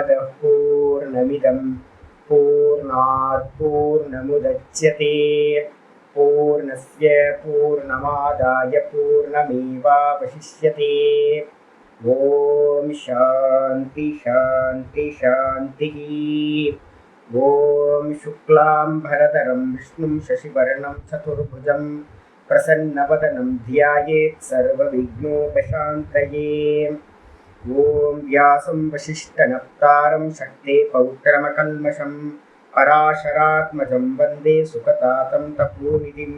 पूर्णमदः पूर्णमिदं पूर्णात् पूर्णमुदच्यते पूर्णस्य पूर्णमादाय पूर्णमेवावशिष्यते। ॐ शान्ति शान्ति शान्तिः। ॐ शुक्लाम्बरधरं विष्णुं शशिवर्णं चतुर्भुजं प्रसन्नवदनं ध्यायेत् सर्वविघ्नोपशान्तये। ॐ व्यासं वसिष्ठनप्तारं शक्ते पौत्रमकल्मषं पराशरात्मजं वन्दे सुखतातं तपोनिधिं।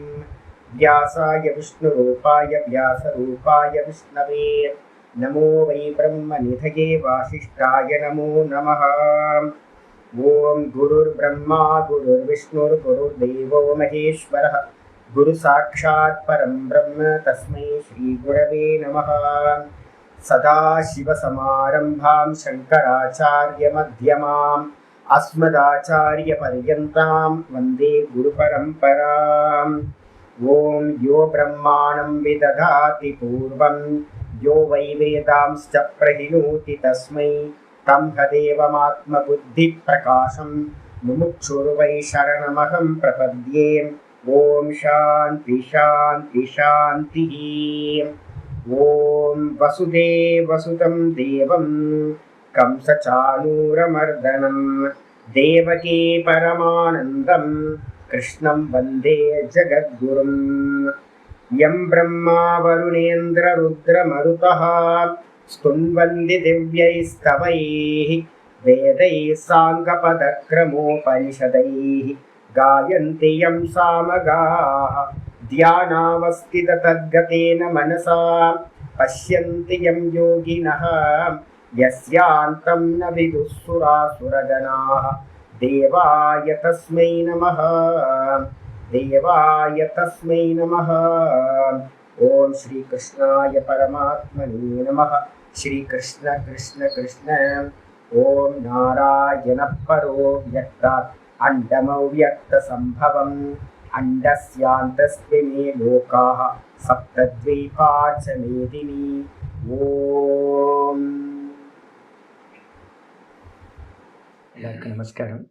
व्यासाय विष्णुरूपाय व्यासरूपाय विष्णवे नमो वै ब्रह्मनिधये वासिष्ठाय नमो नमः। ॐ गुरुर्ब्रह्मा गुरुर्विष्णुर्गुरुर्देवो महेश्वरः गुरुसाक्षात् परं ब्रह्म तस्मै श्रीगुरवे नमः। सदाशिवसमारम्भां शङ्कराचार्यमध्यमाम् अस्मदाचार्यपर्यन्तां वन्दे गुरुपरम्पराम्। ॐ यो ब्रह्माणं विदधाति पूर्वं यो वै वेदांश्च प्रहिणोति तस्मै तदेवमात्मबुद्धिप्रकाशं मुमुक्षुर्वै शरणमहं प्रपद्ये। ॐ शान्ति शान्ति शान्तिः। ॐ वसुदेवसुतं देवं कंसचाणूरमर्दनं देवकी परमानन्दं कृष्णं वन्दे जगद्गुरुं। यं ब्रह्मा वरुणेन्द्ररुद्रमरुतः स्तुन्वन्ति दिव्यैस्तवैः वेदैः साङ्गपदक्रमोपनिषदैः गायन्ति यं सामगाः ध्यानावस्थिततद्गतेन मनसा पश्यन्ति यं योगिनः यस्यान्तं न विदुःसुरासुरगणाः। देवाय तस्मै नमः देवाय तस्मै नमः। ॐ श्रीकृष्णाय परमात्मने नमः। श्रीकृष्ण कृष्ण कृष्ण। ॐ नारायणः परो व्यक्तात् अण्डमव्यक्तसम्भवम् अण्डस्यान्तस्मिन् लोकाः सप्तद्वीपा च मेदिनी। ஓம். எல்லாருக்கும் நமஸ்காரம்.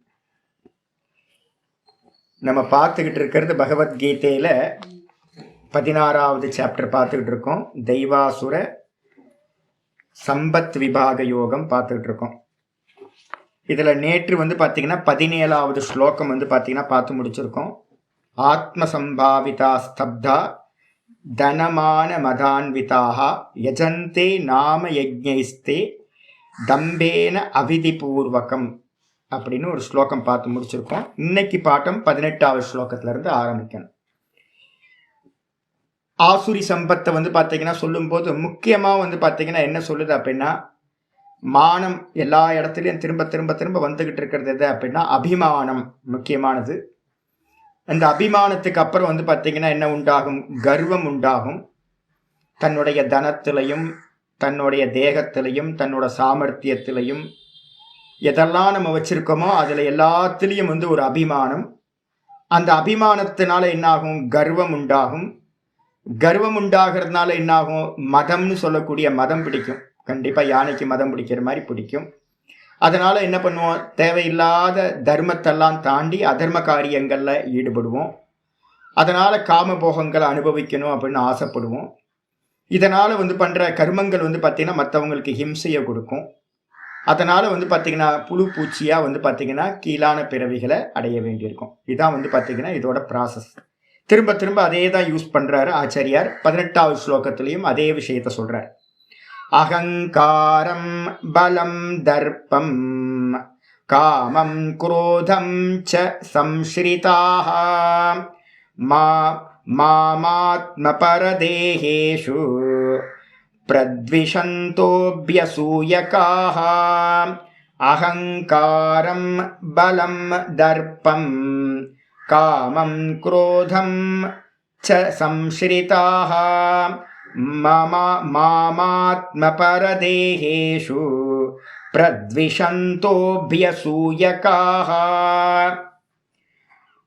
நம்ம பார்த்துக்கிட்டு இருக்கிறது பகவத்கீதையில் 16வது சாப்டர் பார்த்துக்கிட்டு இருக்கோம். தெய்வாசுர சம்பத் விபாக யோகம் பார்த்துக்கிட்டு இருக்கோம். இதில் நேற்று பார்த்தீங்கன்னா 17வது ஸ்லோகம் பார்த்தீங்கன்னா பார்த்து முடிச்சிருக்கோம். ஆத்ம சம்பாவிதா ஸ்தப்தா தனமான மதான்விதாக யஜந்தே நாம யஜ்ஞைஸ்தே தம்பேன அவிதிபூர்வகம் அப்படின்னு ஒரு ஸ்லோகம் பார்த்து முடிச்சிருக்கோம். இன்னைக்கு பாட்டம் 18வது ஸ்லோகத்திலிருந்து ஆரம்பிக்கணும். ஆசுரி சம்பத்தை பார்த்தீங்கன்னா சொல்லும்போது முக்கியமாக பார்த்தீங்கன்னா என்ன சொல்லுது அப்படின்னா, மானம் எல்லா இடத்துலையும் திரும்ப திரும்ப திரும்ப வந்துகிட்டு இருக்கிறது எது அப்படின்னா அபிமானம் முக்கியமானது. அந்த அபிமானத்துக்கு அப்புறம் பார்த்தீங்கன்னா என்ன உண்டாகும்? கர்வம் உண்டாகும். தன்னுடைய தனத்திலையும் தன்னுடைய தேகத்திலையும் தன்னோட சாமர்த்தியத்திலையும் எதெல்லாம் நம்ம வச்சிருக்கோமோ அதில் எல்லாத்துலேயும் ஒரு அபிமானம். அந்த அபிமானத்தினால என்னாகும்? கர்வம் உண்டாகும். கர்வம் உண்டாகிறதுனால என்னாகும்? மதம்னு சொல்லக்கூடிய மதம் பிடிக்கும். கண்டிப்பாக யானைக்கு மதம் பிடிக்கிற மாதிரி பிடிக்கும். அதனால் என்ன பண்ணுவோம்? தேவையில்லாத தர்மத்தெல்லாம் தாண்டி அதர்ம காரியங்களில் ஈடுபடுவோம். அதனால் காமபோகங்களை அனுபவிக்கணும் அப்படின்னு ஆசைப்படுவோம். இதனால் பண்ணுற கர்மங்கள் பார்த்திங்கன்னா மற்றவங்களுக்கு ஹிம்சையை கொடுக்கும். அதனால் பார்த்திங்கன்னா புழு பூச்சியாக பார்த்திங்கன்னா கீழான பிறவிகளை அடைய வேண்டியிருக்கும். இதான் பார்த்திங்கன்னா இதோட ப்ராசஸ். திரும்ப திரும்ப அதே தான் யூஸ் பண்ணுறாரு ஆச்சாரியார். 18வது ஸ்லோகத்திலையும் அதே விஷயத்தை சொல்கிறார். அகங்காரம் பலம் தர்ப்பம் காமம் குரோதம் ச சம்ஸ்ரிதாः மாமாத்மபரதேஹேஷு பிரத்விஷந்தோப்யசூயகாः. அகங்காரம் பலம் தர்ப்பம் காமம் குரோதம் ச சம்ஸ்ரிதாः மாமாத்மபரதேஹேஷு பிரத்விஷந்தோப்யசூயகாः.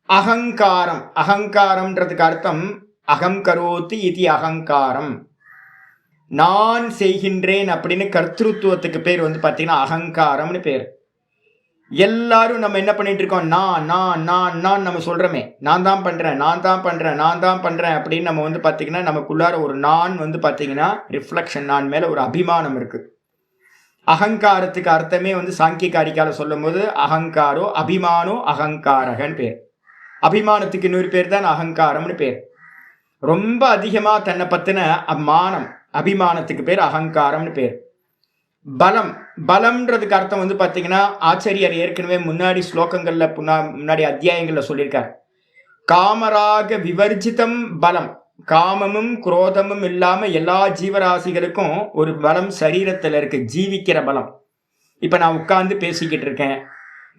அகங்காரம், அகங்காரம்ன்றதுக்கு அர்த்தம் அகம் கரோதி இது அகங்காரம். நான் செய்கின்றேன் அப்படின்னு கர்த்திருவத்துக்கு பேர் பார்த்தீங்கன்னா அகங்காரம்னு பேர். எல்லாரும் நம்ம என்ன பண்ணிட்டு இருக்கோம், நான் நம்ம சொல்றோமே, நான் தான் பண்றேன் அப்படின்னு நம்ம வந்து பாத்தீங்கன்னா நமக்குள்ளார ஒரு நான் வந்து பாத்தீங்கன்னா ரிஃப்ளெக்ஷன், நான் மேல ஒரு அபிமானம் இருக்கு. அகங்காரத்துக்கு அர்த்தமே வந்து சாங்கியகாரிக்கால சொல்லும் போது அகங்காரோ அபிமானோ அகங்காரகன்னு பேர். அபிமானத்துக்கு இன்னொரு பேர் தான் அகங்காரம்னு பேர். ரொம்ப அதிகமா தன்னை பத்தின மானம், அபிமானத்துக்கு பேர் அகங்காரம்னு பேர். பலம், பலம்ன்றதுக்கு அர்த்தம் வந்து பாத்தீங்கன்னா ஆச்சாரியர் ஏற்கனவே முன்னாடி ஸ்லோகங்கள்ல முன்னாடி அத்தியாயங்கள்ல சொல்லியிருக்கார். காமராக விவர்ஜிதம் பலம், காமமும் குரோதமும் இல்லாம எல்லா ஜீவராசிகளுக்கும் ஒரு பலம் சரீரத்துல இருக்கு, ஜீவிக்கிற பலம். இப்ப நான் உட்கார்ந்து பேசிக்கிட்டு இருக்கேன்,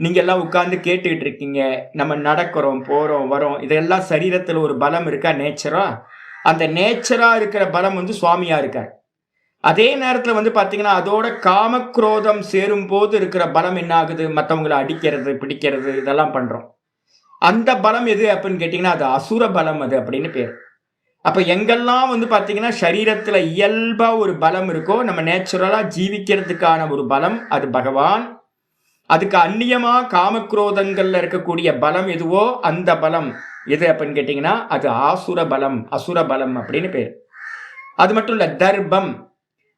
நீங்க எல்லாம் உட்கார்ந்து கேட்டுக்கிட்டு இருக்கீங்க, நம்ம நடக்கிறோம் போறோம் வரோம், இதெல்லாம் சரீரத்துல ஒரு பலம் இருக்கா, நேச்சரா. அந்த நேச்சரா இருக்கிற பலம் வந்து சுவாமியா இருக்கார். அதே நேரத்தில் வந்து பார்த்தீங்கன்னா அதோட காமக்ரோதம் சேரும் போது இருக்கிற பலம் என்ன ஆகுது, மற்றவங்களை அடிக்கிறது பிடிக்கிறது இதெல்லாம் பண்ணுறோம். அந்த பலம் எது அப்படின்னு கேட்டிங்கன்னா அது அசுர பலம், அது அப்படின்னு பேர். அப்போ எங்கெல்லாம் வந்து பார்த்தீங்கன்னா சரீரத்தில் இயல்பாக ஒரு பலம் இருக்கோ, நம்ம நேச்சுரலாக ஜீவிக்கிறதுக்கான ஒரு பலம் அது பகவான். அதுக்கு அந்நியமாக காமக்ரோதங்களில் இருக்கக்கூடிய பலம் எதுவோ அந்த பலம் எது அப்படின்னு கேட்டிங்கன்னா அது ஆசுர பலம், அசுர பலம் அப்படின்னு பேர். அது மட்டும் இல்லை, தர்பம்,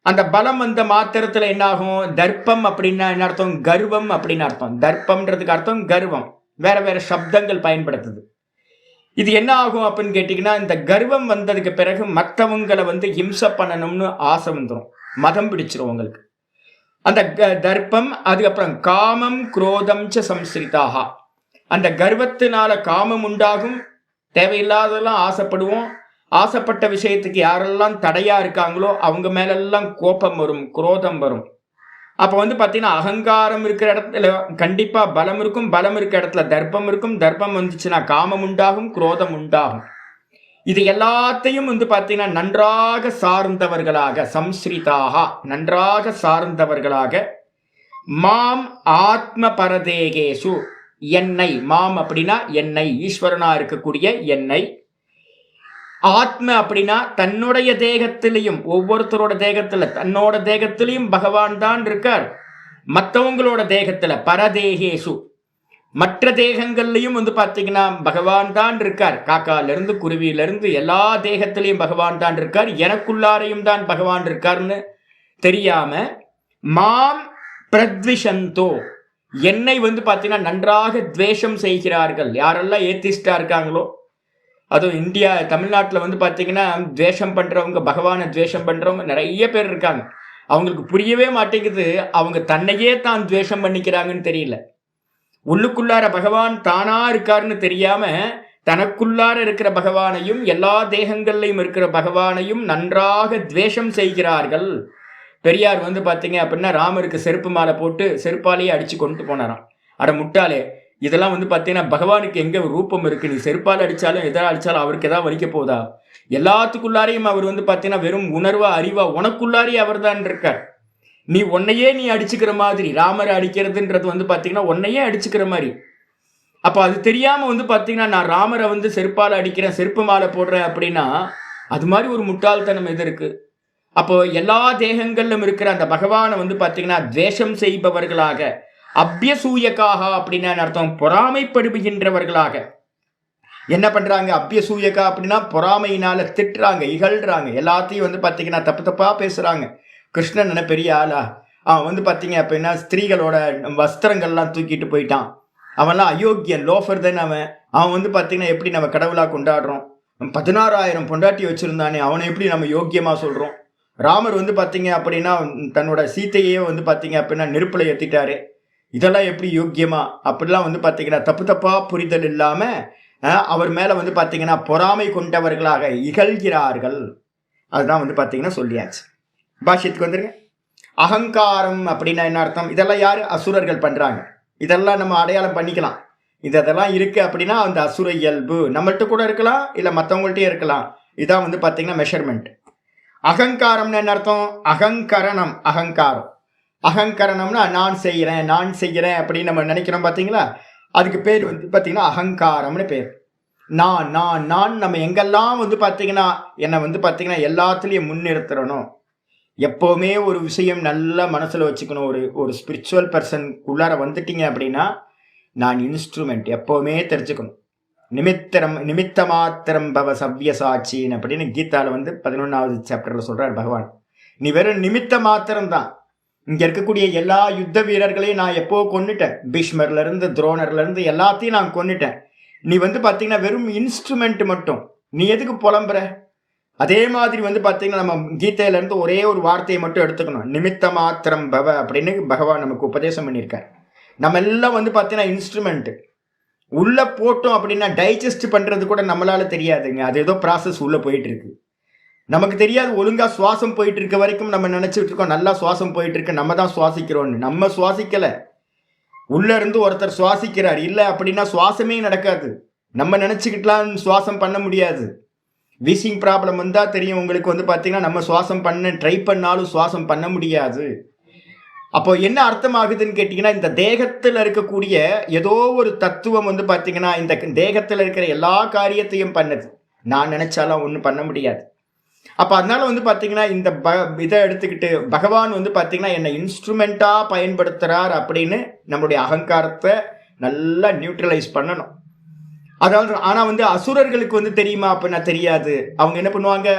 அந்த பலம் வந்த மாத்திரத்துல என்ன ஆகும், தர்ப்பம் அப்படின்னா என்ன அர்த்தம், கர்வம் அப்படின்னு அர்த்தம். தர்ப்பம்ன்றதுக்கு அர்த்தம் கர்வம், வேற வேற சப்தங்கள் பயன்படுத்துது. இது என்ன ஆகும் அப்படின்னு கேட்டீங்கன்னா, இந்த கர்வம் வந்ததுக்கு பிறகு மற்றவங்களை வந்து ஹிம்சை பண்ணணும்னு ஆசை வந்துடும், மதம் பிடிச்சிரும் உங்களுக்கு. அந்த தர்ப்பம், அதுக்கப்புறம் காமம் குரோதம் ச சம்ஸ்ரிதாக, அந்த கர்வத்தினால காமம் உண்டாகும், தேவையில்லாதெல்லாம் ஆசைப்படுவோம். ஆசைப்பட்ட விஷயத்துக்கு யாரெல்லாம் தடையா இருக்காங்களோ அவங்க மேலெல்லாம் கோபம் வரும், குரோதம் வரும். அப்போ வந்து பார்த்தீங்கன்னா அகங்காரம் இருக்கிற இடத்துல கண்டிப்பா பலம் இருக்கும், பலம் இருக்கிற இடத்துல தர்ப்பம் இருக்கும், தர்ப்பம் வந்துச்சுன்னா காமம் உண்டாகும், குரோதம் உண்டாகும். இது எல்லாத்தையும் வந்து பார்த்தீங்கன்னா நன்றாக சார்ந்தவர்களாக, சம்ஸ்ரிதாக நன்றாக சார்ந்தவர்களாக, மாம் ஆத்ம பரதேகேசு, என்னை, மாம் அப்படின்னா என்னை, ஈஸ்வரனா இருக்கக்கூடிய என்னை. ஆத்ம அப்படின்னா தன்னுடைய தேகத்திலையும், ஒவ்வொருத்தரோட தேகத்துல தன்னோட தேகத்திலையும் பகவான் தான் இருக்கார். மற்றவங்களோட தேகத்துல பரதேகேசு, மற்ற தேகங்கள்லையும் வந்து பார்த்தீங்கன்னா பகவான் தான் இருக்கார். காக்கால இருந்து குருவியில இருந்து எல்லா தேகத்திலையும் பகவான் தான் இருக்கார், எனக்குள்ளாரையும் தான் பகவான் இருக்கார்னு தெரியாம மாம் பிரத்விஷந்தோ, என்னை வந்து பார்த்தீங்கன்னா நன்றாக துவேஷம் செய்கிறார்கள். யாரெல்லாம் ஏத்திஸ்டா இருக்காங்களோ, அதுவும் இந்தியா தமிழ்நாட்டில் வந்து பார்த்தீங்கன்னா துவேஷம் பண்ணுறவங்க, பகவானை துவேஷம் பண்ணுறவங்க நிறைய பேர் இருக்காங்க. அவங்களுக்கு புரியவே மாட்டேங்குது, அவங்க தன்னையே தான் துவேஷம் பண்ணிக்கிறாங்கன்னு தெரியல. உள்ளுக்குள்ளார பகவான் தானா இருக்காருன்னு தெரியாம தனக்குள்ளார இருக்கிற பகவானையும் எல்லா தேகங்கள்லையும் இருக்கிற பகவானையும் நன்றாக துவேஷம் செய்கிறார்கள். பெரியார் வந்து பார்த்தீங்க அப்படின்னா ராமருக்கு செருப்பு மாலை போட்டு செருப்பாலேயே அடிச்சு கொண்டு போனாராம். அட முட்டாளே, இதெல்லாம் வந்து பார்த்தீங்கன்னா பகவானுக்கு எங்க ரூபம் இருக்கு, நீ செருப்பால் அடிச்சாலும் எதாவது அடிச்சாலும் அவருக்கு ஏதாவது வலிக்க போதா? எல்லாத்துக்குள்ளாரையும் அவர் வந்து பார்த்தீங்கன்னா வெறும் உணர்வா அறிவா உனக்குள்ளாரையும் அவர் தான் இருக்கார். நீ உன்னையே நீ அடிச்சுக்கிற மாதிரி, ராமரை அடிக்கிறதுன்றது வந்து பார்த்தீங்கன்னா உன்னையே அடிச்சுக்கிற மாதிரி. அப்போ அது தெரியாம வந்து பார்த்தீங்கன்னா நான் ராமரை வந்து செருப்பால் அடிக்கிறேன், செருப்பு மாலை போடுறேன் அப்படின்னா அது மாதிரி ஒரு முட்டாள்தனம் எது இருக்கு? அப்போ எல்லா தேகங்களிலும் இருக்கிற அந்த பகவானை வந்து பார்த்தீங்கன்னா துவேஷம் செய்பவர்களாக, அபியசூயக்காக அப்படின்னா அர்த்தம் பொறாமைப்படுகின்றவர்களாக என்ன பண்றாங்க, அபியசூயக்கா அப்படின்னா பொறாமையினால திட்டுறாங்க, இகழ்றாங்க, எல்லாத்தையும் வந்து பார்த்தீங்கன்னா தப்பு தப்பா பேசுறாங்க. கிருஷ்ணன் என்ன பெரிய ஆளா, அவன் வந்து பார்த்தீங்க அப்படின்னா ஸ்திரீகளோட வஸ்திரங்கள்லாம் தூக்கிட்டு போயிட்டான், அவன்லாம் அயோக்கியன், லோஃபர் தான் அவன் வந்து பார்த்தீங்கன்னா எப்படி நம்ம கடவுளாக கொண்டாடுறோம்? 16,000 பொண்டாட்டி வச்சிருந்தானே அவனை எப்படி நம்ம யோக்கியமா சொல்றோம்? ராமர் வந்து பார்த்தீங்க அப்படின்னா தன்னோட சீத்தையே வந்து பார்த்தீங்க அப்படின்னா நெருப்புல ஏற்றிட்டாரு, இதெல்லாம் எப்படி யோக்கியமா? அப்படிலாம் வந்து பார்த்தீங்கன்னா தப்பு தப்பா புரிதல் இல்லாம அவர் மேல வந்து பார்த்தீங்கன்னா பொறாமை கொண்டவர்களாக இகழ்கிறார்கள். அதுதான் வந்து பார்த்தீங்கன்னா சொல்லியாச்சு. பாஷ்யத்துக்கு வந்துருங்க. அகங்காரம் அப்படின்னா என்ன அர்த்தம்? இதெல்லாம் யாரு? அசுரர்கள் பண்றாங்க. இதெல்லாம் நம்ம அடையாளம் பண்ணிக்கலாம். இதெல்லாம் இருக்கு அப்படின்னா அந்த அசுர இயல்பு நம்மள்கிட்ட கூட இருக்கலாம், இல்லை மற்றவங்கள்ட்டே இருக்கலாம். இதான் வந்து பார்த்தீங்கன்னா மெஷர்மெண்ட். அகங்காரம்னு என்ன அர்த்தம்? அகங்கரணம், அகங்காரம். அகங்கரணம்னா நான் செய்கிறேன் அப்படின்னு நம்ம நினைக்கிறோம் பார்த்தீங்களா, அதுக்கு பேர் வந்து பார்த்தீங்கன்னா அகங்காரம்னு பேர். நான் நம்ம எங்கெல்லாம் வந்து பார்த்தீங்கன்னா என்னை வந்து பார்த்தீங்கன்னா எல்லாத்துலேயும் முன்னிறுத்துறணும், எப்போவுமே ஒரு விஷயம் நல்லா மனசில் வச்சுக்கணும். ஒரு ஸ்பிரிச்சுவல் பர்சன் உள்ளார வந்துட்டீங்க அப்படின்னா, நான் இன்ஸ்ட்ருமெண்ட் எப்போவுமே தெரிஞ்சுக்கணும். நிமித்த மாத்திரம் பவ சவ்யசாட்சின்னு அப்படின்னு கீதாவில் 11வது சாப்டரில் சொல்கிறார் பகவான். நீ வெறும் நிமித்த மாத்திரம் தான். இங்கே இருக்கக்கூடிய எல்லா யுத்த வீரர்களையும் நான் எப்போ கொன்னுட்டேன். பீஷ்மர்லேருந்து துரோணர்லேருந்து எல்லாத்தையும் நான் கொன்னுட்டேன். நீ பார்த்தீங்கன்னா வெறும் இன்ஸ்ட்ருமெண்ட் மட்டும். நீ எதுக்கு புலம்புற? அதே மாதிரி பார்த்தீங்கன்னா நம்ம கீதையிலேருந்து ஒரே ஒரு வார்த்தையை மட்டும் எடுத்துக்கணும். நிமித்த மாத்திரம் பவ அப்படின்னு பகவான் நமக்கு உபதேசம் பண்ணியிருக்கார். நம்ம எல்லாம் பார்த்தீங்கன்னா இன்ஸ்ட்ருமெண்ட்டு. உள்ளே போட்டோம் அப்படின்னா டைஜஸ்ட் பண்ணுறது கூட நம்மளால தெரியாதுங்க. அது ஏதோ ப்ராசஸ் உள்ளே போயிட்டு இருக்கு. நமக்கு தெரியாது. ஒழுங்காக சுவாசம் போயிட்டு இருக்க வரைக்கும் நம்ம நினச்சிட்டு இருக்கோம் நல்லா சுவாசம் போயிட்டு இருக்கு, நம்ம தான் சுவாசிக்கிறோன்னு. நம்ம சுவாசிக்கலை. உள்ளே இருந்து ஒருத்தர் சுவாசிக்கிறார். இல்லை அப்படின்னா சுவாசமே நடக்காது. நம்ம நினச்சிக்கிட்டலாம் சுவாசம் பண்ண முடியாது. வீசிங் ப்ராப்ளம் வந்தால் தெரியும் உங்களுக்கு. பார்த்தீங்கன்னா நம்ம சுவாசம் பண்ண ட்ரை பண்ணாலும் சுவாசம் பண்ண முடியாது. அப்போ என்ன அர்த்தம் ஆகுதுன்னு கேட்டிங்கன்னா, இந்த தேகத்தில் இருக்கக்கூடிய ஏதோ ஒரு தத்துவம் பார்த்தீங்கன்னா இந்த தேகத்தில் இருக்கிற எல்லா காரியத்தையும் பண்ணுது. நான் நினைச்சாலும் ஒன்றும் பண்ண முடியாது. அப்போ அதனால பார்த்தீங்கன்னா இந்த இதை எடுத்துக்கிட்டு பகவான் பார்த்தீங்கன்னா என்னை இன்ஸ்ட்ருமெண்ட்டாக பயன்படுத்துகிறார் அப்படின்னு நம்மளுடைய அகங்காரத்தை நல்லா நியூட்ரலைஸ் பண்ணணும். அதாவது ஆனால் அசுரர்களுக்கு தெரியுமா அப்படின்னா தெரியாது. அவங்க என்ன பண்ணுவாங்க,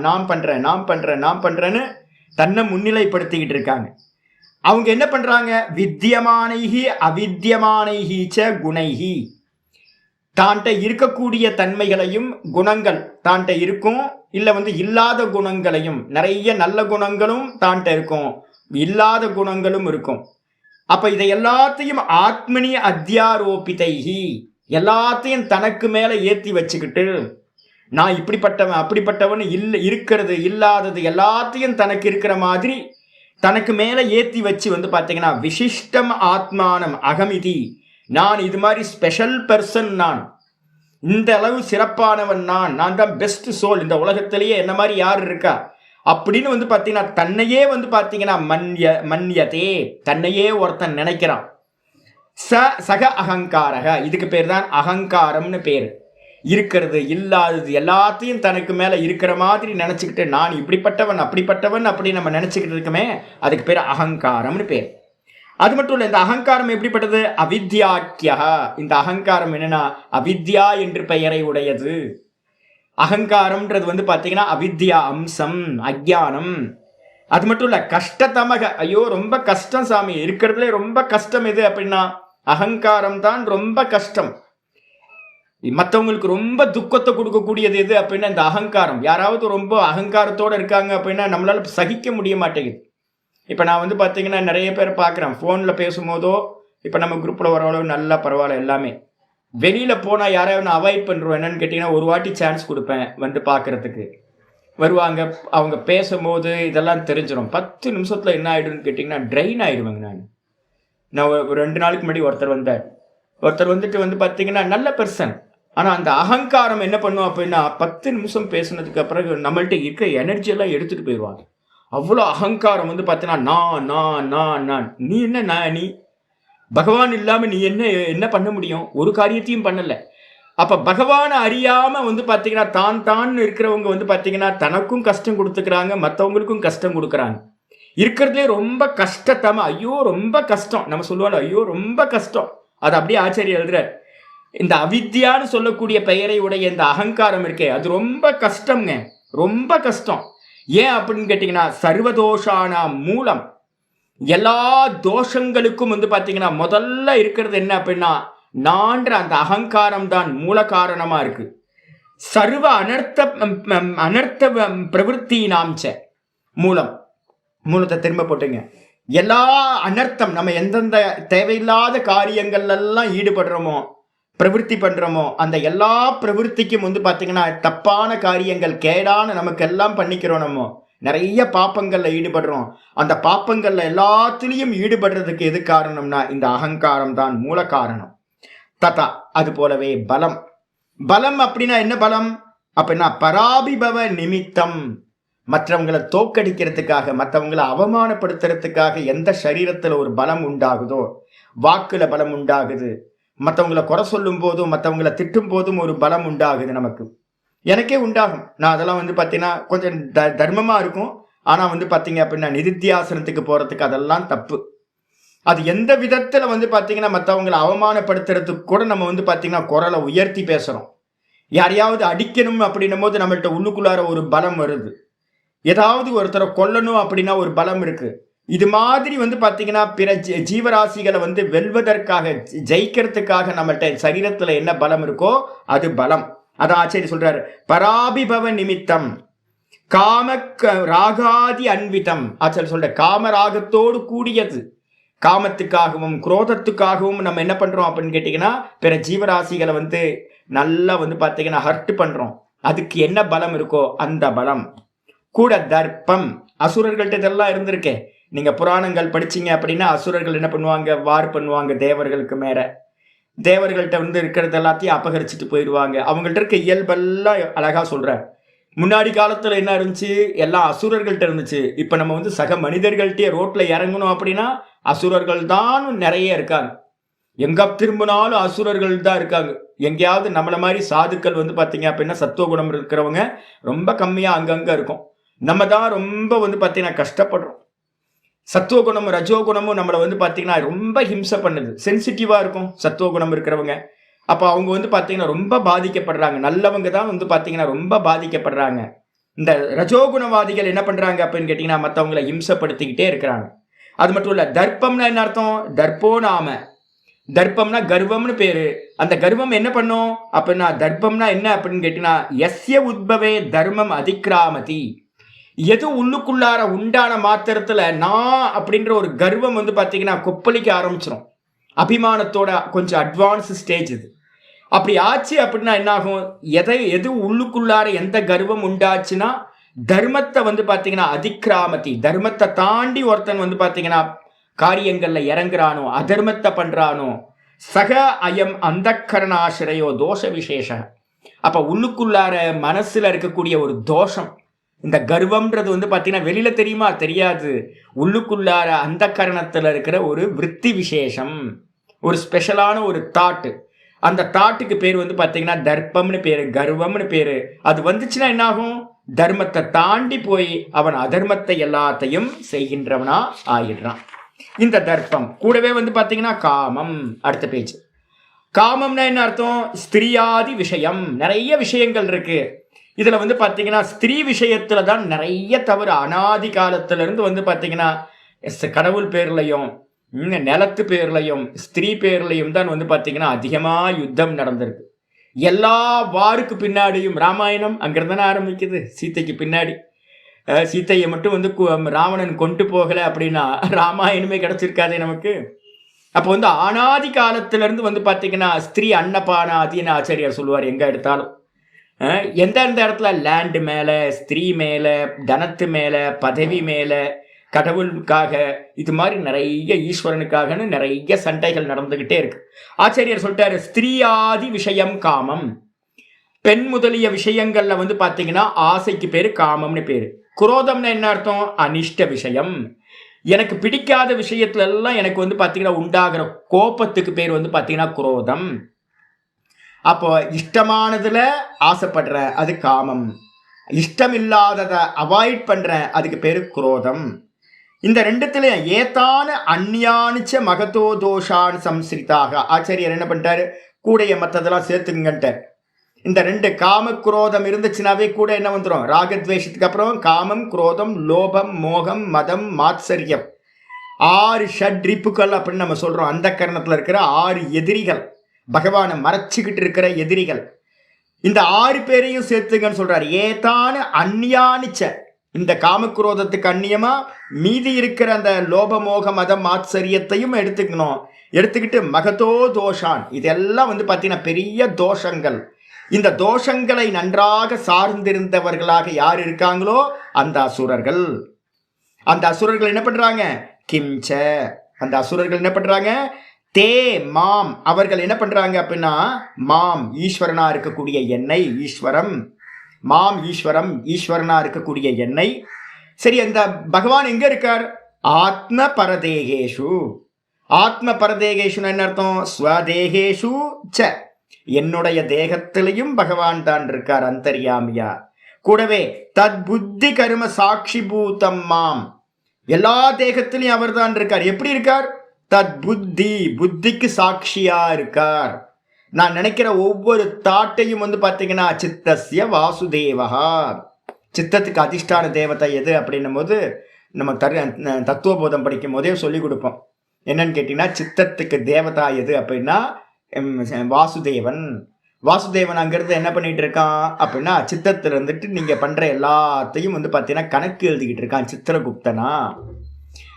நான் பண்ணுறேன்னு தன்னை முன்னிலைப்படுத்திக்கிட்டு இருக்காங்க. அவங்க என்ன பண்றாங்க, வித்தியமானைஹி அவித்தியமானைஹி ச குணைஹி. தான்கிட்ட இருக்கக்கூடிய தன்மைகளையும் குணங்கள் தான்கிட்ட இருக்கும், இல்லை இல்லாத குணங்களையும், நிறைய நல்ல குணங்களும் தான்கிட்ட இருக்கும், இல்லாத குணங்களும் இருக்கும். அப்ப இதை எல்லாத்தையும் ஆத்மனி அத்தியாரோபிதைஹி, எல்லாத்தையும் தனக்கு மேல ஏற்றி வச்சுக்கிட்டு நான் இப்படிப்பட்டவன் அப்படிப்பட்டவன் இருக்கிறது இல்லாதது எல்லாத்தையும் தனக்கு இருக்கிற மாதிரி தனக்கு மேல ஏற்றி வச்சு பார்த்தீங்கன்னா விசிஷ்டம் ஆத்மானம் அகமிதி, நான் இது மாதிரி ஸ்பெஷல் பர்சன், நான் இந்த அளவு சிறப்பானவன், நான் தான் பெஸ்ட் சோல் இந்த உலகத்திலேயே, என்ன மாதிரி யார் இருக்கா அப்படின்னு பார்த்தீங்கன்னா தன்னையே பார்த்தீங்கன்னா மன்யதே, தன்னையே ஒருத்தன் நினைக்கிறான். சக அகங்காரக, இதுக்கு பேர் தான் அகங்காரம்னு பேர். இருக்கிறது இல்லாதது எல்லாத்தையும் தனக்கு மேலே இருக்கிற மாதிரி நினச்சிக்கிட்டு நான் இப்படிப்பட்டவன் அப்படிப்பட்டவன் அப்படி நம்ம நினச்சிக்கிட்டு இருக்கமே, அதுக்கு பேர் அகங்காரம்னு பேர். அது மட்டும் இல்லை, இந்த அகங்காரம் எப்படிப்பட்டது, அவித்யாக்கியா. இந்த அகங்காரம் என்னன்னா அவித்யா என்று பெயரை உடையது. அகங்காரம்ன்றது பார்த்தீங்கன்னா அவித்யா அம்சம், அஜ்ஞானம். அது மட்டும் இல்லை, கஷ்டத்தமக, ஐயோ ரொம்ப கஷ்டம் சாமி, இருக்கிறதுலே ரொம்ப கஷ்டம் எது அப்படின்னா அகங்காரம் தான் ரொம்ப கஷ்டம். மற்றவங்களுக்கு ரொம்ப துக்கத்தை கொடுக்கக்கூடியது எது அப்படின்னா இந்த அகங்காரம். யாராவது ரொம்ப அகங்காரத்தோடு இருக்காங்க அப்படின்னா நம்மளால சகிக்க முடிய மாட்டேங்குது. இப்போ நான் பார்த்தீங்கன்னா நிறைய பேர் பார்க்குறேன், ஃபோனில் பேசும்போதோ இப்போ நம்ம குரூப்பில் வரவளவு நல்லா பரவாயில்ல எல்லாமே. வெளியில் போனால் யாராவது நான் அவாய்ட் பண்ணுறோம். என்னன்னு கேட்டிங்கன்னா ஒரு வாட்டி சான்ஸ் கொடுப்பேன் பார்க்குறதுக்கு வருவாங்க. அவங்க பேசும்போது இதெல்லாம் தெரிஞ்சிடும். 10 நிமிஷத்தில் என்ன ஆகிடும்னு கேட்டிங்கன்னா ட்ரெயின் ஆகிடுவேங்க. நான் ஒரு 2 நாளுக்கு முன்னாடி ஒருத்தர் வந்துட்டு பார்த்தீங்கன்னா நல்ல பர்சன், ஆனால் அந்த அகங்காரம் என்ன பண்ணுவோம் அப்படின்னா 10 நிமிஷம் பேசுனதுக்கு அப்புறம் நம்மள்ட்ட இருக்க எனர்ஜியெல்லாம் எடுத்துகிட்டு போயிடுவாங்க. அவ்வளோ அகங்காரம் பார்த்தீங்கன்னா நான் நீ என்ன, நீ பகவான் இல்லாமல் நீ என்ன பண்ண முடியும், ஒரு காரியத்தையும் பண்ணலை. அப்போ பகவானை அறியாமல் பார்த்தீங்கன்னா தான் இருக்கிறவங்க பார்த்தீங்கன்னா தனக்கும் கஷ்டம் கொடுத்துக்கிறாங்க, மற்றவங்களுக்கும் கஷ்டம் கொடுக்குறாங்க. இருக்கிறதுலே ரொம்ப கஷ்டத்தம, ஐயோ ரொம்ப கஷ்டம் நம்ம சொல்லுவாங்க, ஐயோ ரொம்ப கஷ்டம். அது அப்படியே ஆச்சரியம் எழுதுற, இந்த அவித்யான்னு சொல்லக்கூடிய பெயரை உடைய இந்த அகங்காரம் இருக்கே அது ரொம்ப கஷ்டம்ங்க, ரொம்ப கஷ்டம். ஏன் அப்படின்னு கேட்டிங்கன்னா சர்வதோஷான மூலம், எல்லா தோஷங்களுக்கும் பார்த்தீங்கன்னா முதல்ல இருக்கிறது என்ன அப்படின்னா நான்ற அந்த அகங்காரம் தான் மூல காரணமா இருக்கு. சர்வ அனர்த்த பிரவருத்தி நாம்ச மூலத்தை திரும்ப போட்டுங்க. எல்லா அனர்த்தம், நம்ம எந்தெந்த தேவையில்லாத காரியங்கள்லாம் ஈடுபடுறோமோ பிரவருத்தி பண்றோமோ அந்த எல்லா பிரவருத்திக்கும் பார்த்தீங்கன்னா தப்பான காரியங்கள் கேடான நமக்கு எல்லாம் பண்ணிக்கிறோம். நம்ம நிறைய பாப்பங்கள்ல ஈடுபடுறோம். அந்த பாப்பங்கள்ல எல்லாத்துலேயும் ஈடுபடுறதுக்கு எது காரணம்னா இந்த அகங்காரம் தான் மூல காரணம். ததா, அது போலவே பலம் அப்படின்னா என்ன பலம் அப்படின்னா பராபிபவ நிமித்தம், மற்றவங்களை தோக்கடிக்கிறதுக்காக, மற்றவங்களை அவமானப்படுத்துறதுக்காக எந்த சரீரத்தில் ஒரு பலம் உண்டாகுதோ, வாக்குல பலம் உண்டாகுது, மற்றவங்களை குறை சொல்லும் போதும் மற்றவங்களை திட்டும் போதும் ஒரு பலம் உண்டாகுது. நமக்கு எனக்கே உண்டாகும். நான் அதெல்லாம் பார்த்தீங்கன்னா கொஞ்சம் தர்மமாக இருக்கும், ஆனா வந்து பாத்தீங்க அப்படின்னா நிதித்தியாசனத்துக்கு போறதுக்கு அதெல்லாம் தப்பு. அது எந்த விதத்துல வந்து பாத்தீங்கன்னா மற்றவங்களை அவமானப்படுத்துறதுக்கு கூட நம்ம வந்து பாத்தீங்கன்னா குரலை உயர்த்தி பேசுறோம். யாரையாவது அடிக்கணும் அப்படின்னும் போது நம்மள்ட்ட உள்ளுக்குள்ளார ஒரு பலம் வருது. ஏதாவது ஒருத்தரை கொல்லணும் அப்படின்னா ஒரு பலம் இருக்கு. இது மாதிரி வந்து பாத்தீங்கன்னா பிற ஜீவராசிகளை வந்து வெல்வதற்காக ஜெயிக்கிறதுக்காக நம்மள்ட்ட சரீரத்துல என்ன பலம் இருக்கோ அது பலம். அதான் ஆச்சரிய சொல்றாரு, பராபிபவ நிமித்தம் காம ராகாதி அன்விதம். ஆச்சரிய சொல்ற காமராகத்தோடு கூடியது. காமத்துக்காகவும் குரோதத்துக்காகவும் நம்ம என்ன பண்றோம் அப்படின்னு கேட்டீங்கன்னா பிற ஜீவராசிகளை வந்து நல்லா வந்து பாத்தீங்கன்னா ஹர்ட் பண்றோம். அதுக்கு என்ன பலம் இருக்கோ அந்த பலம் கூட. தர்ப்பம், அசுரர்கள்ட்ட இதெல்லாம் இருந்திருக்கே. நீங்க புராணங்கள் படிச்சீங்க அப்படின்னா அசுரர்கள் என்ன பண்ணுவாங்க, வார் பண்ணுவாங்க தேவர்களுக்கு மேல. தேவர்கள்ட்ட வந்து இருக்கிறது எல்லாத்தையும் அபகரிச்சுட்டு போயிடுவாங்க. அவங்கள்ட்ட இருக்க இயல்பெல்லாம் அழகா சொல்ற. முன்னாடி காலத்துல என்ன இருந்துச்சு, எல்லாம் அசுரர்கள்ட்ட இருந்துச்சு. இப்ப நம்ம வந்து சக மனிதர்கள்ட்டே ரோட்ல இறங்கணும் அப்படின்னா அசுரர்கள் தான் நிறைய இருக்காங்க. எங்க திரும்பினாலும் அசுரர்கள் தான் இருக்காங்க. எங்கேயாவது நம்மள மாதிரி சாதுக்கள் வந்து பாத்தீங்க அப்படின்னா சத்துவகுணம் இருக்கிறவங்க ரொம்ப கம்மியா அங்கங்க இருக்கும். நம்ம தான் ரொம்ப வந்து பாத்தீங்கன்னா கஷ்டப்படுறோம். சத்துவகுணமும் ரஜோகுணமும் நம்மளை வந்து பாத்தீங்கன்னா ரொம்ப ஹிம்சை பண்ணுது. சென்சிட்டிவா இருக்கும் சத்துவகுணம் இருக்கிறவங்க. அப்ப அவங்க வந்து பாத்தீங்கன்னா ரொம்ப பாதிக்கப்படுறாங்க. நல்லவங்க தான் வந்து பாத்தீங்கன்னா ரொம்ப பாதிக்கப்படுறாங்க. இந்த ரஜோகுணவாதிகள் என்ன பண்றாங்க அப்படின்னு கேட்டீங்கன்னா மற்றவங்களை ஹிம்சப்படுத்திக்கிட்டே இருக்கிறாங்க. அது மட்டும் இல்ல, தர்ப்பம்னா என்ன அர்த்தம், தர்ப்போ நாம. தர்ப்பம்னா கர்வம்னு பேரு. அந்த கர்வம் என்ன பண்ணும் அப்படின்னா, தர்ப்பம்னா என்ன அப்படின்னு கேட்டீங்கன்னா எஸ்ய உத்பவே தர்மம் அதிக்ராமதி. எது உள்ளுக்குள்ளார உண்டான மாத்திரத்துல நான் அப்படின்ற ஒரு கர்வம் வந்து பாத்தீங்கன்னா கொப்பளிக்க ஆரம்பிச்சிடும். அபிமானத்தோட கொஞ்சம் அட்வான்ஸ் ஸ்டேஜ் இது. அப்படி ஆச்சு அப்படின்னா என்ன ஆகும், எது உள்ளுக்குள்ளார எந்த கர்வம் உண்டாச்சுன்னா தர்மத்தை வந்து பாத்தீங்கன்னா அதிக்ராமதி. தர்மத்தை தாண்டி ஒருத்தன் வந்து பாத்தீங்கன்னா காரியங்கள்ல இறங்குறானோ, அதர்மத்தை பண்றானோ, சக அயம் அந்த கரணாசிரையோ தோஷ விசேஷ. அப்ப உள்ளுக்குள்ளார மனசுல இருக்கக்கூடிய ஒரு தோஷம், இந்த கர்வம்ன்றது வந்து பாத்தீங்கன்னா வெளியில தெரியுமா, தெரியாது. உள்ளுக்குள்ளார அந்த கரணத்துல இருக்கிற ஒரு விருத்தி விசேஷம், ஒரு ஸ்பெஷலான ஒரு தாட். அந்த தாட்டுக்கு பேர் வந்து பாத்தீங்கன்னா தர்ப்பம்னு பேரு, கர்வம்னு பேரு. அது வந்துச்சுன்னா என்ன ஆகும், தர்மத்தை தாண்டி போய் அவன் அதர்மத்தை எல்லாத்தையும் செய்கின்றவனா ஆயிடுறான். இந்த தர்ப்பம் கூடவே வந்து பாத்தீங்கன்னா காமம். அடுத்த பேஜ். காமம்னா என்ன அர்த்தம், ஸ்திரியாதி விஷயம். நிறைய விஷயங்கள் இருக்கு இதுல வந்து பாத்தீங்கன்னா ஸ்திரீ விஷயத்துல தான் நிறைய தவறு. அனாதி காலத்துல இருந்து வந்து பாத்தீங்கன்னா கடவுள் பேர்லையும் நிலத்து பேர்லையும் ஸ்திரீ பேர்லையும் தான் வந்து பாத்தீங்கன்னா அதிகமா யுத்தம் நடந்திருக்கு. எல்லா வாருக்கு பின்னாடியும் ராமாயணம் அங்கிருந்தானே ஆரம்பிக்குது. சீத்தைக்கு பின்னாடி சீத்தையை மட்டும் வந்து ராவணன் கொண்டு போகல அப்படின்னா ராமாயணமே கிடைச்சிருக்காதே நமக்கு. அப்போ வந்து அனாதி காலத்துல இருந்து வந்து பாத்தீங்கன்னா ஸ்திரீ அன்னபானாதின்னு ஆச்சாரியார் சொல்லுவார். எங்க எடுத்தாலும் எந்தெந்த இடத்துல லேண்டு மேல, ஸ்திரீ மேல, தனத்து மேல, பதவி மேல, கடவுளுக்காக, இது மாதிரி நிறைய ஈஸ்வரனுக்காகன்னு நிறைய சண்டைகள் நடந்துகிட்டே இருக்கு. ஆச்சாரியர் சொல்லிட்டாரு, ஸ்திரீயாதி விஷயம் காமம். பெண் முதலிய விஷயங்கள்ல வந்து பாத்தீங்கன்னா ஆசைக்கு பேரு காமம்னு பேரு. குரோதம்னா என்ன அர்த்தம், அனிஷ்ட விஷயம். எனக்கு பிடிக்காத விஷயத்துல எல்லாம் எனக்கு வந்து பாத்தீங்கன்னா உண்டாகிற கோபத்துக்கு பேர் வந்து பாத்தீங்கன்னா குரோதம். அப்போ இஷ்டமானதுல ஆசைப்படுற அது காமம், இஷ்டம் இல்லாததை அவாய்ட் பண்ற அதுக்கு பேரு குரோதம். இந்த ரெண்டுத்துல ஏதான அந்யானிச்ச மகதோ தோஷான் சம்ஸ்ரிதாக. ஆச்சாரியர் என்ன பண்ணிட்டாரு, கூடைய மற்றதெல்லாம் சேர்த்துங்கன்ட்டார். இந்த ரெண்டு காம குரோதம் இருந்துச்சுனாவே கூட என்ன வந்துடும், ராகத்வேஷத்துக்கு அப்புறம் காமம், குரோதம், லோபம், மோகம், மதம், மாத்சரியம், 6 ஷட்ரிப்புகள் அப்படின்னு நம்ம சொல்றோம். அந்த கரணத்துல இருக்கிற 6 எதிரிகள், பகவானை மறைச்சிக்கிட்டு இருக்கிற எதிரிகள். இந்த 6 பேரையும் சேர்த்துங்கன்னு சொல்றாரு. ஏதான அந்யானிச்ச, இந்த காமக்குரோதத்துக்கு அந்நியமா மீதி இருக்கிற அந்த லோபமோக மதம் மாத்சரியத்தையும் எடுத்துக்கணும். எடுத்துக்கிட்டு மகதோ தோஷான், இதெல்லாம் வந்து பார்த்தீங்கன்னா பெரிய தோஷங்கள். இந்த தோஷங்களை நன்றாக சார்ந்திருந்தவர்களாக யார் இருக்காங்களோ அந்த அசுரர்கள். அந்த அசுரர்கள் என்ன பண்றாங்க, கிம்ச, அந்த அசுரர்கள் என்ன பண்றாங்க, தே மாம், அவர்கள் என்ன பண்றாங்க அப்படின்னா மாம், ஈஸ்வரனா இருக்கக்கூடிய என்னை, ஈஸ்வரம், மாம் ஈஸ்வரம், ஈஸ்வரனா இருக்கக்கூடிய என்னை. சரி, அந்த பகவான் எங்க இருக்கார், ஆத்ம பரதேகேஷு. ஆத்ம பரதேகேஷு என்ன அர்த்தம், ஸ்வதேகேஷு ச, என்னுடைய தேகத்திலையும் பகவான் தான் இருக்கார் அந்தர்யாமியா. கூடவே தத் புத்தி கர்ம சாட்சி பூதம் மாம், எல்லா தேகத்திலையும் அவர் தான் இருக்கார். எப்படி இருக்கார்? தத் புத்தி, புத்திக்கு சாட்சியா இருக்கார். நான் நினைக்கிற ஒவ்வொரு தாட்டையும் வந்து பார்த்தீங்கன்னா சித்தஸ்ய வாசுதேவகா, சித்தத்துக்கு அதிஷ்டான தேவதை எது அப்படின்னும் போது நம்ம தத்துவபோதம் படிக்கும் போதே சொல்லி கொடுப்போம். என்னன்னு கேட்டீங்கன்னா சித்தத்துக்கு தேவதா எது அப்படின்னா வாசுதேவன். வாசுதேவன் அங்கிருந்து என்ன பண்ணிட்டு இருக்கான் அப்படின்னா சித்தத்துல இருந்துட்டு நீங்க பண்ற எல்லாத்தையும் வந்து பார்த்தீங்கன்னா கணக்கு எழுதிக்கிட்டு இருக்கான் சித்திரகுப்தனா.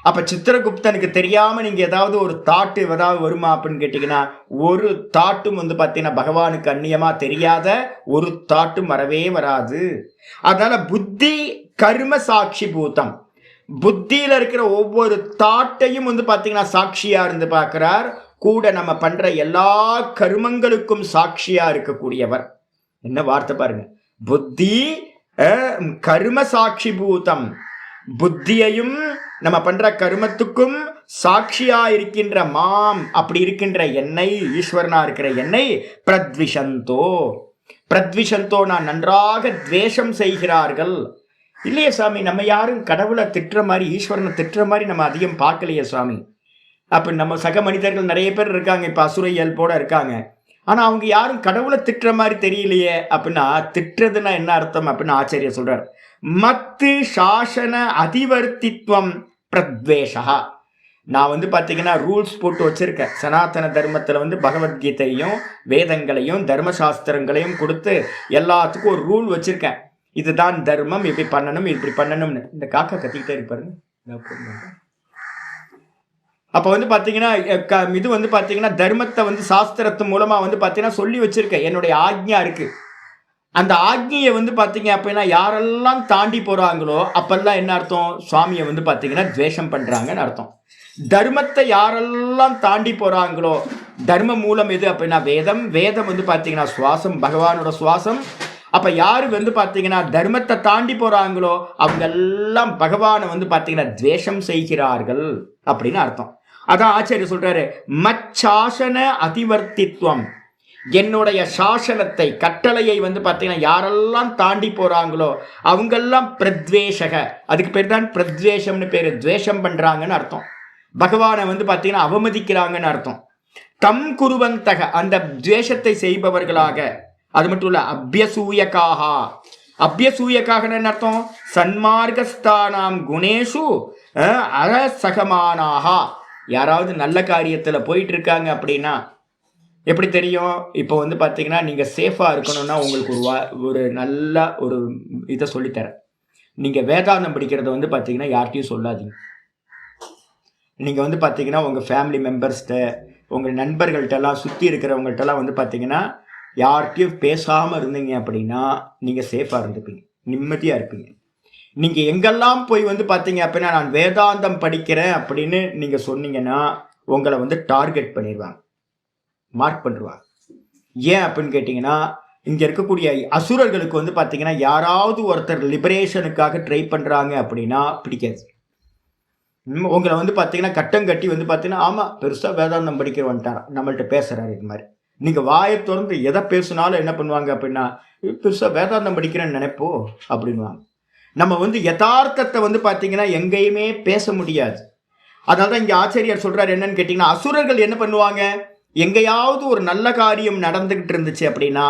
அப்ப சித்திரகுப்தனுக்கு தெரியாம நீங்க ஏதாவது ஒரு தாட்டு ஏதாவது வருமா அப்படின்னு கேட்டீங்கன்னா ஒரு தாட்டும் வந்து பார்த்தீங்கன்னா பகவானுக்கு அந்நியமா தெரியாத ஒரு தாட்டும் வரவே வராது. அதனால புத்தி கர்ம சாட்சி பூதம், புத்தியில இருக்கிற ஒவ்வொரு தாட்டையும் வந்து பார்த்தீங்கன்னா சாட்சியா இருந்து பார்க்கிறார். கூட நம்ம பண்ற எல்லா கர்மங்களுக்கும் சாட்சியா இருக்கக்கூடியவர். என்ன வார்த்தை பாருங்க, புத்தி கர்ம சாட்சி பூதம், புத்தியையும் நம்ம பண்ற கர்மத்துக்கும் சாட்சியா இருக்கின்ற மாம், அப்படி இருக்கின்ற என்னை, ஈஸ்வரனா இருக்கிற என்னை பிரத்விஷந்தோ, பிரத்விஷந்தோ நான் நன்றாக துவேஷம் செய்கிறார்கள். இல்லையே சாமி, நம்ம யாரும் கடவுளை திட்டுற மாதிரி ஈஸ்வரனை திட்டுற மாதிரி நம்ம அதிகம் பார்க்கலையே சாமி. அப்ப நம்ம சக மனிதர்கள் நிறைய பேர் இருக்காங்க, இப்ப அசுர இயல்போட இருக்காங்க. ஆனா அவங்க யாரும் கடவுளை திட்டுற மாதிரி தெரியலையே. அப்படின்னா திட்டுறதுன்னா என்ன அர்த்தம் அப்படின்னு ஆச்சரியர் சொல்றார். மத்து சாசன அதிவர்த்தித்வம் பிரத்வேஷா. நான் வந்து பார்த்தீங்கன்னா ரூல்ஸ் போட்டு வச்சிருக்கேன். சனாதன தர்மத்தில் வந்து பகவத்கீதையும் வேதங்களையும் தர்மசாஸ்திரங்களையும் கொடுத்து எல்லாத்துக்கும் ஒரு ரூல் வச்சிருக்கேன். இதுதான் தர்மம், இப்படி பண்ணணும் இப்படி பண்ணணும்னு. இந்த காக்கா கத்திக்கிட்டே இருப்பாரு. அப்போ வந்து பார்த்தீங்கன்னா இது வந்து பார்த்தீங்கன்னா தர்மத்தை வந்து சாஸ்திரத்து மூலமாக வந்து பார்த்தீங்கன்னா சொல்லி வச்சிருக்கேன். என்னுடைய ஆக்ஞா இருக்கு. அந்த ஆக்ஞையை வந்து பார்த்தீங்க அப்படின்னா யாரெல்லாம் தாண்டி போகிறாங்களோ அப்பெல்லாம் என்ன அர்த்தம்? சுவாமியை வந்து பார்த்தீங்கன்னா துவேஷம் பண்ணுறாங்கன்னு அர்த்தம். தர்மத்தை யாரெல்லாம் தாண்டி போகிறாங்களோ, தர்ம மூலம் எது அப்படின்னா வேதம், வேதம் வந்து பார்த்தீங்கன்னா சுவாசம், பகவானோட சுவாசம். அப்போ யார் வந்து பார்த்தீங்கன்னா தர்மத்தை தாண்டி போகிறாங்களோ அவங்க எல்லாம் பகவானை வந்து பார்த்தீங்கன்னா துவேஷம் செய்கிறார்கள் அப்படின்னு அர்த்தம். அதான் ஆச்சாரியர் சொல்றாரு, மச்சாசன அதிவர்த்தித்வம், என்னுடைய சாசனத்தை கட்டளையை வந்து பார்த்தீங்கன்னா யாரெல்லாம் தாண்டி போறாங்களோ அவங்கெல்லாம் பிரத்வேஷக, அதுக்கு பேர் தான் பிரத்வேஷம்னு பேரு, துவேஷம் பண்றாங்கன்னு அர்த்தம். பகவானை வந்து பார்த்தீங்கன்னா அவமதிக்கிறாங்கன்னு அர்த்தம். தம் குருவந்தக, அந்த துவேஷத்தை செய்பவர்களாக. அது மட்டும் இல்ல, அபியசூயக்காக, அபியசூயக்காக என்ன அர்த்தம்? சன்மார்க்கஸ்தானாம் குணேஷு அசகமானாக. யாராவது நல்ல காரியத்தில் போயிட்டு இருக்காங்க அப்படின்னா எப்படி தெரியும்? இப்போ வந்து பார்த்தீங்கன்னா நீங்கள் சேஃபாக இருக்கணும்னா உங்களுக்கு ஒரு நல்ல ஒரு இதை சொல்லித்தரேன். நீங்கள் வேதாந்தம் படிக்கிறத வந்து பார்த்தீங்கன்னா யார்கிட்டையும் சொல்லாதீங்க. நீங்கள் வந்து பார்த்தீங்கன்னா உங்கள் ஃபேமிலி மெம்பர்ஸ்கிட்ட, உங்கள் நண்பர்கள்ட்டெல்லாம், சுற்றி இருக்கிறவங்கள்ட்டெல்லாம் வந்து பார்த்தீங்கன்னா யார்கிட்டையும் பேசாமல் இருந்தீங்க அப்படின்னா நீங்கள் சேஃபாக இருந்துப்பீங்க, நிம்மதியாக இருப்பீங்க. நீங்கள் எங்கெல்லாம் போய் வந்து பார்த்தீங்க அப்படின்னா நான் வேதாந்தம் படிக்கிறேன் அப்படின்னு நீங்கள் சொன்னீங்கன்னா உங்களை வந்து டார்கெட் பண்ணிடுவாங்க, மார்க் பண்ணிடுவாங்க. ஏன் அப்படின்னு கேட்டிங்கன்னா இங்கே இருக்கக்கூடிய அசுரர்களுக்கு வந்து பார்த்தீங்கன்னா யாராவது ஒருத்தர் லிபரேஷனுக்காக ட்ரை பண்ணுறாங்க அப்படின்னா பிடிக்காது. உங்களை வந்து பார்த்தீங்கன்னா கட்டம் கட்டி வந்து பார்த்தீங்கன்னா ஆமாம் பெருசாக வேதாந்தம் படிக்கிற வந்துட்டாரா, நம்மள்கிட்ட பேசுகிறாரு. இது மாதிரி நீங்கள் வாயை திறந்து எதை பேசுனாலும் என்ன பண்ணுவாங்க அப்படின்னா பெருசாக வேதாந்தம் படிக்கிறேன்னு நினைப்போ அப்படின்வாங்க. நம்ம வந்து யதார்த்தத்தை வந்து பார்த்தீங்கன்னா எங்கேயுமே பேச முடியாது. அதனால தான் இங்கே ஆச்சாரியர் சொல்கிறார் என்னன்னு கேட்டிங்கன்னா, அசுரர்கள் என்ன பண்ணுவாங்க, எங்கேயாவது ஒரு நல்ல காரியம் நடந்துக்கிட்டு இருந்துச்சு அப்படின்னா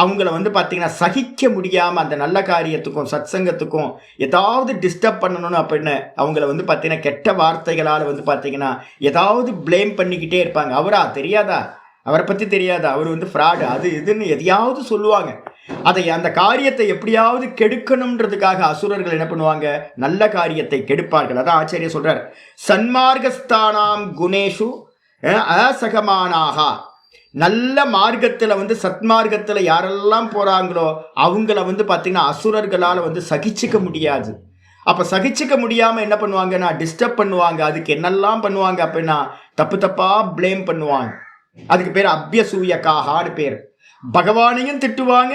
அவங்கள வந்து பார்த்தீங்கன்னா சகிக்க முடியாமல் அந்த நல்ல காரியத்துக்கும் சத்சங்கத்துக்கும் ஏதாவது டிஸ்டர்ப் பண்ணணும்னு அப்படின்னு அவங்கள வந்து பார்த்தீங்கன்னா கெட்ட வார்த்தைகளால் வந்து பார்த்தீங்கன்னா ஏதாவது பிளேம் பண்ணிக்கிட்டே இருப்பாங்க. அவரா தெரியாதா, அவரை பற்றி தெரியாதா, அவர் வந்து ஃப்ராடு, அது இதுன்னு எதையாவது சொல்லுவாங்க. அதை அந்த காரியத்தை எப்படியாவது கெடுக்கணும்ன்றதுக்காக அசுரர்கள் என்ன பண்ணுவாங்க, நல்ல காரியத்தை கெடுப்பார்கள். அதான் ஆச்சாரியர் சொல்றார், சன்மார்க்கஸ்தானாம் குணேஷு அசகமானாக. நல்ல மார்க்கத்தில் வந்து சத்மார்க்கத்தில் யாரெல்லாம் போகிறாங்களோ அவங்கள வந்து பார்த்தீங்கன்னா அசுரர்களால் வந்து சகிச்சிக்க முடியாது. அப்போ சகிச்சிக்க முடியாமல் என்ன பண்ணுவாங்கன்னா டிஸ்டர்ப் பண்ணுவாங்க. அதுக்கு என்னெல்லாம் பண்ணுவாங்க அப்படின்னா தப்பு தப்பாக பிளேம் பண்ணுவாங்க. அதுக்கு பேர் அபியசூயக்காகான்னு பேர். பகவானையும் திட்டுவாங்க,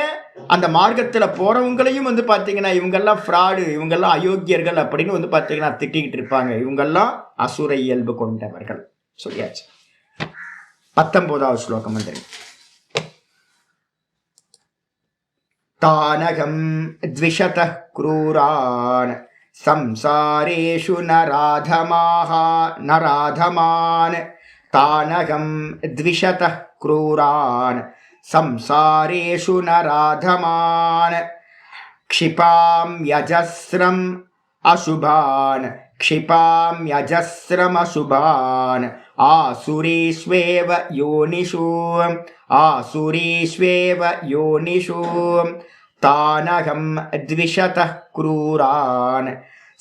அந்த மார்க்கத்தில் போகிறவங்களையும் வந்து பார்த்தீங்கன்னா இவங்கெல்லாம் ஃப்ராடு, இவங்கெல்லாம் அயோக்கியர்கள் அப்படின்னு வந்து பார்த்தீங்கன்னா திட்டிக்கிட்டு இருப்பாங்க. இவங்கெல்லாம் அசுர இயல்பு கொண்டவர்கள் சொல்லியாச்சு. 19வது ஸ்லோகம் வந்து தானகம் த்விஷதः க்ரூரான் சம்சாரேஷு நராதமான். தானகம் த்விஷதः க்ரூரான் சம்சாரேஷு நராதமான். க்ஷிபாம்யஜஸ்ரம் அசுபான் க்ஷிபாம்யஜஸ்ரமசுபான் ஆசுரீஷ்வேவ யோனிஷு தானகம் த்விஷதः க்ரூரான்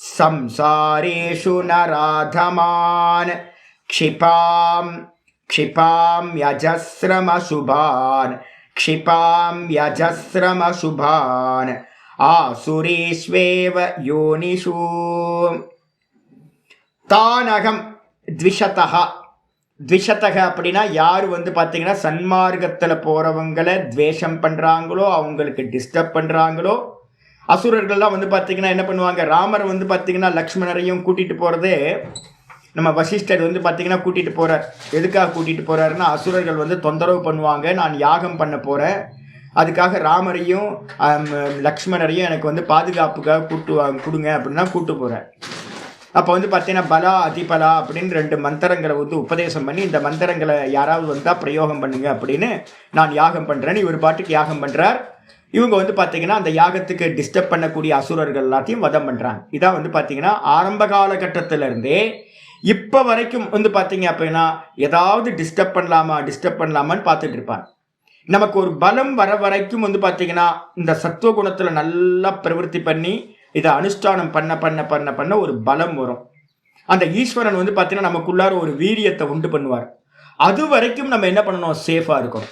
சம்சாரேஷு நராதமான். க்ஷிபாம்யஜஸ்ரமசுபான் க்ஷிபாம்யஜஸ்ரமசுபான் ஆசுரீஷ்வேவ யோனிஷு. தானகம் த்விஷதः. த்விஷதக அப்படின்னா யார் வந்து பார்த்தீங்கன்னா சன்மார்க்கத்தில் போகிறவங்களை துவேஷம் பண்ணுறாங்களோ, அவங்களுக்கு டிஸ்டர்ப் பண்ணுறாங்களோ. அசுரர்கள்லாம் வந்து பார்த்தீங்கன்னா என்ன பண்ணுவாங்க, ராமர் வந்து பார்த்தீங்கன்னா லக்ஷ்மணரையும் கூட்டிகிட்டு போகிறதே நம்ம வசிஷ்டர் வந்து பார்த்தீங்கன்னா கூட்டிகிட்டு போகிறார். எதுக்காக கூட்டிகிட்டு போகிறாருன்னா, அசுரர்கள் வந்து தொந்தரவு பண்ணுவாங்க, நான் யாகம் பண்ண போகிறேன், அதுக்காக ராமரையும் லக்ஷ்மணரையும் எனக்கு வந்து பாதுகாப்புக்காக கொடுங்க அப்படின்னா கூப்பிட்டு போகிறேன். அப்போ வந்து பார்த்தீங்கன்னா பலா அதிபலா அப்படின்னு 2 மந்திரங்களை வந்து உபதேசம் பண்ணி, இந்த மந்திரங்களை யாராவது வந்தால் பிரயோகம் பண்ணுங்க அப்படின்னு நான் யாகம் பண்ணுறேன்னு இவர் பாட்டுக்கு யாகம் பண்ணுறார். இவங்க வந்து பார்த்தீங்கன்னா அந்த யாகத்துக்கு டிஸ்டர்ப் பண்ணக்கூடிய அசுரர்கள் எல்லாத்தையும் வதம் பண்ணுறாங்க. இதான் வந்து பார்த்தீங்கன்னா ஆரம்ப காலகட்டத்திலேருந்தே இப்போ வரைக்கும் வந்து பார்த்தீங்க அப்படின்னா ஏதாவது டிஸ்டர்ப் பண்ணலாமான்னு பார்த்துட்டு இருப்பாங்க. நமக்கு ஒரு பலம் வர வரைக்கும் வந்து பார்த்தீங்கன்னா இந்த சத்துவகுணத்தில் நல்லா பிரவருத்தி பண்ணி இதை அனுஷ்டானம் பண்ண ஒரு பலம் வரும். அந்த ஈஸ்வரன் வந்து பார்த்தீங்கன்னா நமக்குள்ளார ஒரு வீரியத்தை உண்டு பண்ணுவார். அது வரைக்கும் நம்ம என்ன பண்ணணும், சேஃபாக இருக்கணும்.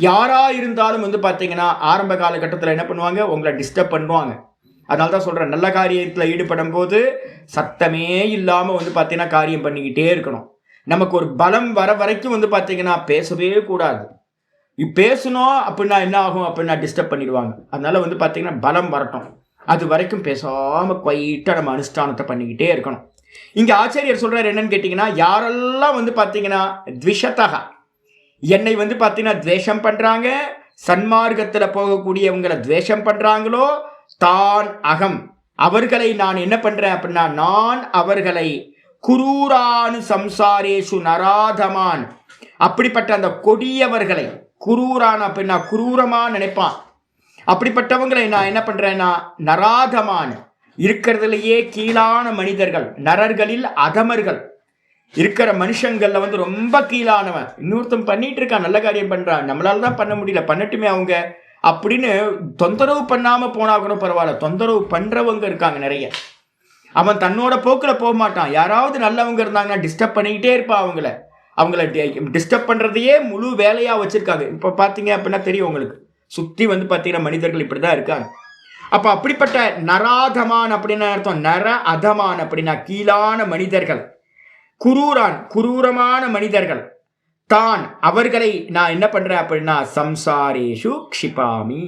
யாராக இருந்தாலும் வந்து பார்த்தீங்கன்னா ஆரம்ப காலகட்டத்தில் என்ன பண்ணுவாங்க, உங்களை டிஸ்டர்ப் பண்ணுவாங்க. அதனால தான் சொல்கிறேன், நல்ல காரியத்தில் ஈடுபடும் போது சத்தமே இல்லாமல் வந்து பார்த்தீங்கன்னா காரியம் பண்ணிக்கிட்டே இருக்கணும். நமக்கு ஒரு பலம் வர வரைக்கும் வந்து பார்த்தீங்கன்னா பேசவே கூடாது. பேசணும் அப்படின்னா என்ன ஆகும் அப்படின்னா டிஸ்டர்ப் பண்ணிடுவாங்க. அதனால வந்து பார்த்தீங்கன்னா பலம் வரட்டும், அது வரைக்கும் பேசாமல் குவைட்டாக நம்ம அனுஷ்டானத்தை பண்ணிக்கிட்டே இருக்கணும். இங்கே ஆச்சாரியர் சொல்கிறார் என்னன்னு கேட்டிங்கன்னா, யாரெல்லாம் வந்து பார்த்தீங்கன்னா த்விஷதக என்னை வந்து பார்த்தீங்கன்னா துவேஷம் பண்ணுறாங்க, சன்மார்க்கத்தில் போகக்கூடியவங்களை துவேஷம் பண்ணுறாங்களோ, தான் அகம் அவர்களை நான் என்ன பண்ணுறேன் அப்படின்னா, நான் அவர்களை குரூரானு சம்சாரேஷு நராதமான், அப்படிப்பட்ட அந்த கொடியவர்களை, குரூரான் அப்படின்னா குரூரமாக நினைப்பான், அப்படிப்பட்டவங்களை நான் என்ன பண்ணுறேன்னா நராதமான், இருக்கிறதுலையே கீழான மனிதர்கள், நரர்களில் அதமர்கள், இருக்கிற மனுஷங்களில் வந்து ரொம்ப கீழானவன். இன்னொருத்தன் பண்ணிட்டு இருக்கான், நல்ல காரியம் பண்ணுறான், நம்மளால தான் பண்ண முடியல, பண்ணட்டுமே அவங்க அப்படின்னு தொந்தரவு பண்ணாமல் போனால் கூட பரவாயில்ல. தொந்தரவு பண்ணுறவங்க இருக்காங்க நிறைய. அவன் தன்னோட போக்கில் போக மாட்டான். யாராவது நல்லவங்க இருந்தாங்கன்னா டிஸ்டர்ப் பண்ணிக்கிட்டே இருப்பான். அவங்கள டிஸ்டர்ப் பண்ணுறதையே முழு வேலையாக வச்சுருக்காங்க. இப்போ பார்த்தீங்க அப்படின்னா தெரியும் உங்களுக்கு, சுற்றி வந்து பார்த்தீங்கன்னா மனிதர்கள் இப்படி தான் இருக்காங்க. அப்போ அப்படிப்பட்ட நராதமான் அப்படின்னு அர்த்தம். நர அதமான் அப்படின்னா கீழான மனிதர்கள், குரூரான் குரூரமான மனிதர்கள், தான் அவர்களை நான் என்ன பண்ணுறேன் அப்படின்னா சம்சாரேஷு க்ஷிபாமி,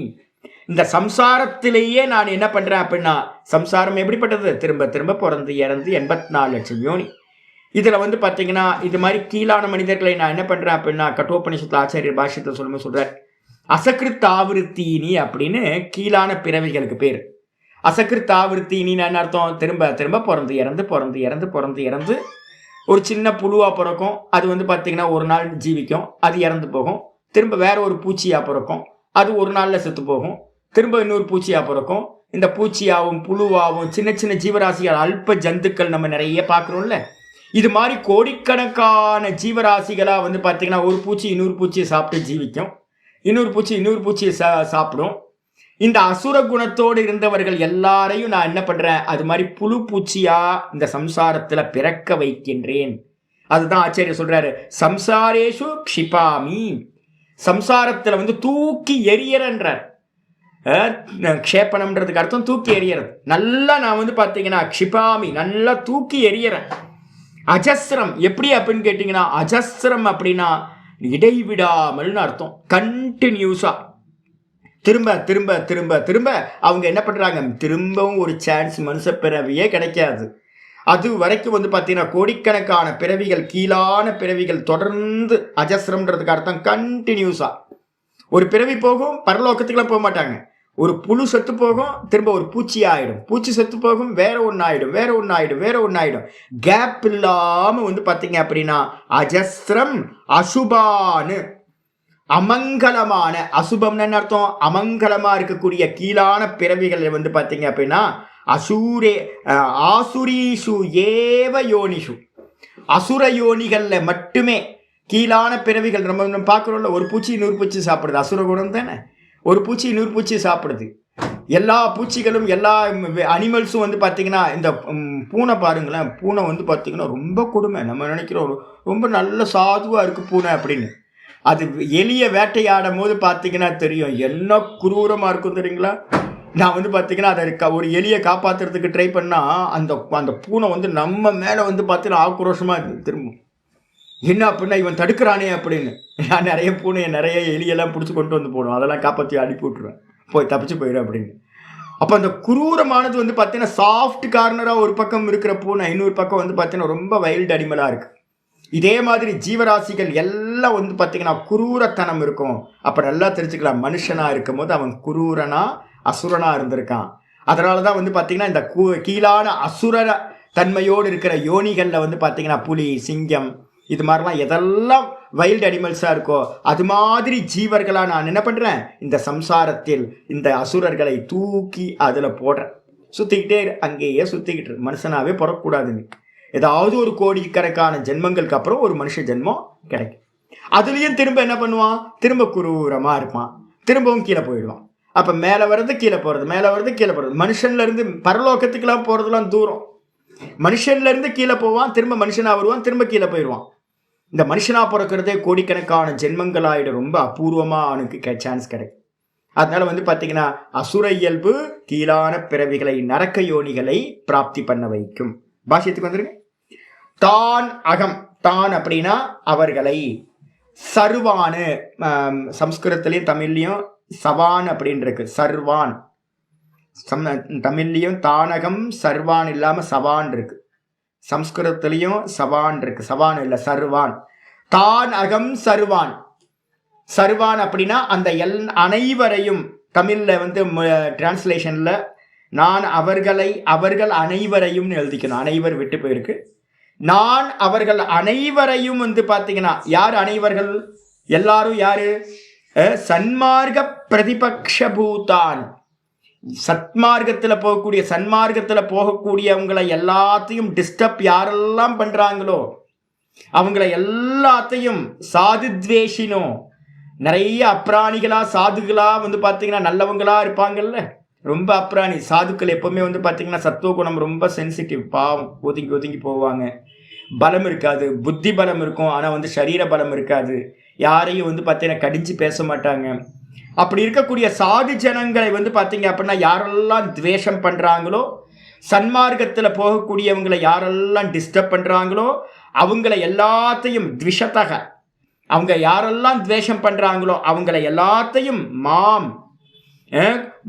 இந்த சம்சாரத்திலேயே நான் என்ன பண்ணுறேன் அப்படின்னா, சம்சாரம் எப்படிப்பட்டது, திரும்ப திரும்ப பிறந்து இறந்து 84 லட்சம் யோனி. இதில் வந்து பார்த்தீங்கன்னா இது மாதிரி கீழான மனிதர்களை நான் என்ன பண்ணுறேன் அப்படின்னா, கட்டோபனிஷத்தில் ஆச்சாரியர் பாஷ்யத்தை சொல்லும்போது சொல்கிறார், அசகிருத் ஆவிருத்தீனி அப்படின்னு கீழான பிறவிகளுக்கு பேர். அசகிருத் ஆவிருத்தீனின்னு என்ன அர்த்தம், திரும்ப திரும்ப பிறந்து இறந்து ஒரு சின்ன புழுவாக பிறக்கும், அது வந்து பார்த்தீங்கன்னா ஒரு நாள் ஜீவிக்கும், அது இறந்து போகும். திரும்ப வேற ஒரு பூச்சியாக பிறக்கும், அது ஒரு நாளில் செத்து போகும். திரும்ப இன்னொரு பூச்சியாக பிறக்கும். இந்த பூச்சியாகவும் புழுவாகவும் சின்ன சின்ன ஜீவராசிகள், அல்ப ஜந்துக்கள் நம்ம நிறைய பார்க்குறோம்ல. இது மாதிரி கோடிக்கணக்கான ஜீவராசிகளாக வந்து பார்த்தீங்கன்னா ஒரு பூச்சி இன்னொரு பூச்சியை சாப்பிட்டு ஜீவிக்கும், இன்னொரு பூச்சியை சாப்பிடும். இந்த அசுர குணத்தோடு இருந்தவர்கள் எல்லாரையும் நான் என்ன பண்ணுறேன், அது மாதிரி புழு பூச்சியாக இந்த சம்சாரத்தில் பிறக்க வைக்கின்றேன். அதுதான் ஆச்சாரியர் சொல்கிறாரு, சம்சாரேஷு க்ஷிபாமி, சம்சாரத்தில் வந்து தூக்கி எரியறன்றார். க்ஷேபணம்ன்றதுக்கு அர்த்தம் தூக்கி எறியறது. நல்லா நான் வந்து பார்த்தீங்கன்னா க்ஷிபாமி, நல்லா தூக்கி எறியறேன். அஜஸ்ரம் எப்படி அப்படின்னு கேட்டிங்கன்னா, அஜஸ்ரம் அப்படின்னா இடைவிடாமல்னு அர்த்தம். கண்டினியூஸாக திரும்ப திரும்ப திரும்ப திரும்ப அவங்க என்ன பண்ணுறாங்க, திரும்பவும் ஒரு சான்ஸ் மனுஷ பிறவியே கிடைக்காது. அது வரைக்கும் வந்து பார்த்தீங்கன்னா கோடிக்கணக்கான பிறவிகள், கீழான பிறவிகள் தொடர்ந்து, அஜஸ்ரம்ன்றதுக்கு அர்த்தம் கண்டினியூஸாக. ஒரு பிறவி போகும், பரலோகத்துக்குலாம் போக மாட்டாங்க, ஒரு புழு செத்து போகும், திரும்ப ஒரு பூச்சி ஆயிடும், பூச்சி செத்து போகும், வேற ஒன்று ஆயிடும், வேற ஒன்று ஆயிடும், வேற ஒன்று ஆயிடும். கேப் இல்லாம வந்து பார்த்தீங்க அப்படின்னா அஜஸ்ரம் அசுபானு, அமங்கலமான, அசுபம்னு அர்த்தம் அமங்கலமா இருக்கக்கூடிய கீழான பிறவிகள் வந்து பார்த்தீங்க அப்படின்னா அசூரே ஆசுரீஷு ஏவ யோனிஷு, அசுர யோனிகள்ல மட்டுமே கீழான பிறவிகள். நம்ம பார்க்குறோம்ல, ஒரு பூச்சி இன்னொரு பூச்சி சாப்பிடுது, அசுர குணம் தானே. ஒரு பூச்சி இன்னொரு பூச்சி சாப்பிடுது. எல்லா பூச்சிகளும் எல்லா அனிமல்ஸும் வந்து பார்த்தீங்கன்னா, இந்த பூனை பாருங்களேன், பூனை வந்து பார்த்தீங்கன்னா ரொம்ப கொடுமை. நம்ம நினைக்கிறோம் ரொம்ப நல்ல சாதுவாக இருக்குது பூனை அப்படின்னு. அது எலியை வேட்டையாடும் போது பார்த்தீங்கன்னா தெரியும் என்ன குரூரமாக இருக்கும் தெரியுங்களா. நான் வந்து பார்த்தீங்கன்னா அதை ஒரு எலியை காப்பாற்றுறதுக்கு ட்ரை பண்ணால் அந்த பூனை வந்து நம்ம மேலே வந்து பார்த்தீங்கன்னா ஆக்ரோஷமாக திரும்பும். என்ன அப்படின்னா இவன் தடுக்கிறானே அப்படின்னு. நான் நிறைய பூனையை நிறைய எலியெல்லாம் பிடிச்சி கொண்டு வந்து போடுவோம், அதெல்லாம் காப்பாற்றி அனுப்பி விட்ருவேன், போய் தப்பிச்சு போயிடும் அப்படின்னு. அப்போ அந்த குரூரமானது வந்து பார்த்தீங்கன்னா சாஃப்ட் கார்னராக ஒரு பக்கம் இருக்கிற பூனை, இன்னொரு பக்கம் வந்து பார்த்தீங்கன்னா ரொம்ப வைல்டு அனிமலாக இருக்குது. இதே மாதிரி ஜீவராசிகள் எல்லாம் வந்து பார்த்தீங்கன்னா குரூரத்தனம் இருக்கும். அப்போ நல்லா தெரிஞ்சுக்கலாம், மனுஷனாக இருக்கும் போது அவன் குரூரனா அசுரனாக இருந்திருக்கான். அதனால தான் வந்து பார்த்தீங்கன்னா இந்த கீழான அசுர தன்மையோடு இருக்கிற யோனிகளில் வந்து பார்த்தீங்கன்னா புலி, சிங்கம், இது மாதிரிலாம் எதெல்லாம் வைல்டு அனிமல்ஸாக இருக்கோ அது மாதிரி ஜீவர்களாக நான் என்ன பண்ணுறேன், இந்த சம்சாரத்தில் இந்த அசுரர்களை தூக்கி அதில் போடுறேன். சுற்றிக்கிட்டே அங்கேயே சுற்றிக்கிட்டு மனுஷனாகவே பிறக்கக்கூடாதுன்னு. ஏதாவது ஒரு கோடிக்கணக்கான ஜென்மங்களுக்கு அப்புறம் ஒரு மனுஷ ஜென்மம் கிடைக்கும். அதுலேயும் திரும்ப என்ன பண்ணுவான், திரும்ப குரூரமாக இருப்பான், திரும்பவும் கீழே போயிடுவான். அப்போ மேலே வர்றது கீழே போகிறது, மேலே வர்றது கீழே போகிறது. மனுஷன்லேருந்து பரலோகத்துக்கெல்லாம் போகிறதுலாம் தூரம். மனுஷன்லேருந்து கீழே போவான், திரும்ப மனுஷனாக வருவான், திரும்ப கீழே போயிடுவான். இந்த மனுஷனாக பிறக்கிறதே கோடிக்கணக்கான ஜென்மங்களாயிடும். ரொம்ப அபூர்வமாக அவனுக்கு சான்ஸ் கிடைக்கும். அதனால வந்து பார்த்தீங்கன்னா அசுர இயல்பு கீழான பிறவிகளை, நரக்க யோனிகளை பிராப்தி பண்ண வைக்கும். பாஷ்யத்துக்கு வந்துருங்க. தான் அகம், தான் அப்படின்னா அவர்களை, சர்வானு சம்ஸ்கிருதத்திலையும் தமிழ்லையும் சவான் அப்படின்னு இருக்கு, சர்வான். தமிழ்லையும் தானகம் சர்வான் இல்லாம சவான் இருக்கு, சம்ஸ்கிருதத்திலையும் சவான் இருக்கு, சவான் இல்லை சர்வான். தான் அகம் சர்வான். சர்வான் அப்படின்னா அந்த அனைவரையும், தமிழ்ல வந்து டிரான்ஸ்லேஷன்ல நான் அவர்களை, அவர்கள் அனைவரையும் எழுதிக்கணும், அனைவர் விட்டு போயிருக்கு. நான் அவர்கள் அனைவரையும் வந்து பார்த்தீங்கன்னா யார் அனைவர்கள், எல்லாரும் யாரு, சன்மார்க்க பிரதிபக்ஷ பூதான். சத்மார்க்கத்தில் போகக்கூடிய, சன்மார்க்கத்தில் போகக்கூடியவங்களை எல்லாத்தையும் டிஸ்டர்ப் யாரெல்லாம் பண்றாங்களோ அவங்கள எல்லாத்தையும், சாதுத்வேஷினோ, நிறைய அப்ராணிகளா சாதுகளா வந்து பார்த்தீங்கன்னா நல்லவங்களா இருப்பாங்கல்ல, ரொம்ப அப்ராணி. சாதுக்கள் எப்பவுமே வந்து பார்த்தீங்கன்னா சத்துவ குணம் ரொம்ப சென்சிட்டிவ், பாவம், ஒதுங்கி ஒதுங்கி போவாங்க. பலம் இருக்காது, புத்தி பலம் இருக்கும், ஆனால் வந்து சரீர பலம் இருக்காது. யாரையும் வந்து பார்த்தீங்கன்னா கடிஞ்சு பேச மாட்டாங்க. அப்படி இருக்கக்கூடிய சாது ஜனங்களை வந்து பார்த்தீங்க அப்படின்னா யாரெல்லாம் துவேஷம் பண்ணுறாங்களோ, சன்மார்க்கத்தில் போகக்கூடியவங்களை யாரெல்லாம் டிஸ்டர்ப் பண்ணுறாங்களோ அவங்கள எல்லாத்தையும், த்விஷத்தக, அவங்க யாரெல்லாம் துவேஷம் பண்ணுறாங்களோ அவங்கள எல்லாத்தையும், மாம்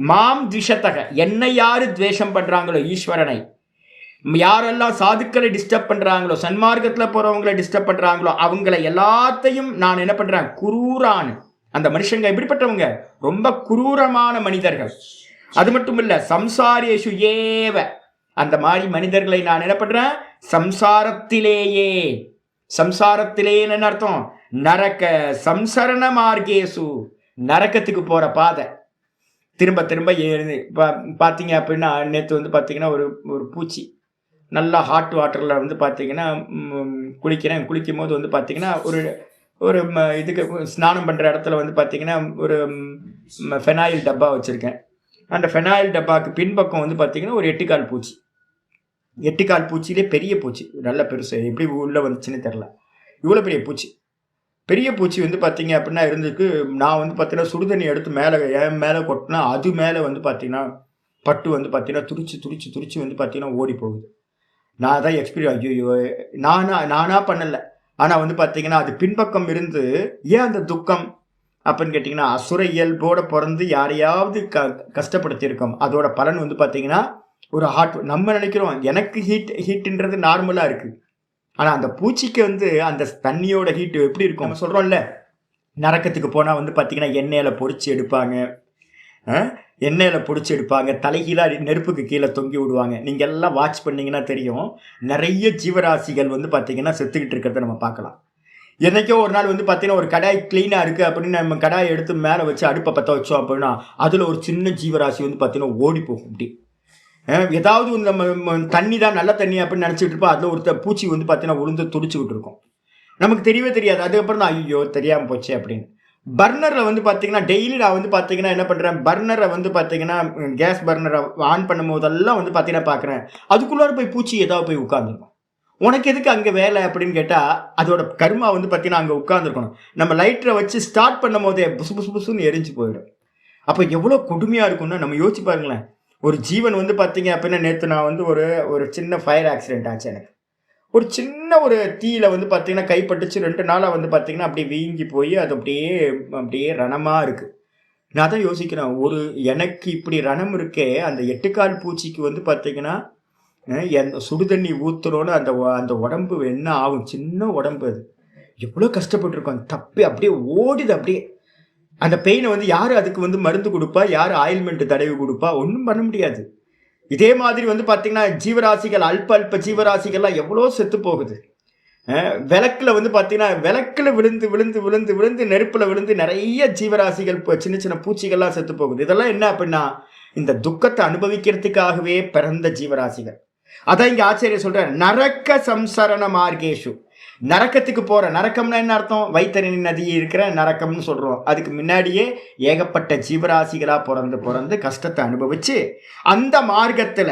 மாம் த்விஷத்தக, என்னை யாரு துவேஷம் பண்ணுறாங்களோ, ஈஸ்வரனை, யாரெல்லாம் சாதுக்களை டிஸ்டர்ப் பண்ணுறாங்களோ, சன்மார்க்கத்தில் போகிறவங்களை டிஸ்டர்ப் பண்ணுறாங்களோ அவங்கள எல்லாத்தையும் நான் என்ன பண்ணுறேன், குரூரான். அந்த மனுஷங்க எப்படிப்பட்டவங்க, ரொம்ப குரூரமான மனிதர்கள். அது மட்டும் இல்லை, சம்சாரேஷு ஏவ, அந்த மாதிரி மனிதர்களை நான் என்ன பண்ணுறேன், சம்சாரத்திலேயே, சம்சாரத்திலேன்னு அர்த்தம், நரக்க சம்சரண மார்க்கேசு, நரக்கத்துக்கு போகிற பாதை. திரும்ப திரும்ப பார்த்தீங்க அப்படின்னா நேற்று வந்து பார்த்தீங்கன்னா ஒரு பூச்சி நல்லா ஹாட் வாட்டரில் வந்து பார்த்தீங்கன்னா குளிக்கும் போது வந்து பார்த்தீங்கன்னா ஒரு இதுக்கு ஸ்நானம் பண்ணுற இடத்துல வந்து பார்த்தீங்கன்னா ஒரு ஃபெனாயில் டப்பா வச்சுருக்கேன். அந்த ஃபெனாயில் டப்பாவுக்கு பின்பக்கம் வந்து பார்த்தீங்கன்னா ஒரு 8 கால் பூச்சி. 8 கால் பூச்சியிலே பெரிய பூச்சி, நல்ல பெருசு, எப்படி உள்ளே வந்துச்சுன்னு தெரில, இவ்வளோ பெரிய பூச்சி. பெரிய பூச்சி வந்து பார்த்தீங்க அப்படின்னா இருந்துக்கு, நான் வந்து பார்த்தீங்கன்னா சுடுதண்ணி எடுத்து என் மேலே கொட்டினா அது மேலே வந்து பார்த்தீங்கன்னா பட்டு வந்து பார்த்தீங்கன்னா துடிச்சு வந்து பார்த்தீங்கன்னா ஓடி போகுது. நான் தான் எக்ஸ்பீரியன்ஸ், ஐயோ நானா பண்ணலை. ஆனால் வந்து பார்த்தீங்கன்னா அது பின்பக்கம் இருந்து ஏன் அந்த துக்கம் அப்படின்னு கேட்டிங்கன்னா, அசுர இயல்போடு பிறந்து யாரையாவது கஷ்டப்படுத்தியிருக்கோம். அதோட பலன் வந்து பார்த்தீங்கன்னா ஒரு ஹாட். நம்ம நினைக்கிறோம் எனக்கு ஹீட்டுன்றது நார்மலாக இருக்குது, ஆனால் அந்த பூச்சிக்கு வந்து அந்த தண்ணியோட ஹீட்டு எப்படி இருக்கும். நம்ம சொல்கிறோம்ல, நரக்கத்துக்கு போனால் வந்து பார்த்தீங்கன்னா எண்ணெயில் பொறிச்சு எடுப்பாங்க, எண்ணெயில் பிடிச்சி எடுப்பாங்க, தலைகீழாக நெருப்புக்கு கீழே தொங்கி விடுவாங்க. நீங்கள் எல்லாம் வாட்ச் பண்ணிங்கன்னா தெரியும், நிறைய ஜீவராசிகள் வந்து பார்த்திங்கன்னா செத்துக்கிட்டு இருக்கிறத நம்ம பார்க்கலாம். என்றைக்கோ ஒரு நாள் வந்து பார்த்தீங்கன்னா ஒரு கடாய் க்ளீனாக இருக்குது அப்படின்னு நம்ம கடாயை எடுத்து மேலே வச்சு அடுப்பை பற்ற வச்சோம் அப்படின்னா அதில் ஒரு சின்ன ஜீவராசி வந்து பார்த்தீங்கன்னா ஓடி போகும். அப்படி ஏதாவது நம்ம தண்ணி தான் நல்ல தண்ணி அப்படின்னு நினச்சிட்டு இருப்போம், அதில் ஒரு பூச்சி வந்து பார்த்தீங்கன்னா உளுந்து துடிச்சுக்கிட்டு இருக்கும். நமக்கு தெரியவே தெரியாது. அதுக்கப்புறம் தான் ஐயோ தெரியாமல் போச்சு அப்படின்னு. பர்னரில் வந்து பார்த்தீங்கன்னா டெய்லி நான் வந்து பார்த்தீங்கன்னா என்ன பண்ணுறேன், பர்னரை வந்து பார்த்தீங்கன்னா கேஸ் பர்னரை ஆன் பண்ணும் போதெல்லாம் வந்து பார்த்தீங்கன்னா பார்க்குறேன், அதுக்குள்ளார போய் பூச்சி ஏதாவது போய் உட்காந்துருக்கும். உனக்கு எதுக்கு அங்கே வேலை அப்படின்னு கேட்டால் அதோட கர்மா வந்து பார்த்தீங்கன்னா அங்கே உட்காந்துருக்கணும். நம்ம லைட்டரை வச்சு ஸ்டார்ட் பண்ணும் போதே புசு புசு புசுன்னு எரிஞ்சு போயிடும். அப்போ எவ்வளோ கொடுமையாக இருக்கும்னா நம்ம யோசிச்சு பாருங்களேன். ஒரு ஜீவன் வந்து பார்த்தீங்க அப்படின்னா நேற்று நான் வந்து ஒரு சின்ன ஃபயர் ஆக்சிடென்ட் ஆச்சு. எனக்கு ஒரு சின்ன ஒரு தீயில வந்து பார்த்தீங்கன்னா கைப்பட்டுச்சு. 2 நாளாக வந்து பார்த்தீங்கன்னா அப்படியே வீங்கி போய் அது அப்படியே ரணமாக இருக்குது. நான் தான் யோசிக்கிறேன், எனக்கு இப்படி ரணம் இருக்கே, அந்த 8 கால் பூச்சிக்கு வந்து பார்த்தீங்கன்னா சுடுதண்ணி ஊற்றுறோன்னு அந்த உடம்பு என்ன ஆகும்? சின்ன உடம்பு, அது எவ்வளோ கஷ்டப்பட்டுருக்கோம். தப்பி அப்படியே ஓடிது. அப்படியே அந்த பெயினை வந்து யார் அதுக்கு வந்து மருந்து கொடுப்பா, யார் ஆயில்மெண்ட் தடவி கொடுப்பா? ஒன்றும் பண்ண முடியாது. இதே மாதிரி வந்து பார்த்தீங்கன்னா ஜீவராசிகள், அல்ப ஜீவராசிகள்லாம் எவ்வளோ செத்து போகுது. விளக்கில் வந்து பார்த்தீங்கன்னா விளக்கில் விழுந்து விழுந்து விழுந்து விழுந்து நெருப்பில் விழுந்து நிறைய ஜீவராசிகள் சின்ன சின்ன பூச்சிகள்லாம் செத்து போகுது. இதெல்லாம் என்ன அப்படின்னா இந்த துக்கத்தை அனுபவிக்கிறதுக்காகவே பிறந்த ஜீவராசிகள். அதான் இங்கே ஆச்சரியம் சொல்ற, நரக்க சம்சரண மார்கேஷு. நரக்கத்துக்கு போற, நரக்கம்னா என்ன அர்த்தம்? வைத்தரணி நதி இருக்கிற நரக்கம்னு சொல்றோம். அதுக்கு முன்னாடியே ஏகப்பட்ட ஜீவராசிகளா பிறந்து கஷ்டத்தை அனுபவிச்சு அந்த மார்க்கத்துல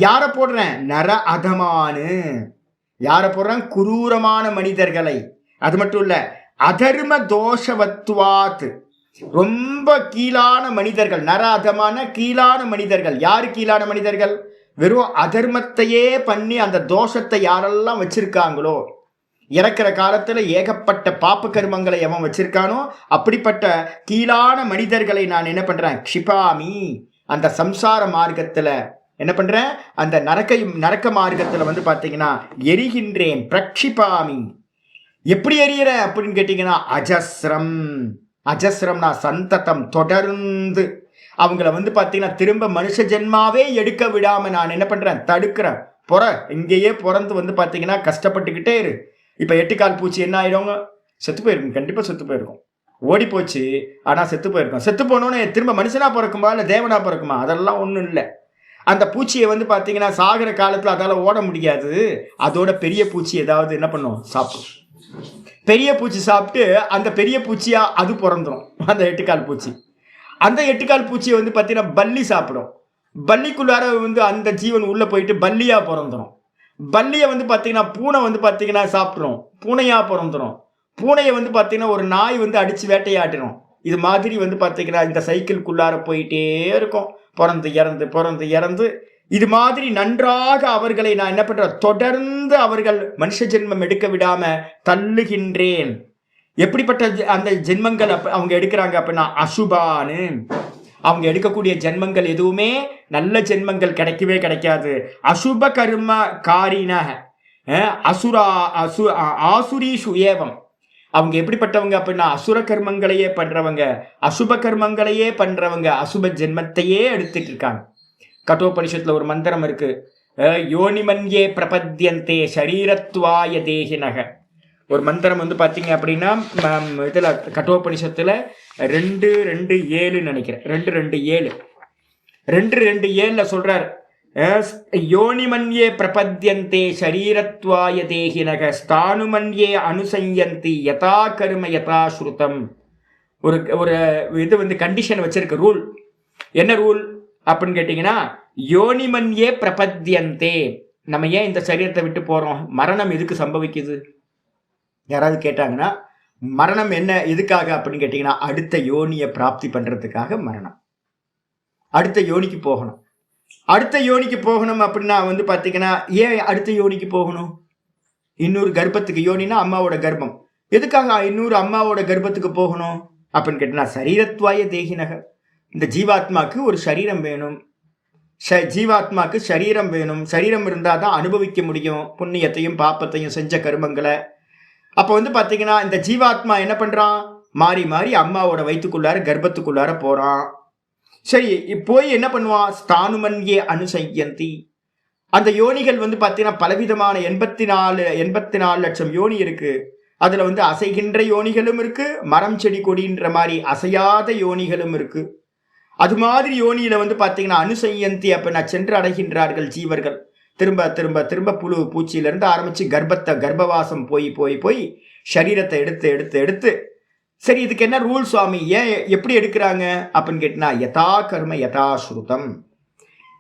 யாரை போடுறேன்? நர அதமானு. யாரை போடுறேன்? குரூரமான மனிதர்களை. அது மட்டும் இல்ல, அதர்ம தோஷவத்வாத், ரொம்ப கீழான மனிதர்கள். நர அதமான கீழான மனிதர்கள். யாரு கீழான மனிதர்கள்? வெறும் அதர்மத்தையே பண்ணி அந்த தோஷத்தை யாரெல்லாம் வச்சிருக்காங்களோ, இறக்கிற காலத்துல ஏகப்பட்ட பாப்ப கர்மங்களை எவன் வச்சிருக்கானோ அப்படிப்பட்ட கீழான மனிதர்களை நான் என்ன பண்றேன்? க்ஷிபாமி. அந்த சம்சார மார்க்கத்துல என்ன பண்றேன்? அந்த நரக்க மார்க்கத்துல வந்து பாத்தீங்கன்னா எரிகின்றேன். பிரக்ஷிபாமி. எப்படி எரியற அப்படின்னு கேட்டீங்கன்னா அஜஸ்ரம். அஜஸ்ரம்னா சந்ததம், தொடர்ந்து. அவங்கள வந்து பார்த்தீங்கன்னா திரும்ப மனுஷ ஜென்மாவே எடுக்க விடாமல் நான் என்ன பண்ணுறேன்? தடுக்கிறேன். இங்கேயே பிறந்து வந்து பார்த்தீங்கன்னா கஷ்டப்பட்டுக்கிட்டே இரு. இப்போ 8 கால் பூச்சி என்ன ஆயிடுவாங்க? செத்து போயிருக்கும். கண்டிப்பாக செத்து போயிருக்கும். ஓடி போச்சு, ஆனால் செத்து போயிருக்கும். செத்து போனோன்னே திரும்ப மனுஷனாக பிறக்குமா இல்லை தேவனாக பிறக்குமா? அதெல்லாம் ஒன்றும் இல்லை. அந்த பூச்சியை வந்து பார்த்தீங்கன்னா சாகிற காலத்தில் அதால் ஓட முடியாது. அதோட பெரிய பூச்சி ஏதாவது என்ன பண்ணும்? சாப்பிடும். பெரிய பூச்சி சாப்பிட்டு அந்த பெரிய பூச்சியாக அது பிறந்துடும். அந்த 8 கால் பூச்சி. அந்த 8 கால் பூச்சியை வந்து பார்த்தீங்கன்னா பல்லி சாப்பிடும். பல்லிக்குள்ளார வந்து அந்த ஜீவன் உள்ளே போயிட்டு பல்லியாக பிறந்துடும். பல்லியை வந்து பார்த்தீங்கன்னா பூனை வந்து பார்த்தீங்கன்னா சாப்பிட்றோம், பூனையாக பிறந்துடும். பூனையை வந்து பார்த்தீங்கன்னா ஒரு நாய் வந்து அடித்து வேட்டையாட்டிடும். இது மாதிரி வந்து பார்த்தீங்கன்னா இந்த சைக்கிள்குள்ளார போயிட்டே இருக்கும். பிறந்து இறந்து இது மாதிரி நன்றாக அவர்களை நான் என்ன பண்ணுறேன்? தொடர்ந்து அவர்கள் மனுஷ ஜென்மம் எடுக்க விடாமல் தள்ளுகின்றேன். எப்படிப்பட்ட அந்த ஜென்மங்கள் அவங்க எடுக்கிறாங்க அப்படின்னா அசுபானு. அவங்க எடுக்கக்கூடிய ஜென்மங்கள் எதுவுமே நல்ல ஜென்மங்கள் கிடைக்கவே கிடைக்காது. அசுப கர்ம காரின ஆசுரீஷு ஏவம். அவங்க எப்படிப்பட்டவங்க அப்படின்னா அசுர கர்மங்களையே பண்றவங்க, அசுப கர்மங்களையே பண்றவங்க, அசுப ஜென்மத்தையே எடுத்துட்டு இருக்காங்க. கட்டோபனிஷத்துல ஒரு மந்திரம் இருக்கு, யோனிமன்யே பிரபத்யந்தே ஷரீரத்வாய தேகினக. ஒரு மந்திரம் வந்து பார்த்தீங்க அப்படின்னா இதில் கட்டோபனிஷத்தில் 2:2:7 நினைக்கிறேன். 2:2:7 சொல்றார், யோனிமன்யே பிரபத்யந்தே ஷரீரத்வாய தேகினக ஸ்தானுமன்யே அனுசயந்தி யதா கர்ம யதா ஸ்ருதம். ஒரு இது வந்து கண்டிஷன் வச்சிருக்க, ரூல். என்ன ரூல் அப்படின்னு கேட்டிங்கன்னா, யோனிமன்யே பிரபத்யந்தே. நம்ம ஏன் இந்த சரீரத்தை விட்டு போகிறோம்? மரணம் எதுக்கு சம்பவிக்குது? யாராவது கேட்டாங்கன்னா மரணம் என்ன எதுக்காக அப்படின்னு கேட்டிங்கன்னா, அடுத்த யோனியை பிராப்தி பண்ணுறதுக்காக மரணம். அடுத்த யோனிக்கு போகணும். அடுத்த யோனிக்கு போகணும் அப்படின்னா வந்து பார்த்தீங்கன்னா, ஏன் அடுத்த யோனிக்கு போகணும்? இன்னொரு கர்ப்பத்துக்கு. யோனினா அம்மாவோட கர்ப்பம். எதுக்காக இன்னொரு அம்மாவோட கர்ப்பத்துக்கு போகணும் அப்படின்னு கேட்டிங்கன்னா, சரீரத்வாய தேகினக. இந்த ஜீவாத்மாவுக்கு ஒரு சரீரம் வேணும். ஜீவாத்மாவுக்கு சரீரம் வேணும். சரீரம் இருந்தால் தான் அனுபவிக்க முடியும் புண்ணியத்தையும் பாப்பத்தையும் செஞ்ச கர்மங்களை. அப்போ வந்து பார்த்தீங்கன்னா இந்த ஜீவாத்மா என்ன பண்ணுறான்? மாறி மாறி அம்மாவோட வயிற்றுக்குள்ளார கர்ப்பத்துக்குள்ளார போகிறான். சரி, போய் என்ன பண்ணுவான்? ஸ்தானுமன்யே அனுசையந்தி. அந்த யோனிகள் வந்து பார்த்தீங்கன்னா பலவிதமான 84 லட்சம் யோனி இருக்கு. அதுல வந்து அசைகின்ற யோனிகளும் இருக்கு, மரம் செடி கொடின்ற மாதிரி அசையாத யோனிகளும் இருக்கு. அது மாதிரி யோனியில வந்து பார்த்தீங்கன்னா அனுசையந்தி அப்படின்னா சென்று அடைகின்றார்கள் ஜீவர்கள். திரும்ப திரும்ப திரும்ப புழு பூச்சியிலிருந்து ஆரம்பிச்சு கர்ப்பவாசம் போய் போய் போய் சரீரத்தை எடுத்து எடுத்து எடுத்து. சரி, இதுக்கு என்ன ரூல் சுவாமி? ஏன் எப்படி எடுக்கிறாங்க அப்படின்னு கேட்டினா, யதா கர்ம யதா ஸ்ருதம்.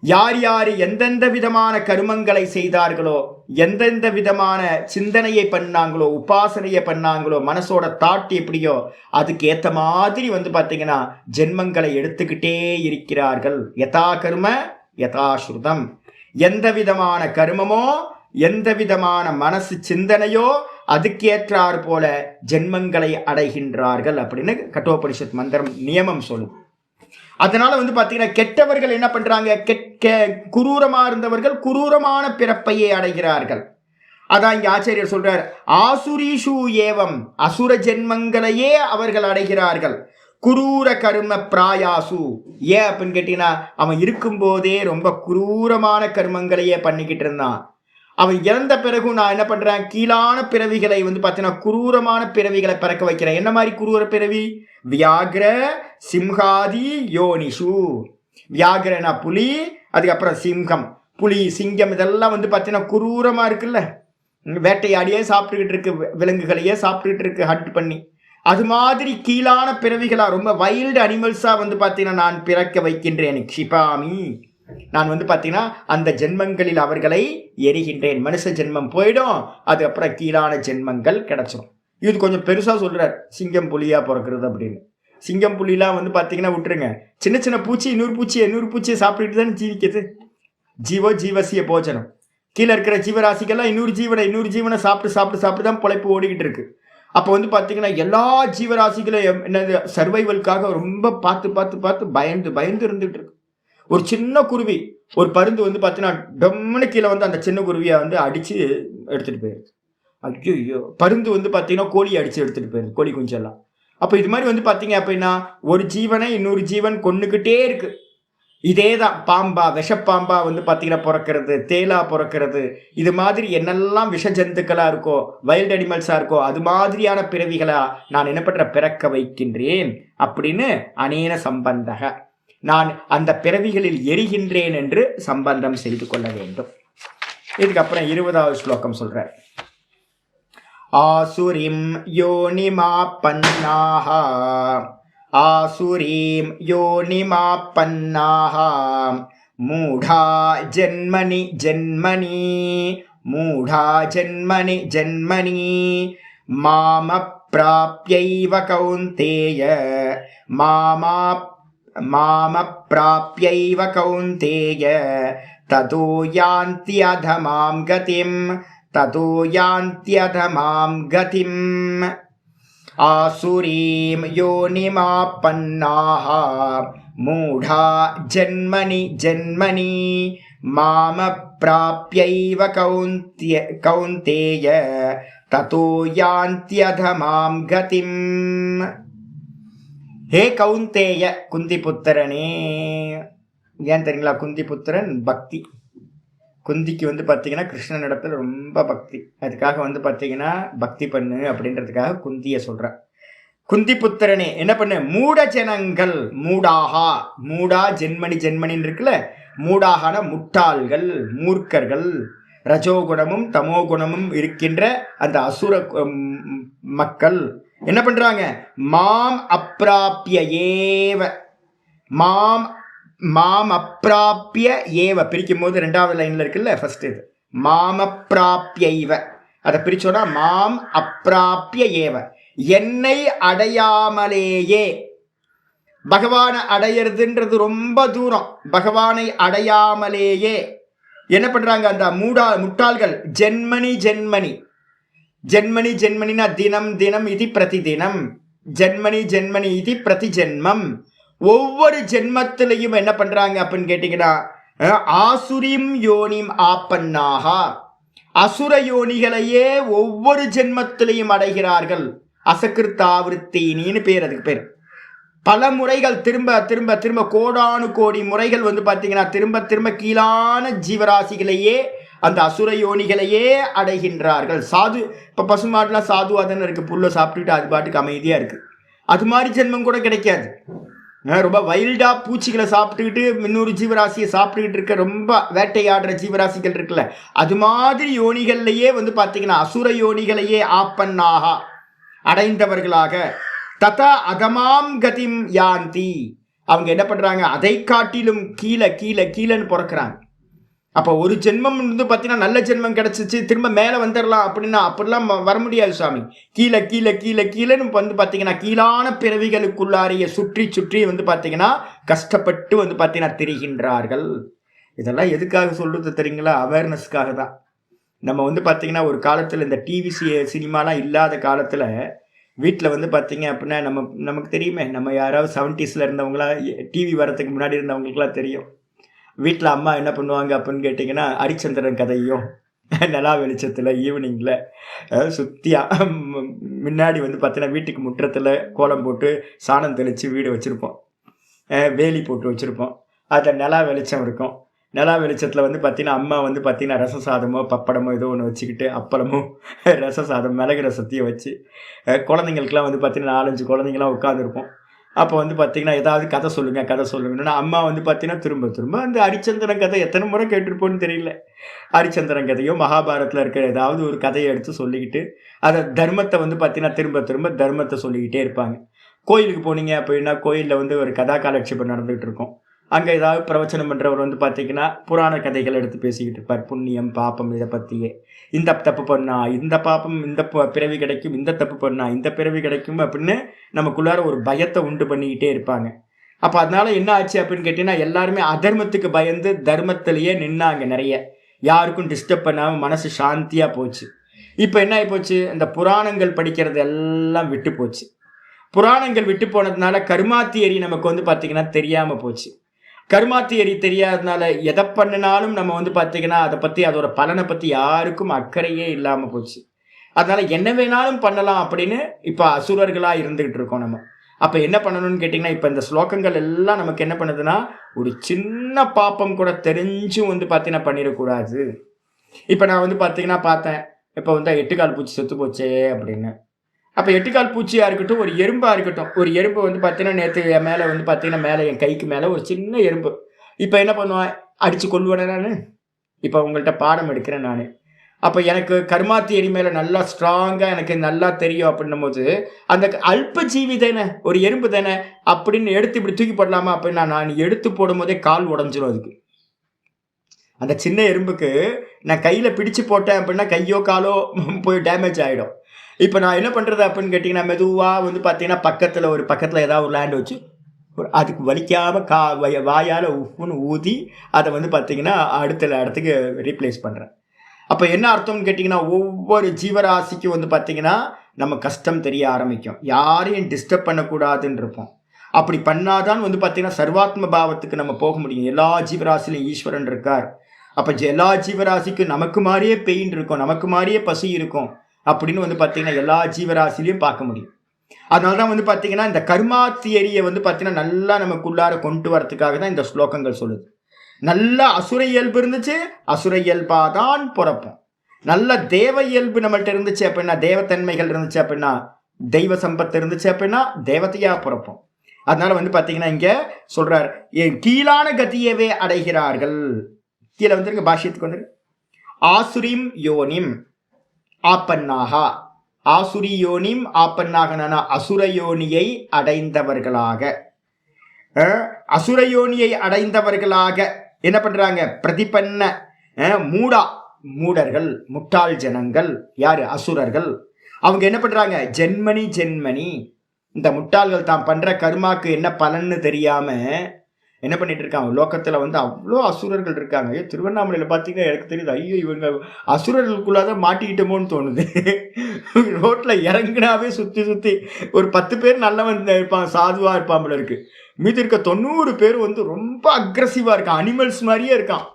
யார் யார் எந்தெந்த விதமான கருமங்களை செய்தார்களோ, எந்தெந்த விதமான சிந்தனையை பண்ணாங்களோ, உபாசனையை பண்ணாங்களோ, மனசோட தாட் எப்படியோ அதுக்கு ஏத்த மாதிரி வந்து பார்த்தீங்கன்னா ஜென்மங்களை எடுத்துக்கிட்டே இருக்கிறார்கள். யதா கர்ம யதா ஸ்ருதம். எந்த விதமான கர்மமோ, எந்த விதமான மனசு சிந்தனையோ அதுக்கேற்றார் போல ஜென்மங்களை அடைகின்றார்கள் அப்படின்னு கட்டோபனிஷத் மந்திரம் நியமம் சொல்லுது. அதனால வந்து பாத்தீங்கன்னா கெட்டவர்கள் என்ன பண்றாங்க? குரூரமா இருந்தவர்கள் குரூரமான பிறப்பையே அடைகிறார்கள். அதான் இங்க ஆச்சாரியர் சொல்றார், ஆசுரீஷு ஏவம், அசுர ஜென்மங்களையே அவர்கள் அடைகிறார்கள். குரூர கர்ம பிராயாசு. ஏன் அப்படின்னு கேட்டீங்கன்னா, அவன் இருக்கும்போதே ரொம்ப குரூரமான கர்மங்களையே பண்ணிக்கிட்டு இருந்தான். அவன் இறந்த பிறகு நான் என்ன பண்றேன்? கீழான பிறவிகளை வந்து பார்த்தீங்கன்னா குரூரமான பிறவிகளை பிறக்க வைக்கிறேன். என்ன மாதிரி குரூர பிறவி? வியாகிர சிம்ஹாதி யோனிஷு. வியாகிரனா புலி, அதுக்கப்புறம் சிங்கம், புலி, சிங்கம், இதெல்லாம் வந்து பார்த்தீங்கன்னா குரூரமா இருக்குல்ல, வேட்டையாடியே சாப்பிட்டுக்கிட்டு இருக்கு, விலங்குகளையே சாப்பிட்டுக்கிட்டு இருக்கு ஹண்ட் பண்ணி. அது மாதிரி கீழான பிறவிகளா ரொம்ப வைல்டு அனிமல்ஸா வந்து பார்த்தீங்கன்னா நான் பிறக்க வைக்கின்றேன். க்ஷிபாமி, நான் வந்து பார்த்தீங்கன்னா அந்த ஜென்மங்களில் அவர்களை எரிகின்றேன். மனுஷ ஜென்மம் போயிடும், அதுக்கப்புறம் கீழான ஜென்மங்கள் கிடைச்சிடும். இது கொஞ்சம் பெருசா சொல்றார், சிங்கம் புலியா பிறக்கிறது அப்படின்னு. சிங்கம் புலிலாம் வந்து பார்த்தீங்கன்னா விட்டுருங்க, சின்ன சின்ன பூச்சி இன்னொரு பூச்சியை சாப்பிட்டுட்டு தானே ஜீவிக்குது. ஜீவசிய போஜனம். கீழே இருக்கிற ஜீவராசிகள்லாம் இன்னொரு ஜீவனை சாப்பிட்டு சாப்பிட்டு சாப்பிட்டு தான் பிழைப்பு ஓடிக்கிட்டு இருக்கு. அப்போ வந்து பார்த்தீங்கன்னா எல்லா ஜீவராசிகளும் என்னது சர்வைவலுக்காக ரொம்ப பார்த்து பார்த்து பார்த்து பயந்து பயந்து இருந்துகிட்டு இருக்கு. ஒரு சின்ன குருவி, ஒரு பருந்து வந்து பார்த்தீங்கன்னா டம்னு கீழே வந்து அந்த சின்ன குருவியை வந்து அடித்து எடுத்துகிட்டு போயிடுது. ஐயோ, பருந்து வந்து பார்த்தீங்கன்னா கோழியை அடித்து எடுத்துகிட்டு போயிடுது, கோழி குஞ்செல்லாம். அப்போ இது மாதிரி வந்து பார்த்தீங்க அப்படின்னா ஒரு ஜீவனை இன்னொரு ஜீவன் கொன்னுக்கிட்டே இருக்கு. இதே தான் பாம்பா, விஷப்பாம்பா வந்து பார்த்தீங்கன்னா பிறக்கிறது, தேலா பிறக்கிறது, இது மாதிரி என்னெல்லாம் விஷ ஜந்துக்களா இருக்கோ, வைல்டு அனிமல்ஸா இருக்கோ, அது மாதிரியான பிறவிகளா நான் என்ன பண்ற பிறக்க வைக்கின்றேன் அப்படின்னு அனேன சம்பந்தக, நான் அந்த பிறவிகளில் எரிகின்றேன் என்று சம்பந்தம் செய்து கொள்ள வேண்டும். இதுக்கப்புறம் 20வது ஸ்லோகம் சொல்ற, ஆசுரிம் யோனிமாப்பன்னாஹ, ஆசுரீம் யோனிமாப்பன்னாஹ, மூடா ஜென்மனி ஜென்மனி, மூடா ஜென்மனி ஜென்மனி, மாமப்ராப்யைவ கௌந்தேய, மாமப்ராப்யைவ கௌந்தேய, ததோ யாந்தி அதமாம் கதிம், ததோ யாந்த்யதமாம் கதிம். ஆசுரீம் யோனிமாப்பன்னாஹ, மூடா ஜென்மனி ஜென்மனி, மாமப்ராப்யைவ கௌந்தேய, ததோ யாந்த்யதமாம் கதிம். ஹே கௌந்தேய, குந்தி புத்திரனே. ஏன் தெரியுங்களா? குந்தி புத்திரன் பக்தி. குந்திக்கு வந்து பார்த்தீங்கன்னா கிருஷ்ணனிடத்தில் ரொம்ப பக்தி. அதுக்காக வந்து பார்த்தீங்கன்னா பக்தி பண்ணு அப்படின்றதுக்காக குந்தியை சொல்ற. குந்தி புத்திரனே என்ன பண்ணு? மூட ஜனங்கள், மூடாகா, மூடா ஜென்மனி ஜென்மனின்னு இருக்குல்ல, மூடாகான முட்டாள்கள், மூர்க்கர்கள், ரஜோகுணமும் தமோகுணமும் இருக்கின்ற அந்த அசுர மக்கள் என்ன பண்றாங்க? மாம் அப்ராப்ய ஏவ, மாம் அப்ராப்ய ஏவ பிரிக்கும் போது 2வது லைன்ல இருக்குல்ல, ஃபர்ஸ்ட் இது மாம் அப்ராப்யைவ, அதை பிரிச்சோன்னா மாம் அப்ராப்ய ஏவ, என்னை அடையாமலேயே. பகவானை அடையிறதுன்றது ரொம்ப தூரம், பகவானை அடையாமலேயே என்ன பண்றாங்க அந்த முட்டாள்கள்? ஜென்மனி ஜென்மனி, ஜென்மனி ஜென்மனினா தினம் தினம் இது பிரதிதினம், ஜென்மனி ஜென்மனி இது பிரதி ஜென்மம். ஒவ்வொரு ஜென்மத்திலையும் என்ன பண்றாங்க அப்படின்னு கேட்டீங்கன்னா ஆசுரிம் யோனிம் ஆப்பன்னாகா, அசுர யோனிகளையே ஒவ்வொரு ஜென்மத்திலையும் அடைகிறார்கள். அசகிருத்தாவிருத்தினின்னு பேர், அதுக்கு பேர். பல முறைகள் திரும்ப திரும்ப திரும்ப கோடானு கோடி முறைகள் வந்து பார்த்தீங்கன்னா திரும்ப திரும்ப கீழான ஜீவராசிகளையே அந்த அசுர யோனிகளையே அடைகின்றார்கள். சாது இப்போ பசுமாடுலாம் சாதுவாக தானே இருக்குது, புல்லை சாப்பிட்டுட்டு அது பாட்டுக்கு அமைதியாக இருக்குது. அது மாதிரி ஜென்மம் கூட கிடைக்காது. ரொம்ப வைல்டாக பூச்சிகளை சாப்பிட்டுக்கிட்டு இன்னொரு ஜீவராசியை சாப்பிட்டுக்கிட்டு இருக்க ரொம்ப வேட்டையாடுற ஜீவராசிகள் இருக்குல்ல, அது மாதிரி யோனிகள்லையே வந்து பார்த்தீங்கன்னா அசுர யோனிகளையே ஆப்பன்னாக அடைந்தவர்களாக ததா அதமாம் கதிம் யாந்தி, அவங்க என்ன பண்ணுறாங்க, அதை காட்டிலும் கீழே கீழே கீழேன்னு பிறக்கிறாங்க. அப்போ ஒரு ஜென்மம் வந்து பார்த்தீங்கன்னா நல்ல ஜென்மம் கிடச்சிச்சு திரும்ப மேலே வந்துடலாம் அப்படின்னா அப்படிலாம் வர முடியாது சுவாமி. கீழே கீழே கீழே கீழேன்னு வந்து பார்த்தீங்கன்னா கீழான பிறவிகளுக்குள்ளாரிய சுற்றி சுற்றி வந்து பார்த்தீங்கன்னா கஷ்டப்பட்டு வந்து பார்த்தீங்கன்னா திரிகின்றார்கள். இதெல்லாம் எதுக்காக சொல்கிறது தெரியுங்களா? அவேர்னஸ்க்காக தான். நம்ம வந்து பார்த்தீங்கன்னா ஒரு காலத்தில் இந்த டிவி சினிமாலாம் இல்லாத காலத்தில் வீட்டில் வந்து பார்த்தீங்க அப்படின்னா நமக்கு தெரியுமே, நம்ம யாராவது 70s இருந்தவங்களா, டிவி வரத்துக்கு முன்னாடி இருந்தவங்களுக்குலாம் தெரியும். வீட்டில் அம்மா என்ன பண்ணுவாங்க அப்படின்னு கேட்டிங்கன்னா ஹரிச்சந்திரன் கதையும் நிலா வெளிச்சத்தில் ஈவினிங்கில் சுற்றியாக முன்னாடி வந்து பார்த்தீங்கன்னா வீட்டுக்கு முற்றத்தில் கோலம் போட்டு சாணம் தெளித்து வீடு வச்சுருப்போம், வேலி போட்டு வச்சுருப்போம். அதில் நிலா வெளிச்சம் இருக்கும். நிலா வெளிச்சத்தில் வந்து பார்த்தீங்கன்னா அம்மா வந்து பார்த்தீங்கன்னா ரச சாதமோ பப்படமோ ஏதோ ஒன்று வச்சுக்கிட்டு அப்பளமும் ரச சாதம் மிளகு ரசத்தையும் வச்சு குழந்தைங்களுக்குலாம் வந்து பார்த்தீங்கன்னா 4-5 குழந்தைங்களாம் உட்காந்துருப்போம். அப்போ வந்து பார்த்தீங்கன்னா ஏதாவது கதை சொல்லுங்கன்னா அம்மா வந்து பார்த்தீங்கன்னா திரும்ப திரும்ப அந்த ஹரிச்சந்திரன் கதை எத்தனை முறை கேட்டிருப்போன்னு தெரியல. ஹரிச்சந்திரன் கதையோ மகாபாரத்தில் இருக்கிற ஏதாவது ஒரு கதையை எடுத்து சொல்லிக்கிட்டு அதை தர்மத்தை வந்து பார்த்தீங்கன்னா திரும்ப திரும்ப தர்மத்தை சொல்லிக்கிட்டே இருப்பாங்க. கோயிலுக்கு போனீங்க அப்படின்னா கோயிலில் வந்து ஒரு கதா காலட்சேபம் நடந்துகிட்டு இருக்கும். அங்கே ஏதாவது பிரவச்சனம் பண்ணுறவர் வந்து பார்த்தீங்கன்னா புராண கதைகள் எடுத்து பேசிக்கிட்டு இருப்பார். புண்ணியம் பாப்பம் இதை பற்றியே, இந்த தப்பு பண்ணா இந்த பாப்பம் இந்த பிறவி கிடைக்கும், இந்த தப்பு பண்ணா இந்த பிறவி கிடைக்கும் அப்படின்னு நமக்குள்ளார ஒரு பயத்தை உண்டு பண்ணிக்கிட்டே இருப்பாங்க. அப்போ அதனால என்ன ஆச்சு அப்படின்னு கேட்டிங்கன்னா எல்லாருமே அதர்மத்துக்கு பயந்து தர்மத்திலேயே நின்னாங்க. நிறைய யாருக்கும் டிஸ்டர்ப் பண்ணாமல் மனசு சாந்தியாக போச்சு. இப்போ என்ன ஆகி போச்சு, இந்த புராணங்கள் படிக்கிறது எல்லாம் விட்டு போச்சு. புராணங்கள் விட்டு போனதுனால கர்மா தியரி நமக்கு வந்து பார்த்தீங்கன்னா தெரியாமல் போச்சு. கர்மா தியரி தெரியாததுனால எதை பண்ணினாலும் நம்ம வந்து பார்த்தீங்கன்னா அதை பற்றி அதோட பலனை பற்றி யாருக்கும் அக்கறையே இல்லாமல் போச்சு. அதனால என்ன வேணாலும் பண்ணலாம் அப்படின்னு இப்போ அசுரர்களாக இருந்துகிட்டு இருக்கோம் நம்ம. அப்போ என்ன பண்ணணும்னு கேட்டிங்கன்னா இப்போ இந்த ஸ்லோகங்கள் எல்லாம் நமக்கு என்ன பண்ணுதுன்னா ஒரு சின்ன பாப்பம் கூட தெரிஞ்சும் வந்து பார்த்தீங்கன்னா பண்ணிடக்கூடாது. இப்போ நான் வந்து பார்த்தீங்கன்னா பார்த்தேன், இப்போ வந்து 8 கால் பூச்சி செத்து போச்சே அப்படின்னு. அப்போ 8 கால் பூச்சியாக இருக்கட்டும், ஒரு எறும்பாக இருக்கட்டும், ஒரு எறும்பு வந்து பார்த்தீங்கன்னா நேற்று என் மேலே வந்து பார்த்தீங்கன்னா மேலே என் கைக்கு மேலே ஒரு சின்ன எறும்பு. இப்போ என்ன பண்ணுவேன், அடித்து கொல்லுவேனே நான். இப்போ உங்கள்கிட்ட பாடம் எடுக்கிறேன் நான். அப்போ எனக்கு கர்மா தியரி மேலே நல்லா ஸ்ட்ராங்காக எனக்கு நல்லா தெரியும் அப்படின்னும் போது அந்த அல்ப ஜீவி தானே, ஒரு எறும்பு தானே அப்படின்னு எடுத்து இப்படி தூக்கி போடலாமா அப்படின்னா நான் எடுத்து போடும் போதே கால் உடஞ்சிரும். அதுக்கு அந்த சின்ன எறும்புக்கு நான் கையில் பிடிச்சு போட்டேன் அப்படின்னா கையோ காலோ போய் டேமேஜ் ஆகிடும். இப்போ நான் என்ன பண்ணுறது அப்படின்னு கேட்டிங்கன்னா மெதுவாக வந்து பார்த்தீங்கன்னா பக்கத்தில் ஏதாவது ஒரு லேண்ட் வச்சு அதுக்கு வலிக்காமல் வாயால் உப்புன்னு ஊதி அதை வந்து பார்த்தீங்கன்னா அடுத்த இடத்துக்கு ரீப்ளேஸ் பண்ணுறேன். அப்போ என்ன அர்த்தம்னு கேட்டிங்கன்னா ஒவ்வொரு ஜீவராசிக்கும் வந்து பார்த்தீங்கன்னா நம்ம கஷ்டம் தெரிய ஆரம்பிக்கும். யாரையும் டிஸ்டர்ப் பண்ணக்கூடாதுன்னு இருப்போம். அப்படி பண்ணாதான் வந்து பார்த்தீங்கன்னா சர்வாத்ம பாவத்துக்கு நம்ம போக முடியும். எல்லா ஜீவராசிலையும் ஈஸ்வரன் இருக்கார். அப்போ எல்லா ஜீவராசிக்கும் நமக்கு மாதிரியே பெயின் இருக்கும், நமக்கு மாதிரியே பசி இருக்கும் அப்படின்னு வந்து பார்த்தீங்கன்னா எல்லா ஜீவராசிலையும் பார்க்க முடியும். அதனால தான் வந்து பார்த்தீங்கன்னா இந்த கர்மா தியரியை வந்து பார்த்தீங்கன்னா நல்லா நமக்குள்ளார கொண்டு வரத்துக்காக தான் இந்த ஸ்லோகங்கள் சொல்லுது. நல்ல அசுர இயல்பு இருந்துச்சு, அசுர இயல்பாக தான் பிறப்போம். நல்ல தேவ இயல்பு நம்மள்ட்ட இருந்துச்சு அப்படின்னா, தேவத்தன்மைகள் இருந்துச்சு அப்படின்னா, தெய்வ சம்பத்து இருந்துச்சு அப்படின்னா தேவதையாக பிறப்போம். அதனால வந்து பார்த்தீங்கன்னா இங்கே சொல்றார், என் கீழான கதியவே அடைகிறார்கள். கீழே வந்துருங்க, பாஷ்யத்துக்கு வந்துரு. ஆசுரிம் யோனிம் ஆப்பன்னாகா, ஆசுரி யோனிம் ஆப்பன்னாகனா அசுரயோனியை அடைந்தவர்களாக, அசுரயோனியை அடைந்தவர்களாக என்ன பண்றாங்க, பிரதிபன்ன மூடர்கள், முட்டாள் ஜனங்கள் யாரு, அசுரர்கள். அவங்க என்ன பண்றாங்க, ஜென்மனி இந்த முட்டாள்கள் தான் பண்ற கர்மாக்கு என்ன பலன்னு தெரியாம என்ன பண்ணிட்டு இருக்காங்க. லோகத்துல வந்து அவ்வளோ அசுரர்கள் இருக்காங்க. திருவண்ணாமலையில பார்த்தீங்கன்னா எனக்கு தெரியுது, ஐயோ இவங்க அசுரர்களுக்குள்ளாதான் மாட்டிக்கிட்டோமோன்னு தோணுது. ரோட்ல இறங்கினாவே சுத்தி ஒரு 10 பேர் நல்லவன் இருப்பான், சாதுவா இருப்பான் இருக்கு. மீதி இருக்க 90 பேர் வந்து ரொம்ப அக்ரஸிவா இருக்கான், அனிமல்ஸ் மாதிரியே இருக்கான்.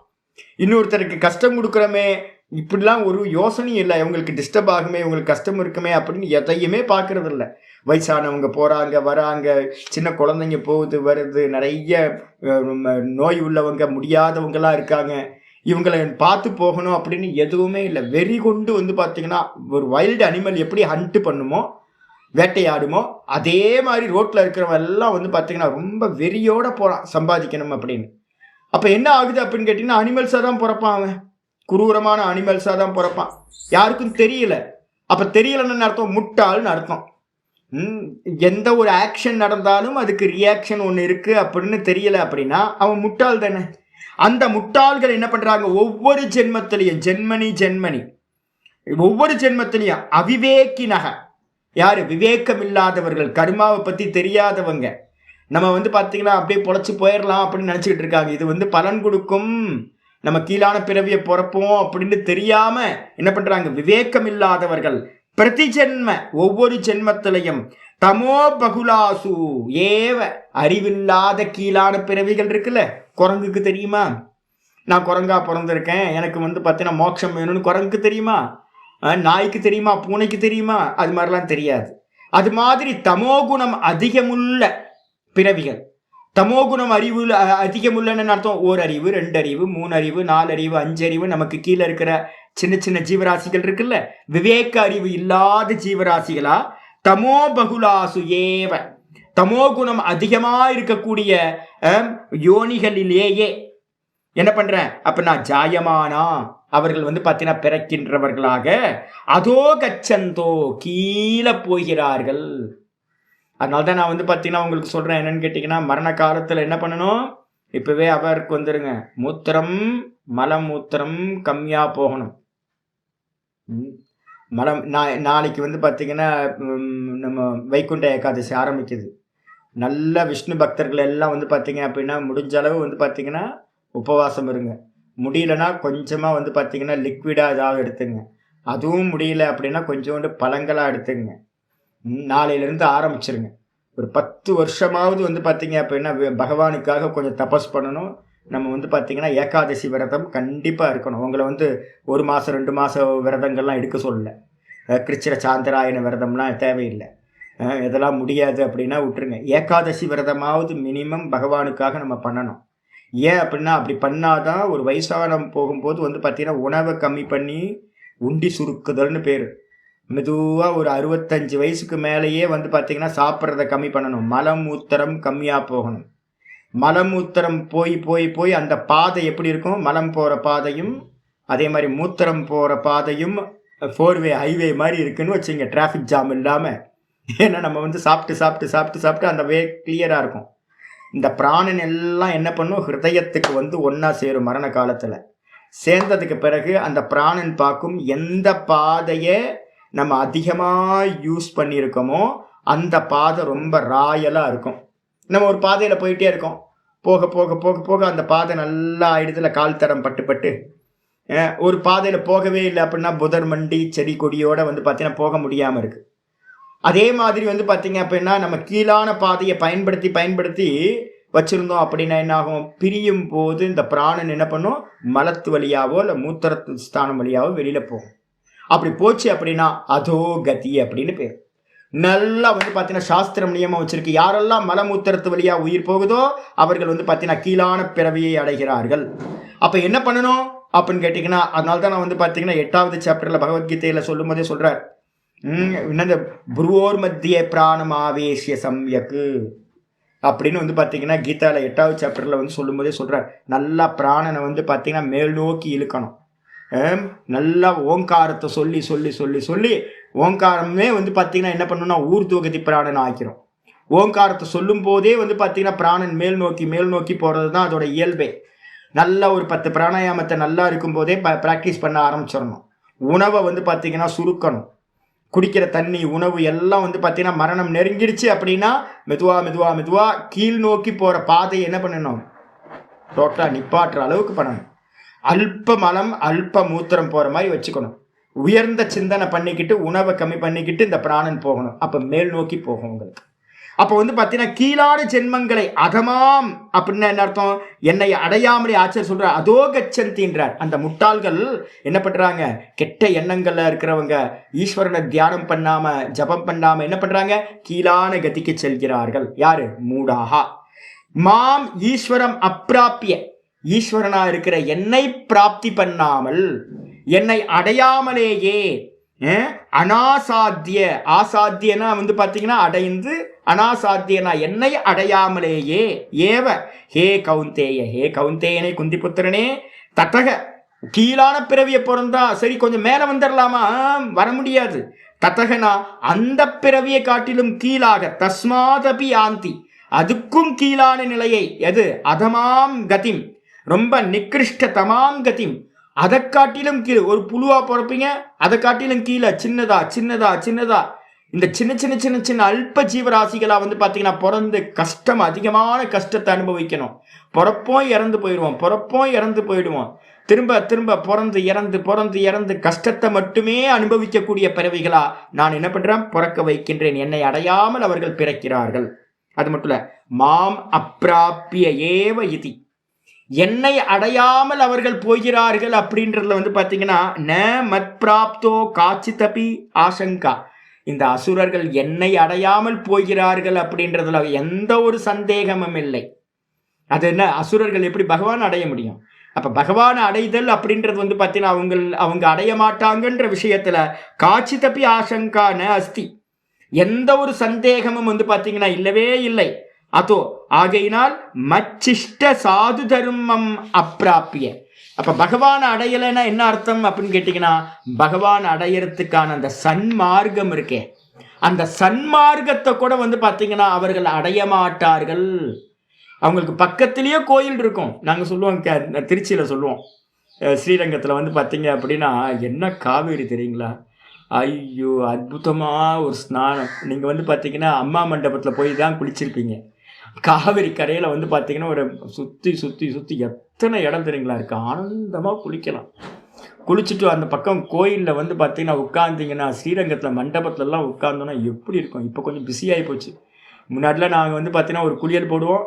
இன்னொருத்தருக்கு கஷ்டம் கொடுக்குறமே, இப்படிலாம் ஒரு யோசனையும் இல்லை. இவங்களுக்கு டிஸ்டர்ப் ஆகுமே, இவங்களுக்கு கஷ்டம் இருக்குமே அப்படின்னு எதையுமே பார்க்கறது இல்லை. வயசானவங்க போகிறாங்க வராங்க, சின்ன குழந்தைங்க போகுது வருது, நிறைய நோய் உள்ளவங்க முடியாதவங்களாம் இருக்காங்க. இவங்களை பார்த்து போகணும் அப்படின்னு எதுவுமே இல்லை. வெறி கொண்டு வந்து பார்த்தீங்கன்னா ஒரு வைல்டு அனிமல் எப்படி ஹண்ட் பண்ணுமோ, வேட்டையாடுமோ, அதே மாதிரி ரோட்டில் இருக்கிறவங்க எல்லாம் வந்து பார்த்தீங்கன்னா ரொம்ப வெறியோட போகிறான் சம்பாதிக்கணும் அப்படின்னு. அப்போ என்ன ஆகுது அப்படின்னு கேட்டிங்கன்னா, அனிமல்ஸாக தான் பிறப்பான். அவன் குரூரமான அனிமல்ஸாக தான் பிறப்பான். யாருக்கும் தெரியல. அப்போ தெரியலன்னு அர்த்தம் முட்டாள்னு அர்த்தம். எந்த ஒரு ஆக்ஷன் நடந்தாலும் அதுக்கு ரியாக்ஷன் ஒன்று இருக்குது அப்படின்னு தெரியல அப்படின்னா அவன் முட்டாள் தானே. அந்த முட்டாள்கள் என்ன பண்ணுறாங்க, ஒவ்வொரு ஜென்மத்திலையும் ஜென்மனி ஒவ்வொரு ஜென்மத்திலையும் அவிவேக்கினக, யார் விவேகம் இல்லாதவர்கள், கர்மாவை பற்றி தெரியாதவங்க, நம்ம வந்து பார்த்தீங்கன்னா அப்படியே பொழைச்சி போயிடலாம் அப்படின்னு நினச்சிக்கிட்டு இருக்காங்க. இது வந்து பலன் கொடுக்கும், நம்ம கீழான பிறவியை பிறப்போம் அப்படின்னு தெரியாமல் என்ன பண்ணுறாங்க, விவேகம் இல்லாதவர்கள் பிரதி ஜென்ம ஒவ்வொரு ஜென்மத்திலையும் தமோ பகுலாசு ஏவ, அறிவில்லாத கீழான பிறவிகள் இருக்குல்ல. குரங்குக்கு தெரியுமா நான் குரங்கா பிறந்திருக்கேன், எனக்கு வந்து பார்த்தீங்கன்னா மோட்சம் வேணும்னு குரங்குக்கு தெரியுமா? நாய்க்கு தெரியுமா? பூனைக்கு தெரியுமா? அது மாதிரிலாம் தெரியாது. அது மாதிரி தமோகுணம் அதிகமுள்ள பிறவிகள், தமோகுணம் அறிவு அதிகமுள்ளன்னு அர்த்தம். 1 அறிவு 2 அறிவு 3 அறிவு 4 அறிவு 5 அறிவு, நமக்கு கீழே இருக்கிற சின்ன சின்ன ஜீவராசிகள் இருக்குல்ல, விவேக அறிவு இல்லாத ஜீவராசிகளா தமோ பகுலாசு ஏவ, தமோ குணம் அதிகமாக இருக்கக்கூடிய யோனிகளிலேயே என்ன பண்றேன் அப்படின்னா ஜாயமானா, அவர்கள் வந்து பார்த்தீங்கன்னா பிறக்கின்றவர்களாக, அதோ கச்சந்தோ கீழே போகிறார்கள். அதனால தான் நான் வந்து பார்த்தீங்கன்னா உங்களுக்கு சொல்கிறேன், என்னன்னு கேட்டிங்கன்னா, மரண காலத்தில் என்ன பண்ணணும், இப்போவே அவருக்கு வந்துருங்க, மூத்திரம் மலமூத்திரம் கம்மியாக போகணும். மலம் நாளைக்கு வந்து பார்த்தீங்கன்னா நம்ம வைகுண்ட ஏகாதசி ஆரம்பிக்குது. நல்ல விஷ்ணு பக்தர்கள் எல்லாம் வந்து பார்த்தீங்க அப்படின்னா முடிஞ்ச அளவு வந்து பார்த்தீங்கன்னா உபவாசம் இருங்க. முடியலன்னா கொஞ்சமாக வந்து பார்த்தீங்கன்னா லிக்விடாக ஏதாவது எடுத்துங்க. அதுவும் முடியல அப்படின்னா கொஞ்சோண்டு பழங்களாக எடுத்துங்க. நாளையிலேருந்து ஆரம்பிச்சிருங்க. ஒரு 10 வருஷமாவது வந்து பார்த்தீங்க அப்படின்னா பகவானுக்காக கொஞ்சம் தபஸ் பண்ணணும். நம்ம வந்து பார்த்திங்கன்னா ஏகாதசி விரதம் கண்டிப்பாக இருக்கணும். உங்களை வந்து 1 மாதம் 2 மாதம் விரதங்கள்லாம் எடுக்க சொல்லலை. கிருச்சிர சாந்திராயன விரதம்லாம் தேவையில்லை. இதெல்லாம் முடியாது அப்படின்னா விட்டுருங்க. ஏகாதசி விரதமாவது மினிமம் பகவானுக்காக நம்ம பண்ணணும். ஏன் அப்படின்னா அப்படி பண்ணாதான் ஒரு வயசானம் போகும்போது வந்து பார்த்திங்கன்னா உணவை கம்மி பண்ணி உண்டி சுருக்குதல்னு பேர். மெதுவாக ஒரு 65 வயசுக்கு மேலேயே வந்து பார்த்திங்கன்னா சாப்பிட்றத கம்மி பண்ணணும். மலம் மூத்திரம் கம்மியாக போகணும். மலமூத்திரம் போய் போய் போய் அந்த பாதை எப்படி இருக்கும், மலம் போகிற பாதையும் அதே மாதிரி மூத்திரம் போகிற பாதையும் 4-வே ஹைவே மாதிரி இருக்குன்னு வச்சுங்க, டிராஃபிக் ஜாம் இல்லாமல். ஏன்னா நம்ம வந்து சாப்பிட்டு சாப்பிட்டு சாப்பிட்டு சாப்பிட்டு அந்த வே கிளியராக இருக்கும். இந்த பிராணன் எல்லாம் என்ன பண்ணும், ஹிருதயத்துக்கு வந்து ஒன்றா சேரும். மரண காலத்தில் சேர்ந்ததுக்கு பிறகு அந்த பிராணன் பார்க்கும் எந்த பாதையை நம்ம அதிகமாக யூஸ் பண்ணியிருக்கோமோ அந்த பாதை ரொம்ப ராயலாக இருக்கும். நம்ம ஒரு பாதையில் போயிட்டே இருக்கோம், போக போக போக போக அந்த பாதை நல்லா ஆயிடுதுல, கால் தடம் பட்டு பட்டு. ஒரு பாதையில் போகவே இல்லை அப்படின்னா புதர் மண்டி செடி கொடியோடு வந்து பார்த்தீங்கன்னா போக முடியாமல் இருக்குது. அதே மாதிரி வந்து பார்த்தீங்க அப்படின்னா நம்ம கீழான பாதையை பயன்படுத்தி பயன்படுத்தி வச்சுருந்தோம் அப்படின்னா என்ன ஆகும், பிரியும் போது இந்த பிராணன் என்ன பண்ணும், மலத்து வழியாவோ இல்லை மூத்திரத்து ஸ்தானம் வழியாவோ வெளியில் போகும். அப்படி போச்சு அப்படின்னா அதோ கதி அப்படின்னு பேர். நல்லா வந்து பார்த்தீங்கன்னா சாஸ்திரம் நியமம் வச்சிருக்கு, யாரெல்லாம் மலமூத்திரத்து வழியாக உயிர் போகுதோ அவர்கள் வந்து பார்த்தீங்கன்னா கீழான பிறவியை அடைகிறார்கள். அப்போ என்ன பண்ணணும் அப்படின்னு கேட்டிங்கன்னா, அதனால தான் நான் வந்து பார்த்தீங்கன்னா 8வது சாப்டரில் பகவத்கீதையில் சொல்லும் போதே சொல்கிறார், என்னது புருவோர் மத்திய பிராணம் ஆவேசிய சம்யக்கு அப்படின்னு வந்து பார்த்தீங்கன்னா கீதாவில் 8வது சாப்டரில் வந்து சொல்லும் போதே சொல்கிறார். நல்லா பிராணனை வந்து பார்த்தீங்கன்னா மேல் நோக்கி இழுக்கணும். நல்லா ஓங்காரத்தை சொல்லி சொல்லி சொல்லி சொல்லி ஓங்காரமே வந்து பார்த்தீங்கன்னா என்ன பண்ணணும்னா ஊர்துவகதி பிராணன் ஆக்கிறோம். ஓங்காரத்தை சொல்லும் போதே வந்து பார்த்தீங்கன்னா பிராணன் மேல் நோக்கி போகிறது தான் அதோட இயல்பே. நல்லா ஒரு 10 பிராணாயாமத்தை நல்லா இருக்கும்போதே ப்ராக்டிஸ் பண்ண ஆரம்பிச்சிடணும். உணவை வந்து பார்த்தீங்கன்னா சுருக்கணும். குடிக்கிற தண்ணி உணவு எல்லாம் வந்து பார்த்தீங்கன்னா மரணம் நெருங்கிடுச்சு அப்படின்னா மெதுவாக மெதுவாக மெதுவாக கீழ் நோக்கி போகிற பாதையை என்ன பண்ணணும், டோட்டலாக நிப்பாட்டுற அளவுக்கு பண்ணணும். அல்ப மலம் அல்ப மூத்திரம் போகிற மாதிரி வச்சுக்கணும். உயர்ந்த சிந்தனை பண்ணிக்கிட்டு உணவை கம்மி பண்ணிக்கிட்டு இந்த பிராணன் போகணும். அப்போ மேல் நோக்கி போகும் உங்களுக்கு. அப்போ வந்து பார்த்தீங்கன்னா கீழான ஜென்மங்களை அதமாம் அப்படின்னா என்ன அர்த்தம்? என்னை அடையாமலே ஆச்சர் சொல்ற அதோ கச்சந்தின்றார். அந்த முட்டாள்கள் என்ன பண்றாங்க? கெட்ட எண்ணங்கள்ல இருக்கிறவங்க ஈஸ்வரனை தியானம் பண்ணாம ஜபம் பண்ணாம என்ன பண்றாங்க? கீழான கதிக்கு செல்கிறார்கள். யாரு? மூடாகா. மாம் ஈஸ்வரம் அப்பிராப்பிய, ஈஸ்வரனா இருக்கிற என்னை பிராப்தி பண்ணாமல், என்னை அடையாமலேயே, அனாசாத்திய, ஆசாத்தியனா வந்து பார்த்தீங்கன்னா அடைந்து, அனாசாத்தியனா என்னை அடையாமலேயே, ஏவ ஹே கவுந்தேய, ஹே கவுந்தேயனே குந்தி புத்திரனே, தத்தக கீழான பிறவியை பிறந்தா சரி கொஞ்சம் மேல வந்துடலாமா? வர முடியாது. தத்தகனா அந்த பிறவியை காட்டிலும் கீழாக, தஸ்மாதபி ஆந்தி அதுக்கும் கீழான நிலையை, எது? அதமாம் கதிம், ரொம்ப நிகிருஷ்ட தமாம் கதிம், அதை காட்டிலும் கீழே. ஒரு புழுவா பிறப்பீங்க, அதை காட்டிலும் கீழே சின்னதா சின்னதா சின்னதா இந்த சின்ன சின்ன சின்ன சின்ன அல்ப ஜீவராசிகளா வந்து பார்த்தீங்கன்னா பிறந்து கஷ்டம், அதிகமான கஷ்டத்தை அனுபவிக்கணும். பிறப்போம் இறந்து போயிடுவோம், பிறப்போம் இறந்து போயிடுவோம், திரும்ப திரும்ப பிறந்து இறந்து கஷ்டத்தை மட்டுமே அனுபவிக்கக்கூடிய பிறவிகளா நான் என்ன பண்றேன்? பிறக்க வைக்கின்றேன். என்னை அடையாமல் அவர்கள் பிறக்கிறார்கள். அது மட்டும் இல்ல, மாம் அப்பிராப்பிய ஏவ இதி, என்னை அடையாமல் அவர்கள் போகிறார்கள் அப்படின்றதுல வந்து பார்த்தீங்கன்னா ந மத் பிராப்தோ காச்சிதபி ஆசங்கா, இந்த அசுரர்கள் என்னை அடையாமல் போகிறார்கள் அப்படின்றதுல எந்த ஒரு சந்தேகமும் இல்லை. அது என்ன, அசுரர்கள் எப்படி பகவான் அடைய முடியும்? அப்ப பகவான் அடைதல் அப்படின்றது வந்து பார்த்தீங்கன்னா அவங்க அடைய மாட்டாங்கன்ற விஷயத்துல காச்சிதபி ஆசங்கா ந அஸ்தி, எந்த ஒரு சந்தேகமும் வந்து பார்த்தீங்கன்னா இல்லவே இல்லை. அதோ ஆகையினால் மச்சிஷ்ட சாது தர்மம் அப்பிராப்பிய. அப்ப பகவான் அடையலைன்னா என்ன அர்த்தம் அப்படின்னு கேட்டீங்கன்னா, பகவான் அடையறதுக்கான அந்த சன்மார்க்கம் இருக்கே, அந்த சன்மார்க்கத்தை கூட வந்து பார்த்தீங்கன்னா அவர்கள் அடைய மாட்டார்கள். அவங்களுக்கு பக்கத்திலேயே கோயில் இருக்கும். நாங்கள் சொல்லுவோம், திருச்சியில் சொல்லுவோம், ஸ்ரீரங்கத்தில் வந்து பார்த்தீங்க அப்படின்னா என்ன காவேரி தெரியுங்களா? ஐயோ அற்புதமாக ஒரு ஸ்நானம். நீங்கள் வந்து பார்த்தீங்கன்னா அம்மா மண்டபத்தில் போய் தான் குளிச்சிருப்பீங்க. காவிரி கரையில் வந்து பார்த்தீங்கன்னா ஒரு சுற்றி சுற்றி சுற்றி எத்தனை இடம் தெரியுங்களா இருக்குது. ஆனந்தமாக குளிக்கலாம். குளிச்சுட்டு அந்த பக்கம் கோயிலில் வந்து பார்த்தீங்கன்னா உட்காந்திங்கன்னா, ஸ்ரீரங்கத்தில் மண்டபத்துலலாம் உட்காந்தோன்னா எப்படி இருக்கும்? இப்போ கொஞ்சம் பிஸியாகி போச்சு. முன்னாடிலாம் நாங்கள் வந்து பார்த்தீங்கன்னா ஒரு குளியல் போடுவோம்.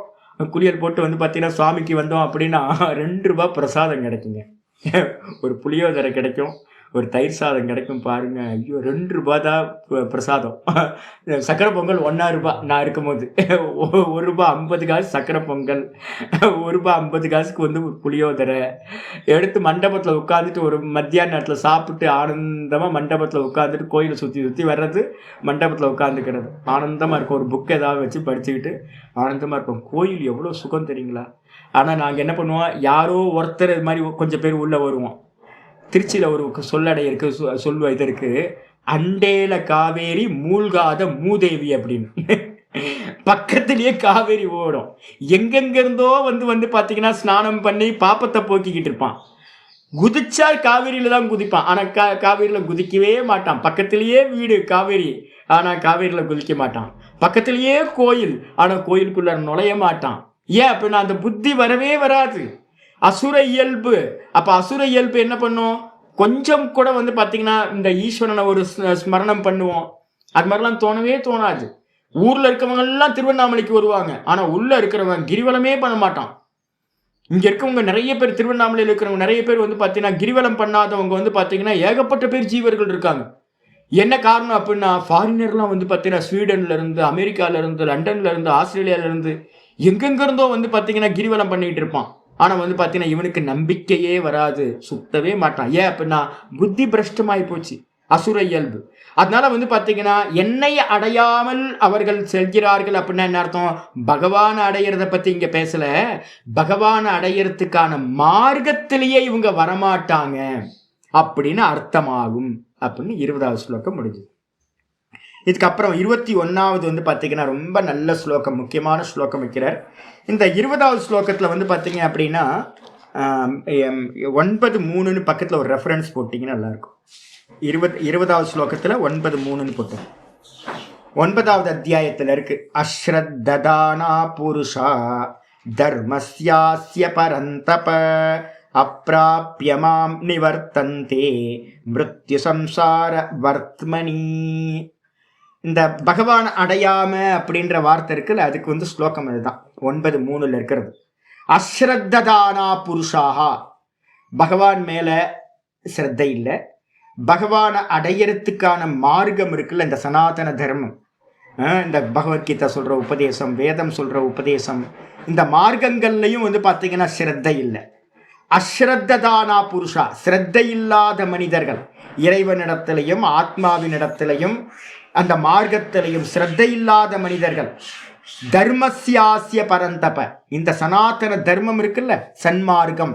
குளியல் போட்டு வந்து பார்த்தீங்கன்னா சுவாமிக்கு வந்தோம் அப்படின்னா 2 ரூபா பிரசாதம் கிடைக்குங்க. ஒரு புளியோதரை கிடைக்கும், ஒரு தயிர் சாதம் கிடைக்கும். பாருங்க, ஐயோ 2 ரூபா தான் பிரசாதம். சக்கரை பொங்கல் 1 ரூபா நான் இருக்கும்போது, 1 ரூபா 50 காசு சக்கரை பொங்கல், 1 ரூபா 50 காசுக்கு வந்து ஒரு புளியோதரை எடுத்து மண்டபத்தில் உட்காந்துட்டு ஒரு மத்தியான நேரத்தில் சாப்பிட்டு ஆனந்தமாக மண்டபத்தில் உட்காந்துட்டு கோயிலை சுற்றி சுற்றி வர்றது, மண்டபத்தில் உட்காந்துக்கிறது ஆனந்தமாக இருக்கும். ஒரு புக் ஏதாவது வச்சு படிச்சுக்கிட்டு ஆனந்தமாக இருக்கும். கோயில் எவ்வளோ சுகம் தெரியுங்களா? ஆனால் நாங்கள் என்ன பண்ணுவோம், யாரோ ஒருத்தர் இது மாதிரி கொஞ்சம் பேர் உள்ளே வருவோம். திருச்சியில் ஒரு சொல்லடை இருக்குது, சொல்லுவ இது இருக்குது, அண்டேல காவேரி மூழ்காத மூதேவி அப்படின்னு. பக்கத்திலேயே காவேரி ஓடும். எங்கெங்கிருந்தோ வந்து பார்த்தீங்கன்னா ஸ்நானம் பண்ணி பாப்பத்தை போக்கிக்கிட்டு இருப்பான். குதிச்சா காவேரியில தான் குதிப்பான். ஆனால் காவேரியில் குதிக்கவே மாட்டான். பக்கத்திலேயே வீடு காவேரி, ஆனால் காவேரியில் குதிக்க மாட்டான். பக்கத்திலேயே கோயில், ஆனால் கோயிலுக்குள்ள நுழைய மாட்டான். ஏன் அப்படின்னா அந்த புத்தி வரவே வராது. அசுர இயல்பு. அப்போ அசுர இயல்பு என்ன பண்ணும்? கொஞ்சம் கூட வந்து பார்த்தீங்கன்னா இந்த ஈஸ்வரனை ஒரு ஸ்மரணம் பண்ணுவோம், அது மாதிரிலாம் தோணவே தோணாது. ஊரில் இருக்கிறவங்கெல்லாம் திருவண்ணாமலைக்கு வருவாங்க, ஆனால் உள்ளே இருக்கிறவங்க கிரிவலமே பண்ண மாட்டான். இங்கே இருக்கவங்க நிறைய பேர், திருவண்ணாமலையில் இருக்கிறவங்க நிறைய பேர் வந்து பார்த்தீங்கன்னா கிரிவலம் பண்ணாதவங்க வந்து பார்த்தீங்கன்னா ஏகப்பட்ட பேர் ஜீவர்கள் இருக்காங்க. என்ன காரணம் அப்படின்னா, ஃபாரினர்லாம் வந்து பார்த்தீங்கன்னா ஸ்வீடன்லேருந்து, அமெரிக்காவிலேருந்து, லண்டன்லேருந்து, ஆஸ்திரேலியாவிலேருந்து எங்கெங்கிருந்தோ வந்து பார்த்தீங்கன்னா கிரிவலம் பண்ணிகிட்டு இருப்பான். ஆனால் வந்து பார்த்தீங்கன்னா இவனுக்கு நம்பிக்கையே வராது, சுத்தவே மாட்டான். ஏன் அப்படின்னா புத்தி பிரஷ்டமாகி போச்சு, அசுர இயல்பு. அதனால வந்து பார்த்தீங்கன்னா என்னை அடையாமல் அவர்கள் செல்கிறார்கள் அப்படின்னா என்ன அர்த்தம்? பகவான் அடையிறத பற்றி இங்கே பேசல, பகவான் அடையிறதுக்கான மார்க்கத்திலேயே இவங்க வரமாட்டாங்க அப்படின்னு அர்த்தமாகும் அப்படின்னு 20வது ஸ்லோகம் முடிஞ்சது. இதுக்கப்புறம் 21வது வந்து பார்த்தீங்கன்னா ரொம்ப நல்ல ஸ்லோகம், முக்கியமான ஸ்லோகம் வைக்கிறார். இந்த 20வது ஸ்லோகத்தில் வந்து பார்த்தீங்க அப்படின்னா 9:3 பக்கத்தில் ஒரு ரெஃபரன்ஸ் போட்டிங்கன்னா நல்லாயிருக்கும். 20வது ஸ்லோகத்தில் 9:3 போட்டோம். 9வது அத்தியாயத்தில் இருக்கு. அஸ்ரத்ததானா புருஷா தர்மஸ்யாஸ்ய பரந்தப அப்ராப்யமாம் நிவர்த்தந்தே மிருத்யு சம்சார வர்த்மனி. இந்த பகவான் அடையாம அப்படின்ற வார்த்தை இருக்குல்ல, அதுக்கு வந்து ஸ்லோகம் அதுதான் 9:3 இருக்கிறது. அஸ்ரத்ததானா புருஷாகா, பகவான் மேல ஸ்ரத்தை இல்லை, பகவானை அடையறதுக்கான மார்க்கம் இருக்குல்ல, இந்த சனாதன தர்மம், இந்த பகவத்கீதை சொல்ற உபதேசம், வேதம் சொல்ற உபதேசம், இந்த மார்க்கங்கள்லையும் வந்து பார்த்தீங்கன்னா ஸ்ரத்தை இல்லை. அஸ்ரத்ததானா புருஷா, ஸ்ரத்தை இல்லாத மனிதர்கள், இறைவனிடத்திலையும் ஆத்மாவினிடத்திலையும் அந்த மார்க்கத்திலையும் ஸ்ரத்தை இல்லாத மனிதர்கள், தர்மஸ்யாசிய பரந்தப, இந்த சனாதன தர்மம் இருக்குல்ல, சன்மார்க்கம்,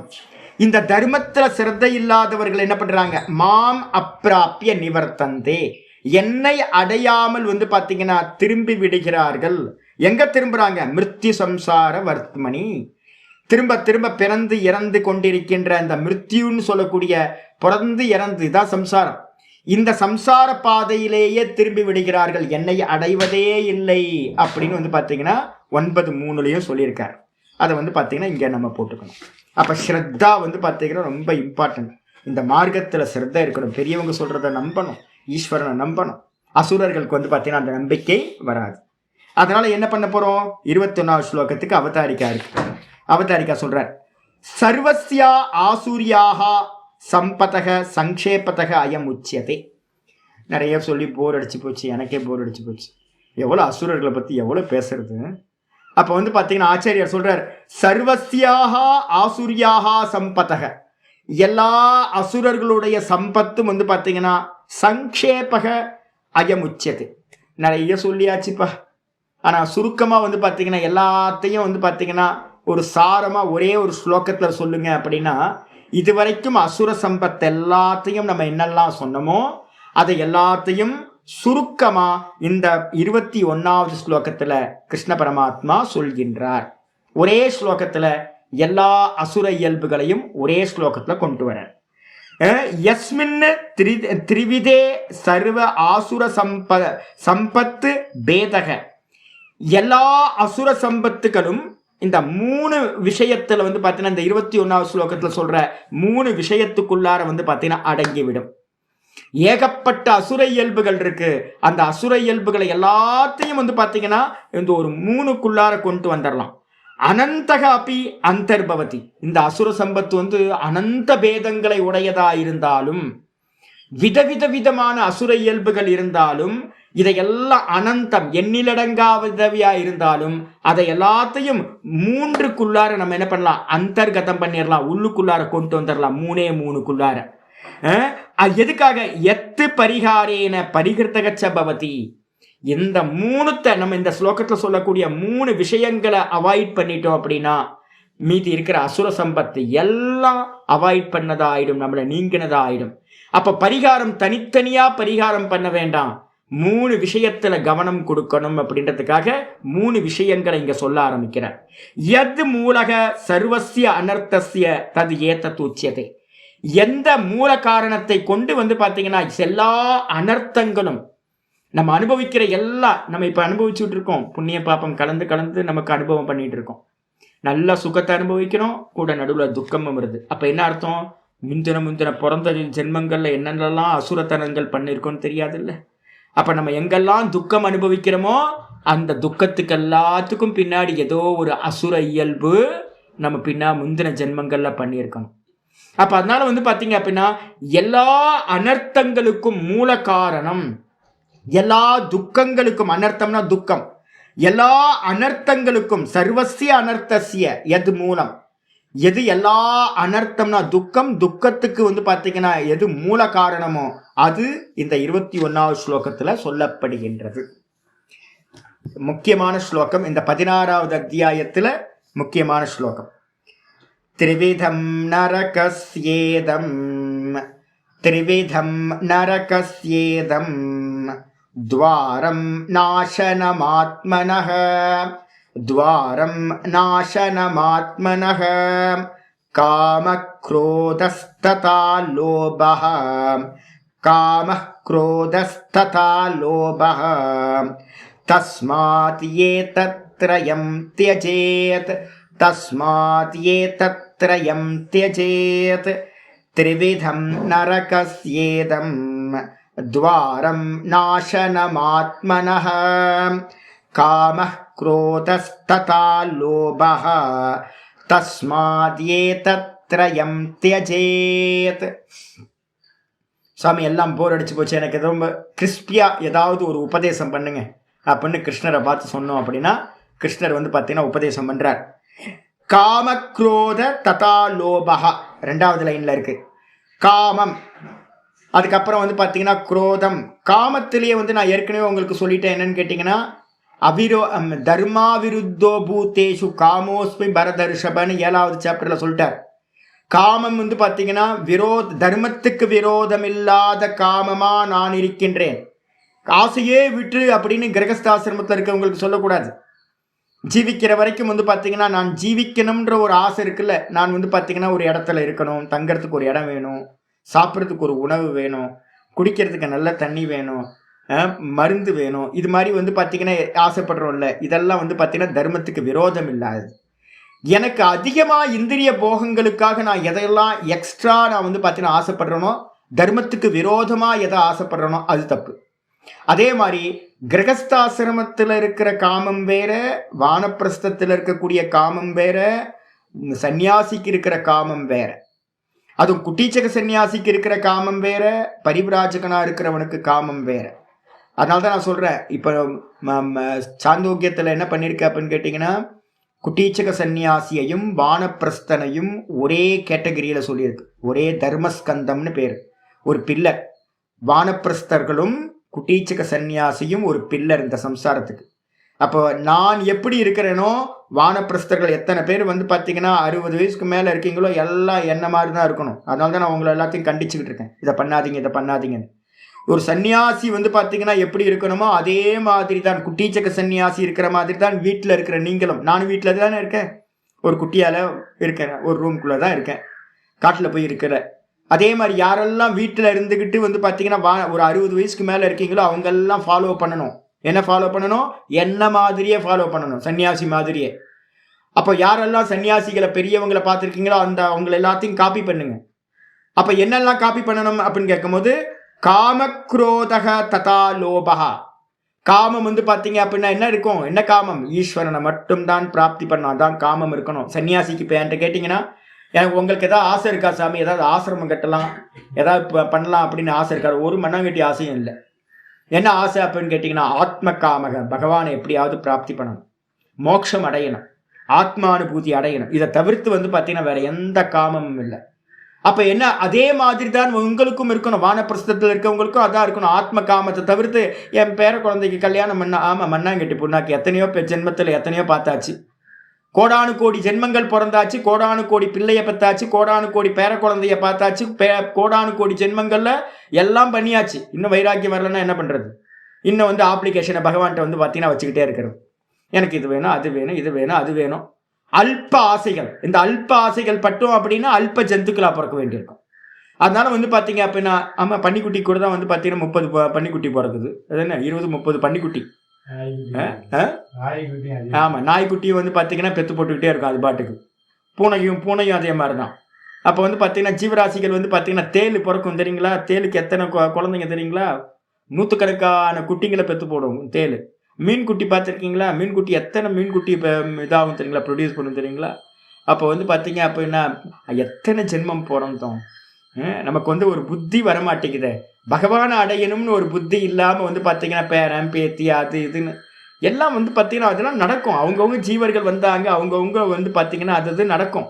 இந்த தர்மத்துல ஸ்ரத்தை இல்லாதவர்கள் என்ன பண்றாங்க, மாம் அப்பிராப்பிய நிவர்த்தந்தே, என்னை அடையாமல் வந்து பாத்தீங்கன்னா திரும்பி விடுகிறார்கள். எங்க திரும்புறாங்க, மிருத்யு சம்சார வர்த்மனி, திரும்ப திரும்ப பிறந்து இறந்து கொண்டிருக்கின்ற அந்த மிருத்யுன்னு சொல்லக்கூடிய பிறந்து இறந்து இதான் சம்சாரம், இந்த சம்சார பாதையிலேயே திரும்பி விடுகிறார்கள், என்னை அடைவதே இல்லை அப்படின்னு வந்து பார்த்தீங்கன்னா 9:3 சொல்லியிருக்கார். அதை வந்து பார்த்தீங்கன்னா இங்கே நம்ம போட்டுக்கணும். அப்போ ஸ்ரத்தா வந்து பார்த்தீங்கன்னா ரொம்ப இம்பார்ட்டன்ட். இந்த மார்க்கத்தில் ஸ்ரத்தா இருக்கணும், பெரியவங்க சொல்கிறத நம்பணும், ஈஸ்வரனை நம்பணும். அசுரர்களுக்கு வந்து பார்த்தீங்கன்னா அந்த நம்பிக்கை வராது. அதனால என்ன பண்ண போகிறோம், 21வது ஸ்லோகத்துக்கு அவதாரிக்கா இருக்கு. அவதாரிக்கா சொல்றார், சர்வஸ்யா ஆசூரியாக சம்பதக சங்கேபதக அயம் உச்சியதே. நிறைய சொல்லி போர் அடிச்சு போச்சு, எனக்கே போர் அடிச்சு போச்சு, எவ்வளோ அசுரர்களை பற்றி எவ்வளோ பேசுறது. அப்போ வந்து பார்த்தீங்கன்னா ஆச்சாரியார் சொல்றார், சர்வஸ்யாக ஆசூரியாக சம்பதக, எல்லா அசுரர்களுடைய சம்பத்தும் வந்து பார்த்தீங்கன்னா சங்கேபக அயம் உச்சியதே. நிறைய சொல்லியாச்சுப்பா, ஆனால் சுருக்கமாக வந்து பார்த்தீங்கன்னா எல்லாத்தையும் வந்து பார்த்தீங்கன்னா ஒரு சாரமாக ஒரே ஒரு ஸ்லோகத்தில் சொல்லுங்க அப்படின்னா, இதுவரைக்கும் அசுர சம்பத் எல்லாத்தையும் நம்ம என்னெல்லாம் சொன்னோமோ அதை எல்லாத்தையும் சுருக்கமா இந்த 21வது ஸ்லோகத்துல கிருஷ்ண பரமாத்மா சொல்கின்றார். ஒரே ஸ்லோகத்துல எல்லா அசுர இயல்புகளையும் ஒரே ஸ்லோகத்துல கொண்டு வர. யஸ்மின் திரிவிதே சர்வ ஆசுர சம்பத்து பேதக, எல்லா அசுர சம்பத்துகளும் இந்த 3 விஷயத்துல வந்து பார்த்தீங்கன்னா இந்த 21வது ஸ்லோகத்துல சொல்ற 3 விஷயத்துக்குள்ளார வந்து பார்த்தீங்கன்னா அடங்கிவிடும். ஏகப்பட்ட அசுர இயல்புகள் இருக்கு, அந்த அசுர இயல்புகளை எல்லாத்தையும் வந்து பார்த்தீங்கன்னா இந்த ஒரு 3க்குள்ளார கொண்டு வந்துடலாம். அனந்தக அப்பி அந்தர்பவதி, இந்த அசுர சம்பத்து வந்து அனந்த பேதங்களை உடையதா இருந்தாலும், விதவிதமான அசுர இயல்புகள் இருந்தாலும், இதையெல்லாம் அனந்தம் எண்ணிலடங்காவதவியா இருந்தாலும் அதை எல்லாத்தையும் 3க்குள்ளார நம்ம என்ன பண்ணலாம், அந்தர்கதம் பண்ணிடலாம், உள்ளுக்குள்ளார கொண்டு வந்துடலாம், 3க்குள்ளார. எதுக்காக, எத்து பரிகாரேன பரிகிருத்தகச்ச பவதி, இந்த 3 நம்ம இந்த ஸ்லோகத்துல சொல்லக்கூடிய 3 விஷயங்களை அவாய்ட் பண்ணிட்டோம் அப்படின்னா மீதி இருக்கிற அசுர சம்பத்து எல்லாம் அவாய்ட் பண்ணதா ஆயிடும், நம்மளை நீங்கினதா ஆயிடும். அப்ப பரிகாரம் தனித்தனியா பரிகாரம் பண்ண வேண்டாம், 3 விஷயத்துல கவனம் கொடுக்கணும் அப்படின்றதுக்காக 3 விஷயங்களை இங்க சொல்ல ஆரம்பிக்கிறார். எது மூலக சர்வசிய அனர்த்தசிய தது ஏத்த உச்சியதே, எந்த மூல காரணத்தை கொண்டு வந்து பார்த்தீங்கன்னா எல்லா அனர்த்தங்களும் நம்ம அனுபவிக்கிற எல்லாம், நம்ம இப்போ அனுபவிச்சுட்டு இருக்கோம், புண்ணிய பாப்பம் கலந்து கலந்து நமக்கு அனுபவம் பண்ணிட்டு இருக்கோம், நல்ல சுகத்தை அனுபவிக்கிறோம், கூட நடுவில் துக்கமும் வருது. அப்போ என்ன அர்த்தம், முந்தின பிறந்த ஜென்மங்கள்ல என்னென்னலாம் அசுரத்தனங்கள் பண்ணியிருக்கோன்னு தெரியாது இல்லை. அப்போ நம்ம எங்கெல்லாம் துக்கம் அனுபவிக்கிறோமோ அந்த துக்கத்துக்கு எல்லாத்துக்கும் பின்னாடி ஏதோ ஒரு அசுர இயல்பு நம்ம முந்தின ஜென்மங்கள்ல பண்ணியிருக்கணும். அப்ப அதனால வந்து பாத்தீங்க அப்படின்னா எல்லா அனர்த்தங்களுக்கும் மூல காரணம், எல்லா துக்கங்களுக்கும், அனர்த்தம்னா துக்கம், எல்லா அனர்த்தங்களுக்கும் சர்வசிய அனர்த்தசிய எது மூலம், எது எல்லா அனர்த்தம்னா துக்கம், துக்கத்துக்கு வந்து பாத்தீங்கன்னா எது மூல காரணமோ அது இந்த 21வது ஸ்லோகத்துல சொல்லப்படுகின்றது. முக்கியமான ஸ்லோகம், இந்த 16வது அத்தியாயத்துல முக்கியமான ஸ்லோகம். திரிவிதம் நரகஸ்யேதம் திரிவிதம் நரகஸ்யேதம் துவாரம் நாசனமாத்மனஹ துவாரம் நாசனமாத்மனஹ காமக்ரோதஸ்ததா லோபஹ காமக்ரோதஸ்ததா லோபஹ தஸ்மாத் ஏதத்ரயம் த்யஜேத் தஸ்மாத் ஏதத்ரயம் த்யஜேத் திரிவிதம் நரகஸ்யேதம் துவாரம் நாசனமாத்மனஹ காமः क्रोधस्तथा लोभः தஸ்மாத்யேதத்ரயம் த்யஜேத். சுவாமி எல்லாம் போர் அடிச்சு போச்சு, எனக்கு ரொம்ப கிறிஸ்பியா ஏதாவது ஒரு உபதேசம் பண்ணுங்க அப்படின்னு கிருஷ்ணரை பார்த்து சொன்னோம் அப்படின்னா கிருஷ்ணர் வந்து பார்த்தீங்கன்னா உபதேசம் பண்றார். காம குரோத ததா லோபஹா 2வது லைன்ல இருக்கு. காமம், அதுக்கப்புறம் வந்து பார்த்தீங்கன்னா குரோதம். காமத்திலேயே வந்து நான் ஏற்கனவே உங்களுக்கு சொல்லிட்டேன், என்னன்னு கேட்டிங்கன்னா தர்மா விருத்தோ பூத்தேஷு காமோஸ்மி பரதர்ஷபன்னு 7வது சாப்டர்ல சொல்லிட்டார். காமம் வந்து பார்த்தீங்கன்னா தர்மத்துக்கு விரோதம் இல்லாத காமமா நான் இருக்கின்றேன். ஆசையே விட்டு அப்படின்னு கிரகஸ்தாசிரமத்தில் இருக்கவங்களுக்கு சொல்லக்கூடாது. ஜீவிக்கிற வரைக்கும் வந்து பார்த்தீங்கன்னா நான் ஜீவிக்கணும்ன்ற ஒரு ஆசை இருக்குல்ல, நான் வந்து பார்த்தீங்கன்னா ஒரு இடத்துல இருக்கணும், தங்கறதுக்கு ஒரு இடம் வேணும், சாப்பிட்றதுக்கு ஒரு உணவு வேணும், குடிக்கிறதுக்கு நல்ல தண்ணி வேணும், மருந்து வேணும், இது மாதிரி வந்து பார்த்தீங்கன்னா ஆசைப்படுறோம்ல, இதெல்லாம் வந்து பார்த்தீங்கன்னா தர்மத்துக்கு விரோதம் இல்லாது. எனக்கு அதிகமாக இந்திரிய போகங்களுக்காக நான் எதையெல்லாம் எக்ஸ்ட்ரா நான் வந்து பார்த்தீங்கன்னா ஆசைப்படுறேனோ, தர்மத்துக்கு விரோதமாக எதை ஆசைப்படுறேனோ அது தப்பு. அதே மாதிரி கிரகஸ்தாசிரமத்தில் இருக்கிற காமம் வேற, வானப்பிரஸ்தத்தில் இருக்கக்கூடிய காமம் வேற, சன்னியாசிக்கு இருக்கிற காமம் வேற. அதுவும் குட்டீச்சக சன்னியாசிக்கு இருக்கிற காமம் வேற, பரிவிராஜகனா இருக்கிறவனுக்கு காமம் வேற. அதனால தான் நான் சொல்றேன், இப்போ சாந்தோக்கியத்தில் என்ன பண்ணியிருக்க அப்படின்னு கேட்டிங்கன்னா, குட்டீச்சக சன்னியாசியையும் வானப்பிரஸ்தனையும் ஒரே கேட்டகரியில சொல்லியிருக்கு. ஒரே தர்மஸ்கந்தம்னு பேர், ஒரு பில்லர். வானப்பிரஸ்தர்களும் குட்டீச்சக சன்னியாசியும் ஒரு பில்லர் இந்த சம்சாரத்துக்கு. அப்போ நான் எப்படி இருக்கிறேனோ, வானப்பிரஸ்தர்கள் எத்தனை பேர் வந்து பார்த்தீங்கன்னா 60 வயசுக்கு மேலே இருக்கீங்களோ எல்லாம் என்ன மாதிரி தான் இருக்கணும். அதனால தான் நான் உங்களை எல்லாத்தையும் கண்டிச்சுக்கிட்டு இருக்கேன், இதை பண்ணாதீங்க இதை பண்ணாதீங்கன்னு. ஒரு சன்னியாசி வந்து பார்த்தீங்கன்னா எப்படி இருக்கணுமோ அதே மாதிரி தான் குட்டீச்சக சன்னியாசி இருக்கிற மாதிரி தான் வீட்டில் இருக்கிற நீங்களும். நானும் வீட்டில் தானே இருக்கேன், ஒரு குட்டியால் இருக்கேன், ஒரு ரூம்குள்ளே தான் இருக்கேன், காட்டில் போய் இருக்கிற. அதே மாதிரி யாரெல்லாம் வீட்டில் இருந்துக்கிட்டு வந்து பார்த்தீங்கன்னா ஒரு 60 வயசுக்கு மேலே இருக்கீங்களோ அவங்கெல்லாம் ஃபாலோ பண்ணணும். என்ன ஃபாலோ பண்ணணும்? என்ன மாதிரியே ஃபாலோ பண்ணணும், சன்னியாசி மாதிரியே. அப்போ யாரெல்லாம் சன்னியாசிகளை பெரியவங்களை பார்த்துருக்கீங்களோ அவங்கள எல்லாத்தையும் காப்பி பண்ணுங்க. அப்போ என்னெல்லாம் காப்பி பண்ணணும் அப்படின்னு கேட்கும்போது, காமக்ரோதக ததா லோபகா. காமம் வந்து பார்த்தீங்க அப்படின்னா என்ன இருக்கும்? என்ன காமம்? ஈஸ்வரனை மட்டும்தான் பிராப்தி பண்ணணும், அதான் காமம் இருக்கணும். சன்னியாசிக்கு இப்போ என்கிட்ட கேட்டிங்கன்னா, எனக்கு உங்களுக்கு எதாவது ஆசை இருக்கா சாமி, ஏதாவது ஆசிரமம் கட்டலாம், ஏதாவது பண்ணலாம் அப்படின்னு ஆசை இருக்காரு? ஒரு மண்ணாங்கட்டி ஆசையும் இல்லை. என்ன ஆசை அப்படின்னு கேட்டிங்கன்னா, ஆத்ம காமக, பகவானை எப்படியாவது பிராப்தி பண்ணணும், மோட்சம் அடையணும், ஆத்மானுபூதி அடையணும். இதை தவிர்த்து வந்து பார்த்தீங்கன்னா வேற எந்த காமமும் இல்லை. அப்போ என்ன, அதே மாதிரி தான் உங்களுக்கும் இருக்கணும், வானப்பிரஸ்தத்தில் இருக்கவங்களுக்கும் அதான் இருக்கணும். ஆத்ம காமத்தை தவிர்த்து என் பேர குழந்தைக்கு கல்யாணம் பண்ண, ஆமாம் மண்ணாங்கட்டி பொண்ணாக்கு எத்தனையோ ஜென்மத்தில் எத்தனையோ பார்த்தாச்சு, கோடானு கோடி ஜென்மங்கள் பிறந்தாச்சு, கோடானு கோடி பிள்ளைய பெற்றாச்சு, கோடானு கோடி பேர குழந்தைய பார்த்தாச்சு, கோடானு கோடி ஜென்மங்கள்ல எல்லாம் பண்ணியாச்சு. இன்னும் வைராக்கியம் வரலன்னா என்ன பண்றது? இன்னும் வந்து ஆப்ளிகேஷனை பகவான்கிட்ட வந்து பார்த்தீங்கன்னா வச்சுக்கிட்டே இருக்கிறது. எனக்கு இது வேணும், அது வேணும், இது வேணும், அது வேணும். அல்ப ஆசைகள். இந்த அல்ப ஆசைகள் பட்டும் அப்படின்னா அல்ப ஜந்துக்களா பிறக்க வேண்டியிருக்கும். அதனால வந்து பார்த்தீங்க அப்படின்னா, ஆமாம் பன்னிக்குட்டி கூட தான் வந்து பார்த்தீங்கன்னா 30 பன்னிக்குட்டி பிறக்குது. அது என்ன 20-30 பன்னிக்குட்டி. ஆமாம், நாய்க்குட்டியும் வந்து பார்த்தீங்கன்னா பெத்து போட்டுக்கிட்டே இருக்கும் அது பாட்டுக்கு. பூனையும் அதே மாதிரி தான். அப்போ வந்து பார்த்தீங்கன்னா ஜீவராசிகள் வந்து பார்த்தீங்கன்னா தேல் பிறக்கும் தெரியுங்களா? தேலுக்கு எத்தனை குழந்தைங்க தெரியுங்களா? 100கணக்கான குட்டிங்களை பெத்து போடும் தேல். மீன்குட்டி பார்த்துருக்கீங்களா? மீன்குட்டி எத்தனை மீன்குட்டி இப்போ இதாகும் தெரியுங்களா, ப்ரொடியூஸ் பண்ணும் தெரியுங்களா? அப்போ வந்து பார்த்தீங்க அப்படின்னா எத்தனை ஜென்மம் பிறந்தோம். நமக்கு வந்து ஒரு புத்தி வரமாட்டேங்குது. பகவானை அடையணும்னு ஒரு புத்தி இல்லாமல் வந்து பார்த்தீங்கன்னா பேரன் பேத்தி அது இதுன்னு எல்லாம் வந்து பார்த்தீங்கன்னா அதெல்லாம் நடக்கும். அவங்கவுங்க ஜீவர்கள் வந்தாங்க, அவங்கவுங்க வந்து பார்த்தீங்கன்னா அது நடக்கும்.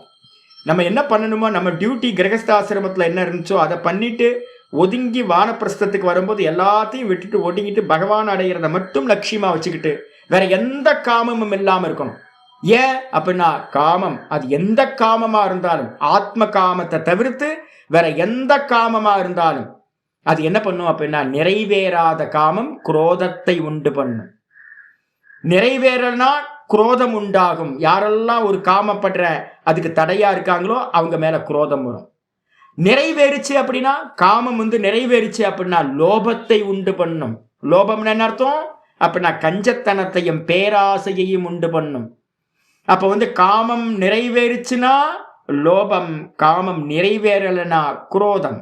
நம்ம என்ன பண்ணணுமோ, நம்ம டியூட்டி கிரகஸ்தாசிரமத்தில் என்ன இருந்துச்சோ அதை பண்ணிட்டு ஒதுங்கி வானப்பிரஸ்தத்துக்கு வரும்போது எல்லாத்தையும் விட்டுட்டு ஒதுங்கிட்டு பகவான் அடைகிறத மட்டும் லட்சியமா வச்சுக்கிட்டு வேற எந்த காமமும் இல்லாமல் இருக்கணும். ஏன் அப்படின்னா, காமம் அது எந்த காமமா இருந்தாலும், ஆத்ம காமத்தை தவிர்த்து வேற எந்த காமமா இருந்தாலும் அது என்ன பண்ணும் அப்படின்னா, நிறைவேறாத காமம் குரோதத்தை உண்டு பண்ணும். நிறைவேறனா குரோதம் உண்டாகும். யாரெல்லாம் ஒரு காமப்படுற அதுக்கு தடையா இருக்காங்களோ அவங்க மேல குரோதம் வரும். நிறைவேறிச்சு அப்படின்னா, காமம் வந்து நிறைவேறிச்சு அப்படின்னா லோபத்தை உண்டு பண்ணும். லோபம்னு என்ன அர்த்தம் அப்படின்னா, கஞ்சத்தனத்தையும் பேராசையையும் உண்டு பண்ணும். அப்ப வந்து காமம் நிறைவேறிச்சுன்னா லோபம், காமம் நிறைவேறலைன்னா குரோதம்.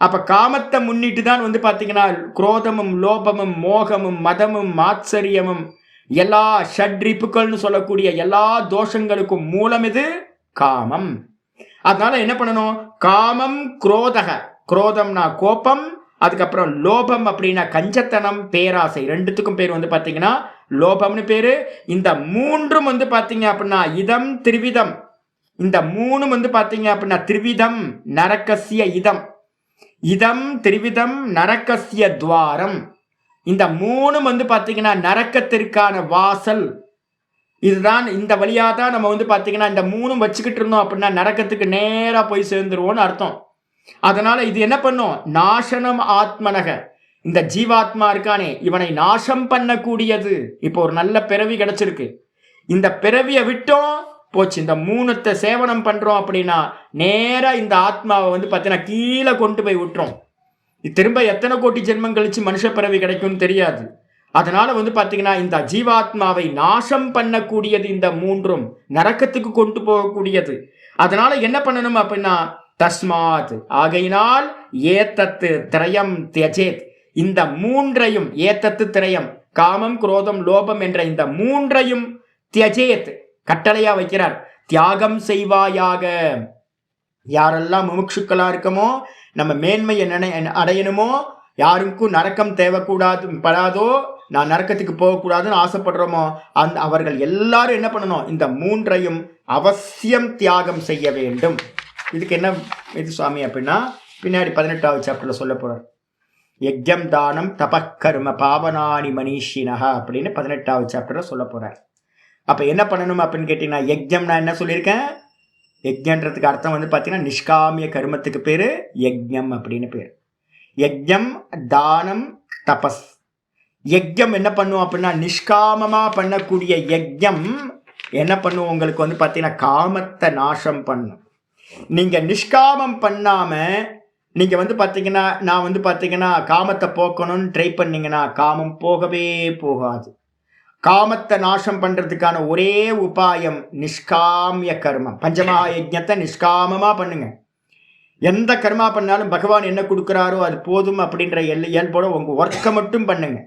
அப்ப காமத்தை முன்னிட்டு தான் வந்து பாத்தீங்கன்னா குரோதமும் லோபமும் மோகமும் மதமும் மாத்சரியமும் எல்லா ஷட்ரிப்புகள்னு சொல்லக்கூடிய எல்லா தோஷங்களுக்கும் மூலம் இது காமம். அதனால என்ன பண்ணணும், காமம் குரோதக, குரோதம்னா கோபம், அதுக்கப்புறம் லோபம் அப்படின்னா கஞ்சத்தனம் பேராசை, ரெண்டுத்துக்கும் பேர் வந்து பாத்தீங்கன்னா லோபம்னு பேரு. இந்த மூன்றும் வந்து பாத்தீங்க அப்படின்னா இதம் திரிவிதம், இந்த மூணும் வந்து பாத்தீங்க அப்படின்னா திரிவிதம் நரகசிய இதம், இதம் திரிவிதம் நரகசிய துவாரம், இந்த மூணும் வந்து பாத்தீங்கன்னா நரக்கத்திற்கான வாசல். இதுதான், இந்த வழியா தான் நம்ம வந்து பாத்தீங்கன்னா இந்த மூணும் வச்சுக்கிட்டு இருந்தோம் அப்படின்னா நரக்கத்துக்கு நேரா போய் சேர்ந்துருவோம்னு அர்த்தம். அதனால இது என்ன பண்ணும், நாசனம் ஆத்மனக, இந்த ஜீவாத்மா இருக்கானே இவனை நாசம் பண்ணக்கூடியது. இப்போ ஒரு நல்ல பிறவி கிடைச்சிருக்கு, இந்த பிறவியை விட்டோம் போச்சு, இந்த மூணுத்தை சேவனம் பண்றோம் அப்படின்னா நேரா இந்த ஆத்மாவை வந்து பார்த்தீங்கன்னா கீழே கொண்டு போய் விட்டுறோம். திரும்ப எத்தனை கோடி ஜென்மம் கழிச்சு மனுஷ பிறவி கிடைக்கும்னு தெரியாது. அதனால வந்து பாத்தீங்கன்னா இந்த ஜீவாத்மாவை நாசம் பண்ணக்கூடியது இந்த மூன்றும், நரக்கத்துக்கு கொண்டு போகக்கூடியது. அதனால என்ன பண்ணணும் அப்படின்னா தஸ்மாத், ஆகையினால் ஏத்தத்து திரயம் தியஜேத், இந்த மூன்றையும், ஏத்தத்து திரயம் காமம் குரோதம் லோபம் என்ற இந்த மூன்றையும் தியஜேத் கட்டளையா வைக்கிறார், தியாகம் செய்வாயாக. யாரெல்லாம் முமுட்சுக்களா இருக்கமோ, நம்ம மேன்மையை அடையணுமோ, யாருக்கும் நரக்கம் தேவைக்கூடாது படாதோ, நான் நரக்கத்துக்கு போகக்கூடாதுன்னு ஆசைப்படுறோமோ, அவர்கள் எல்லாரும் என்ன பண்ணணும், இந்த மூன்றையும் அவசியம் தியாகம் செய்ய வேண்டும். இதுக்கு என்ன இது சுவாமி அப்படின்னா பின்னாடி 18வது சாப்டர்ல சொல்ல போறார். யஜ்யம் தானம் தபக்கர்ம பாவனானி மனிஷினஹா அப்படின்னு 18வது சாப்டர்ல சொல்ல போறார். அப்ப என்ன பண்ணணும் அப்படின்னு கேட்டீங்கன்னா, யஜ்யம் நான் என்ன சொல்லியிருக்கேன், யஜ்யன்றதுக்கு அர்த்தம் வந்து பார்த்தீங்கன்னா நிஷ்காமிய கர்மத்துக்கு பேரு யஜ்யம் அப்படின்னு பேர். யஜ்யம் தானம் தபஸ். யஜ்யம் என்ன பண்ணும் அப்படின்னா நிஷ்காமமா பண்ணக்கூடிய யஜ்யம் என்ன பண்ணும், உங்களுக்கு வந்து பார்த்தீங்கன்னா காமத்தை நாசம் பண்ணும். நீங்க நிஷ்காமம் பண்ணாம நீங்க வந்து பார்த்தீங்கன்னா, நான் வந்து பார்த்தீங்கன்னா காமத்தை போக்கணும்னு ட்ரை பண்ணீங்கன்னா காமம் போகவே போகாது. காமத்தை நாசம் பண்றதுக்கான ஒரே உபாயம் நிஷ்காமிய கர்மம். பஞ்சமகா யஜ்ஞத்தை நிஷ்காமமா பண்ணுங்க. எந்த கர்மா பண்ணாலும் பகவான் என்ன கொடுக்குறாரோ அது போதும் அப்படின்ற இயல்போட உங்க ஒர்க்கை மட்டும் பண்ணுங்க.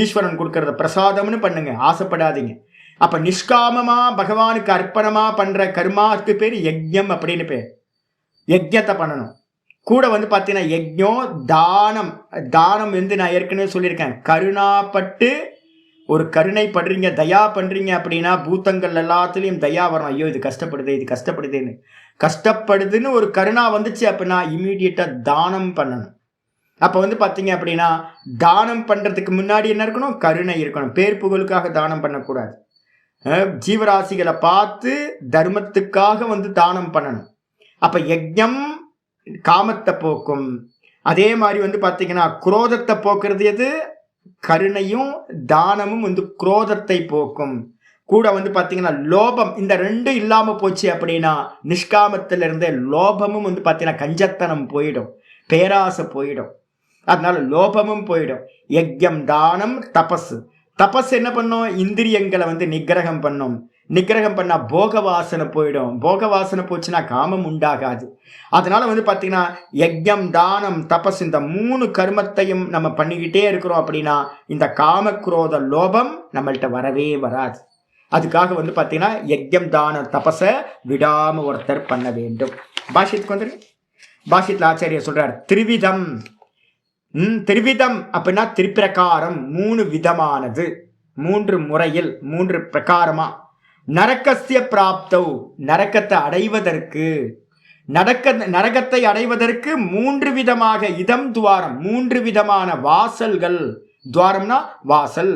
ஈஸ்வரன் கொடுக்கறத பிரசாதம்னு பண்ணுங்க, ஆசைப்படாதீங்க. அப்ப நிஷ்காமமா பகவானுக்கு அர்ப்பணமா பண்ற கர்மாவுக்கு பேர் யஜ்யம் அப்படின்னு பேர். யஜ்யத்தை பண்ணணும். கூட வந்து பார்த்தீங்கன்னா யஜ்யம் தானம். தானம் வந்து நான் ஏற்கனவே சொல்லியிருக்கேன், கருணாப்பட்டு ஒரு கருணை பண்றீங்க, தயா பண்றீங்க அப்படின்னா பூத்தங்கள் எல்லாத்துலேயும் தயா வரும். ஐயோ இது கஷ்டப்படுது, இது கஷ்டப்படுதுன்னு, கஷ்டப்படுதுன்னு ஒரு கருணா வந்துச்சு அப்படின்னா இம்மீடியட்டா தானம் பண்ணணும். அப்போ வந்து பார்த்தீங்க அப்படின்னா தானம் பண்றதுக்கு முன்னாடி என்ன இருக்கணும், கருணை இருக்கணும். பேர் புகழுக்காக தானம் பண்ணக்கூடாது. ஜீவராசிகளை பார்த்து தர்மத்துக்காக வந்து தானம் பண்ணணும். அப்ப யஜ்ஞம் காமத்தை போக்கும். அதே மாதிரி வந்து பார்த்தீங்கன்னா குரோதத்தை போக்குறது எது, கருணையும் தானமும் வந்து குரோதத்தை போக்கும். கூட வந்து பார்த்தீங்கன்னா லோபம், இந்த ரெண்டும் இல்லாம போச்சு அப்படின்னா நிஷ்காமத்திலிருந்தே லோபமும் வந்து பார்த்தீங்கன்னா கஞ்சத்தனம் போயிடும், பேராசை போயிடும். அதனால லோபமும் போயிடும். யஜ்யம் தானம் தபஸ். தபஸ் என்ன பண்ணும், இந்திரியங்களை வந்து நிகிரகம் பண்ணும். நிகிரகம் பண்ணா போக வாசனை போயிடும். போக வாசனை போச்சுன்னா காமம் உண்டாகாது. அதனால வந்து பார்த்தீங்கன்னா யஜ்யம் தானம் தபஸ் இந்த மூணு கர்மத்தையும் நம்ம பண்ணிக்கிட்டே இருக்கிறோம் அப்படின்னா இந்த காமக்ரோத லோபம் நம்மள்கிட்ட வரவே வராது. அதுக்காக வந்து பார்த்தீங்கன்னா யஜ்யம் தான தபஸை விடாம ஒருத்தர் பண்ண வேண்டும். பாஷ்யத்துக்கு வந்துருக்கு. பாஷ்யத்தில் ஆச்சாரியர் சொல்றார் திரிவிதம். திரிவிதம் அப்படின்னா திரிப்பிரகாரம், மூணு விதமானது, மூன்று முறையில், மூன்று பிரகாரமா. நரகசிய பிராப்தௌ, நரகத்தை அடைவதற்கு, நரகத்தை அடைவதற்கு மூன்று விதமாக, இதம் துவாரம், மூன்று விதமான வாசல்கள். துவாரம்னா வாசல்.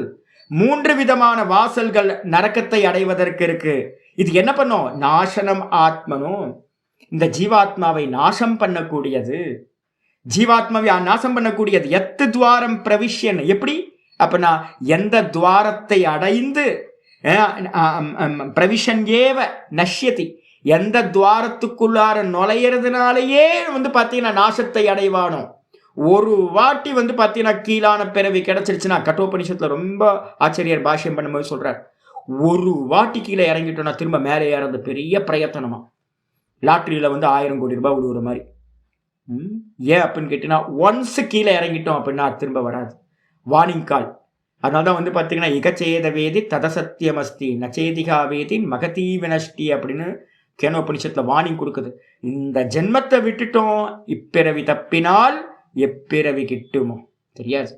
மூன்று விதமான வாசல்கள் நரகத்தை அடைவதற்கு இருக்கு. இது என்ன பண்ணும், நாசனம் ஆத்மனும், இந்த ஜீவாத்மாவை நாசம் பண்ணக்கூடியது. ஜீவாத்மாவை நாசம் பண்ணக்கூடியது. எத்து துவாரம் பிரவிஷ்யன், எப்படி அப்படின்னா எந்த துவாரத்தை அடைந்து, பிரவிஷன் ஏவ நஷ்யதி, எந்த துவாரத்துக்குள்ளார நுழையிறதுனாலேயே வந்து பார்த்தீங்கன்னா நாசத்தை அடைவானோ. ஒரு வாட்டி வந்து பார்த்தீங்கன்னா கீழான பிறவி கிடைச்சிருச்சுன்னா, கட்டோபனிஷத்துல ரொம்ப ஆச்சரியர் பாஷ்யம் பண்ணும்போது சொல்றார், ஒரு வாட்டி கீழே இறங்கிட்டோம்னா திரும்ப மேலே ஏறது பெரிய பிரயத்தனமா. லாட்ரியில வந்து 1000 கோடி ரூபாய் விடுற மாதிரி. ஏன் அப்படின்னு கேட்டீங்கன்னா, ஒன்ஸ் கீழே இறங்கிட்டோம் அப்படின்னா திரும்ப வராது. வார்னிங் கால். அதனால தான் வந்து பார்த்தீங்கன்னா, இகச்சேத வேதி ததசத்தியமஸ்தி நச்சேதிகா வேதி மகதீ வினஷ்டி அப்படின்னு கேனோபனிஷத்துல வார்னிங் கொடுக்குது. இந்த ஜென்மத்தை விட்டுட்டோம், இப்பிறவி தப்பினால் எப்பிறவி கிட்டுமோ தெரியாது.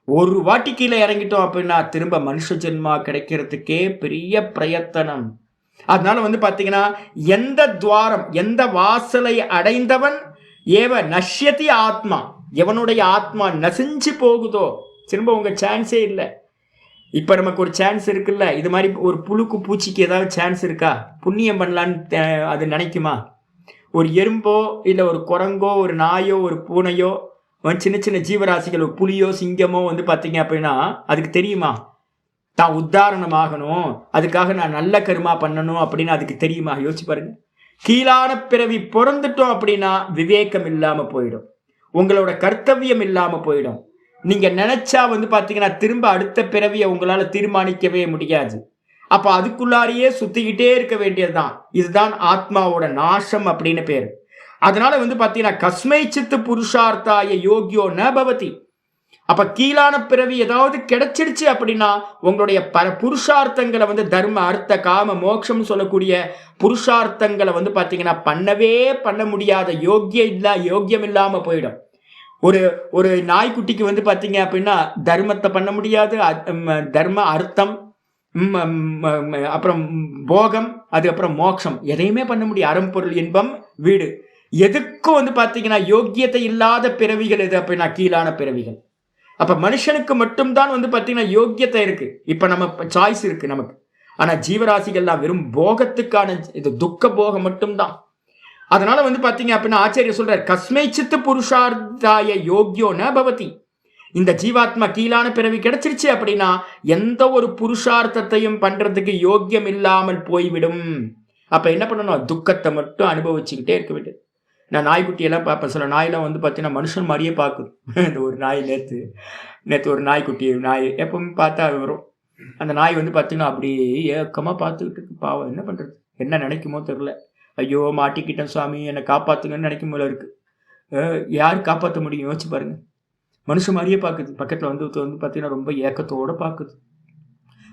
ஒரு வாட்டி கீழே இறங்கிட்டோம் அப்படின்னா திரும்ப மனுஷ ஜென்மா கிடைக்கிறதுக்கே பெரிய பிரயத்தனம். அதனால வந்து பார்த்தீங்கன்னா, எந்த துவாரம் எந்த வாசலை அடைந்தவன் ஏவ நஷ்யதி ஆத்மா, எவனுடைய ஆத்மா நசிஞ்சு போகுதோ திரும்ப உங்க சான்ஸே இல்லை. இப்போ நமக்கு ஒரு சான்ஸ் இருக்குல்ல, இது மாதிரி ஒரு புழுக்கு பூச்சிக்கு ஏதாவது சான்ஸ் இருக்கா? புண்ணியம் பண்ணலான்னு அது நினைக்குமா? ஒரு எறும்போ இல்லை ஒரு குரங்கோ ஒரு நாயோ ஒரு பூனையோ சின்ன சின்ன ஜீவராசிகள் ஒரு புலியோ சிங்கமோ வந்து பார்த்தீங்க அப்படின்னா அதுக்கு தெரியுமா தான் உத்தாரணமாகணும், அதுக்காக நான் நல்ல கருமா பண்ணணும் அப்படின்னு அதுக்கு தெரியுமா? யோசிச்சு பாருங்க. கீழான பிறவி பிறந்துட்டோம் அப்படின்னா விவேகம் இல்லாமல் போயிடும், உங்களோட கர்த்தவியம் இல்லாமல் போயிடும். நீங்க நினைச்சா வந்து பாத்தீங்கன்னா திரும்ப அடுத்த பிறவியை உங்களால தீர்மானிக்கவே முடியாது. அப்ப அதுக்குள்ளாரையே சுத்திக்கிட்டே இருக்க வேண்டியதுதான். இதுதான் ஆத்மாவோட நாசம் அப்படின்னு பேரு. அதனால வந்து பாத்தீங்கன்னா கஸ்மை சித்து புருஷார்த்தாய யோகியோ ந பவதி. அப்ப கீழான பிறவி ஏதாவது கிடைச்சிடுச்சு அப்படின்னா உங்களுடைய புருஷார்த்தங்களை வந்து தர்ம அர்த்த காம மோட்சம் சொல்லக்கூடிய புருஷார்த்தங்களை வந்து பாத்தீங்கன்னா பண்ணவே பண்ண முடியாத யோக்கியம் இல்லாம போயிடும். ஒரு நாய்க்குட்டிக்கு வந்து பார்த்தீங்க அப்படின்னா தர்மத்தை பண்ண முடியாது, தர்ம அர்த்தம் அப்புறம் போகம் அதுக்கப்புறம் மோட்சம் எதையுமே பண்ண முடியும். அறம்பொருள் இன்பம் வீடு எதுக்கும் வந்து பார்த்தீங்கன்னா யோக்கியத்தை இல்லாத பிறவிகள் எது அப்படின்னா கீழான பிறவிகள். அப்ப மனுஷனுக்கு மட்டும்தான் வந்து பார்த்தீங்கன்னா யோக்கியத்தை இருக்கு, இப்ப நம்ம சாய்ஸ் இருக்கு நமக்கு. ஆனா ஜீவராசிகள்லாம் வெறும் போகத்துக்கான இது துக்க போகம் மட்டும்தான். அதனால வந்து பாத்தீங்க அப்படின்னா ஆச்சாரியர் சொல்றார் கஸ்மை சித்து புருஷார்த்தாய யோகியோ ந பவதி. இந்த ஜீவாத்மா கீழான பிறவி கிடைச்சிருச்சு அப்படின்னா எந்த ஒரு புருஷார்த்தத்தையும் பண்றதுக்கு யோக்கியம் இல்லாமல் போய்விடும். அப்ப என்ன பண்ணணும்? துக்கத்தை மட்டும் அனுபவிச்சுக்கிட்டே இருக்க வேண்டியது. நான் நாய்க்குட்டியெல்லாம் பார்ப்பேன், சில நாயெல்லாம் வந்து பார்த்தீங்கன்னா மனுஷன் மாதிரியே பார்க்குது. இந்த ஒரு நாய் நேற்று ஒரு நாய்க்குட்டி எப்பவுமே பார்த்தா வரும். அந்த நாய் வந்து பார்த்தீங்கன்னா அப்படியே ஏக்கமாக பார்த்துக்கிட்டு இருக்கு. பாவம், என்ன பண்ணுறது, என்ன நினைக்குமோ தெரில. ஐயோ மாட்டிக்கிட்டேன் சுவாமி என்னை காப்பாற்றுங்கன்னு நினைக்கும் போல இருக்கு. யார் காப்பாற்ற முடியும்? யோசிச்சு பாருங்க. மனுஷன் மாதிரியே பார்க்குது. பக்கத்தில் வந்து பார்த்தீங்கன்னா ரொம்ப ஏக்கத்தோடு பார்க்குது.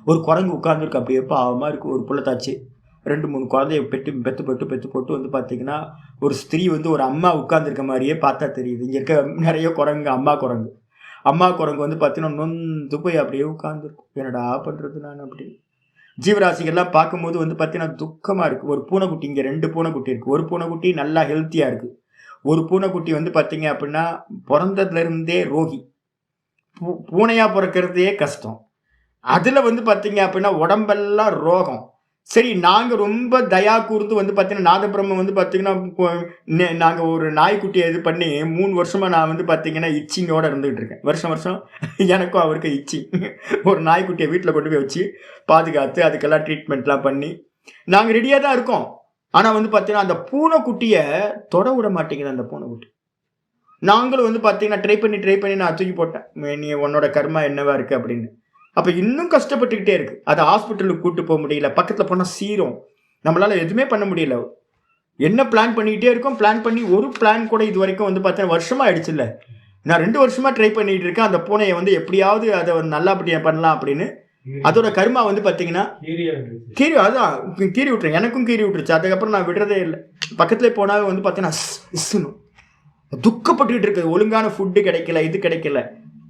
ஒரு குரங்கு உட்காந்துருக்கு, அப்படியே பாவமாக இருக்குது. ஒரு புள்ளத்தாச்சு 2-3 குழந்தைய பெத்து போட்டு வந்து பார்த்தீங்கன்னா ஒரு ஸ்திரீ வந்து ஒரு அம்மா உட்காந்துருக்க மாதிரியே பார்த்தா தெரியுது. இங்கே இருக்க நிறைய குரங்கு அம்மா குரங்கு வந்து பார்த்தீங்கன்னா நொந்து போய் அப்படியே உட்காந்துருக்கும். என்னடா பண்ணுறது நான் அப்படி. ஜீவராசிகள்லாம் பார்க்கும்போது வந்து பார்த்தீங்கன்னா துக்கமாக இருக்குது. ஒரு பூனைக்குட்டி, இங்கே 2 பூனைக்குட்டி இருக்குது. ஒரு பூனைக்குட்டி நல்லா ஹெல்த்தியாக இருக்குது. ஒரு பூனைக்குட்டி வந்து பார்த்தீங்க அப்படின்னா பிறந்ததுலேருந்தே ரோகி, பூனையாக பிறக்கிறதே கஷ்டம். அதில் வந்து பார்த்தீங்க அப்படின்னா உடம்பெல்லாம் ரோகம். சரி, நாங்கள் ரொம்ப தயா கூர்ந்து வந்து பார்த்தீங்கன்னா நாதபிரம்மம் வந்து பார்த்தீங்கன்னா நாங்கள் ஒரு நாய்க்குட்டியை இது பண்ணி 3 வருஷமாக நான் வந்து பார்த்தீங்கன்னா இச்சிங்கோடு இருந்துகிட்டு இருக்கேன். வருஷம் எனக்கும் அவருக்கு இச்சிங். ஒரு நாய்க்குட்டியை வீட்டில் கொண்டு போய் வச்சு பாதுகாத்து அதுக்கெல்லாம் ட்ரீட்மெண்ட்லாம் பண்ணி நாங்கள் ரெடியாக தான் இருக்கோம். ஆனால் வந்து பார்த்தீங்கன்னா அந்த பூனைக்குட்டியை தொட விட மாட்டேங்குது. அந்த பூனைக்குட்டி நாங்களும் வந்து பார்த்தீங்கன்னா ட்ரை பண்ணி நான் தூக்கி போட்டேன். நீ உன்னோட கர்மா என்னவா இருக்குது அப்படின்னு. அப்போ இன்னும் கஷ்டப்பட்டுக்கிட்டே இருக்கு. அதை ஹாஸ்பிட்டலுக்கு கூப்பிட்டு போக முடியல. பக்கத்தில் போனால் சீரும், நம்மளால எதுவுமே பண்ண முடியல. என்ன பிளான் பண்ணிக்கிட்டே இருக்கோம். பிளான் பண்ணி ஒரு பிளான் கூட இது வரைக்கும் வந்து பார்த்தீங்கன்னா வருஷமா ஆயிடுச்சு. இல்லை, நான் 2 வருஷமா ட்ரை பண்ணிட்டு இருக்கேன். அந்த பூனையை வந்து எப்படியாவது அதை நல்லபடியாக பண்ணலாம் அப்படின்னு. அதோட கர்மா வந்து பார்த்தீங்கன்னா கீறி விட்டுறேன். எனக்கும் கீறி விட்டுருச்சு. அதுக்கப்புறம் நான் விடுறதே இல்லை. பக்கத்துல போனாவே வந்து பார்த்தீங்கன்னா துக்கப்பட்டுக்கிட்டு இருக்குது. ஒழுங்கான ஃபுட்டு கிடைக்கல, இது கிடைக்கல.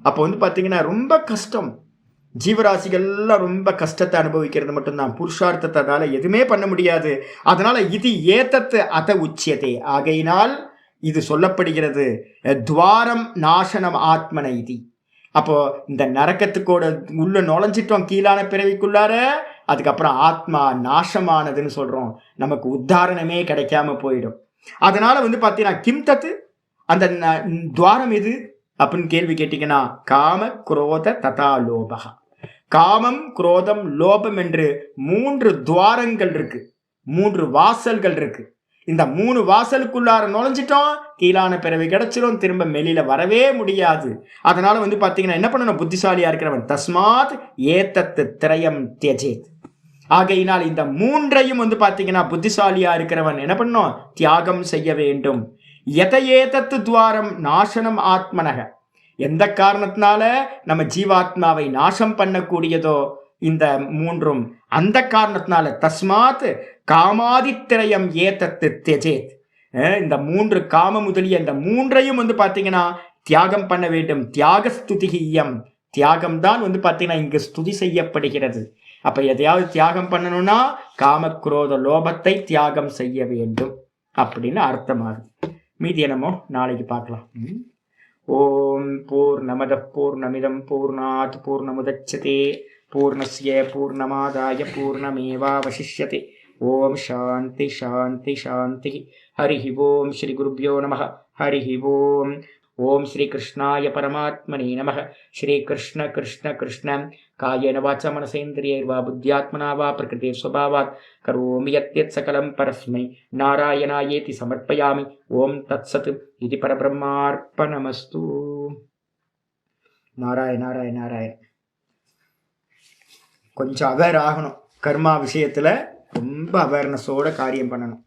அப்போ வந்து பார்த்தீங்கன்னா ரொம்ப கஷ்டம். ஜீவராசிகள்லாம் ரொம்ப கஷ்டத்தை அனுபவிக்கிறது மட்டும்தான். புருஷார்த்தத்தால எதுவுமே பண்ண முடியாது. அதனால இது ஏத்தத்து அத உச்சியதே. ஆகையினால் இது சொல்லப்படுகிறது துவாரம் நாசனம் ஆத்மன இது. அப்போ இந்த நரக்கத்துக்கோட உள்ள நுழைஞ்சிட்டோம் கீழான பிறவிக்குள்ளார, அதுக்கப்புறம் ஆத்மா நாசமானதுன்னு சொல்றோம். நமக்கு உத்தாரணமே கிடைக்காம போயிடும். அதனால வந்து பார்த்தீங்கன்னா கிம் தத்து, அந்த துவாரம் எது அப்படின்னு கேள்வி கேட்டீங்கன்னா காம குரோத ததா லோபகா. காமம் குரோதம் லோபம் என்று 3 துவாரங்கள் இருக்கு, 3 வாசல்கள் இருக்கு. இந்த 3 வாசலுக்குள்ளார நுழைஞ்சிட்டோம், கீழான பிறவி கிடைச்சிடும், திரும்ப வெளியில வரவே முடியாது. அதனால வந்து பாத்தீங்கன்னா என்ன பண்ணணும்? புத்திசாலியா இருக்கிறவன் தஸ்மாத் ஏத்தத்து திரயம் தியஜேத். ஆகையினால் இந்த 3ஐயும் வந்து பாத்தீங்கன்னா புத்திசாலியா இருக்கிறவன் என்ன பண்ணணும்? தியாகம் செய்ய வேண்டும். எதையேதத்து துவாரம் நாசனம் ஆத்மனக, எந்த காரணத்தினால நம்ம ஜீவாத்மாவை நாசம் பண்ணக்கூடியதோ இந்த மூன்றும், அந்த காரணத்தினால தஸ்மாத் காமாதித்திரயம் ஏதத்து தியஜேத், இந்த மூன்று காம முதலிய இந்த மூன்றையும் வந்து பார்த்தீங்கன்னா தியாகம் பண்ண வேண்டும். தியாக ஸ்துதிகியம், தியாகம் தான் வந்து பார்த்தீங்கன்னா இங்கு ஸ்துதி செய்யப்படுகிறது. அப்ப எதையாவது தியாகம் பண்ணணும்னா காமக்ரோத லோபத்தை தியாகம் செய்ய வேண்டும் அப்படின்னு அர்த்தமாகும். மீதி என்னமோ நாளைக்கு பார்க்கலாம். ஓம் பூர்ணமத பூர்ணமிதம் பூர்ணாத் பூர்ணமுதச்யதே பூர்ணஸ்ய பூர்ணமாதாய பூர்ணமேவாவசிஷ்யதே. ஓம் சாந்தி சாந்தி சாந்தி. ஹரி ஓம் ஸ்ரீ குருப்யோ நமः. ஹரி ஓம். ஓம் ஸ்ரீ கிருஷ்ணாய பரமாத்மனே நமः. ஸ்ரீ கிருஷ்ண கிருஷ்ண கிருஷ்ண காயேன வாச்சா மனசேந்திரியைர்வா புத்யாத்மனா வா பிரகிருதே ஸ்வபாவாத் கரோமி யத்யத் சகலம் பரஸ்மை நாராயணாயேதி சமர்ப்பயாமி. ஓம் தத்சத் இது பரபிரம்மார்ப்பணமஸ்து. நாராயண நாராயண நாராயண. கொஞ்சம் அவேர் ஆகணும். கர்மா விஷயத்துல ரொம்ப அவேர்னஸோட காரியம் பண்ணணும்.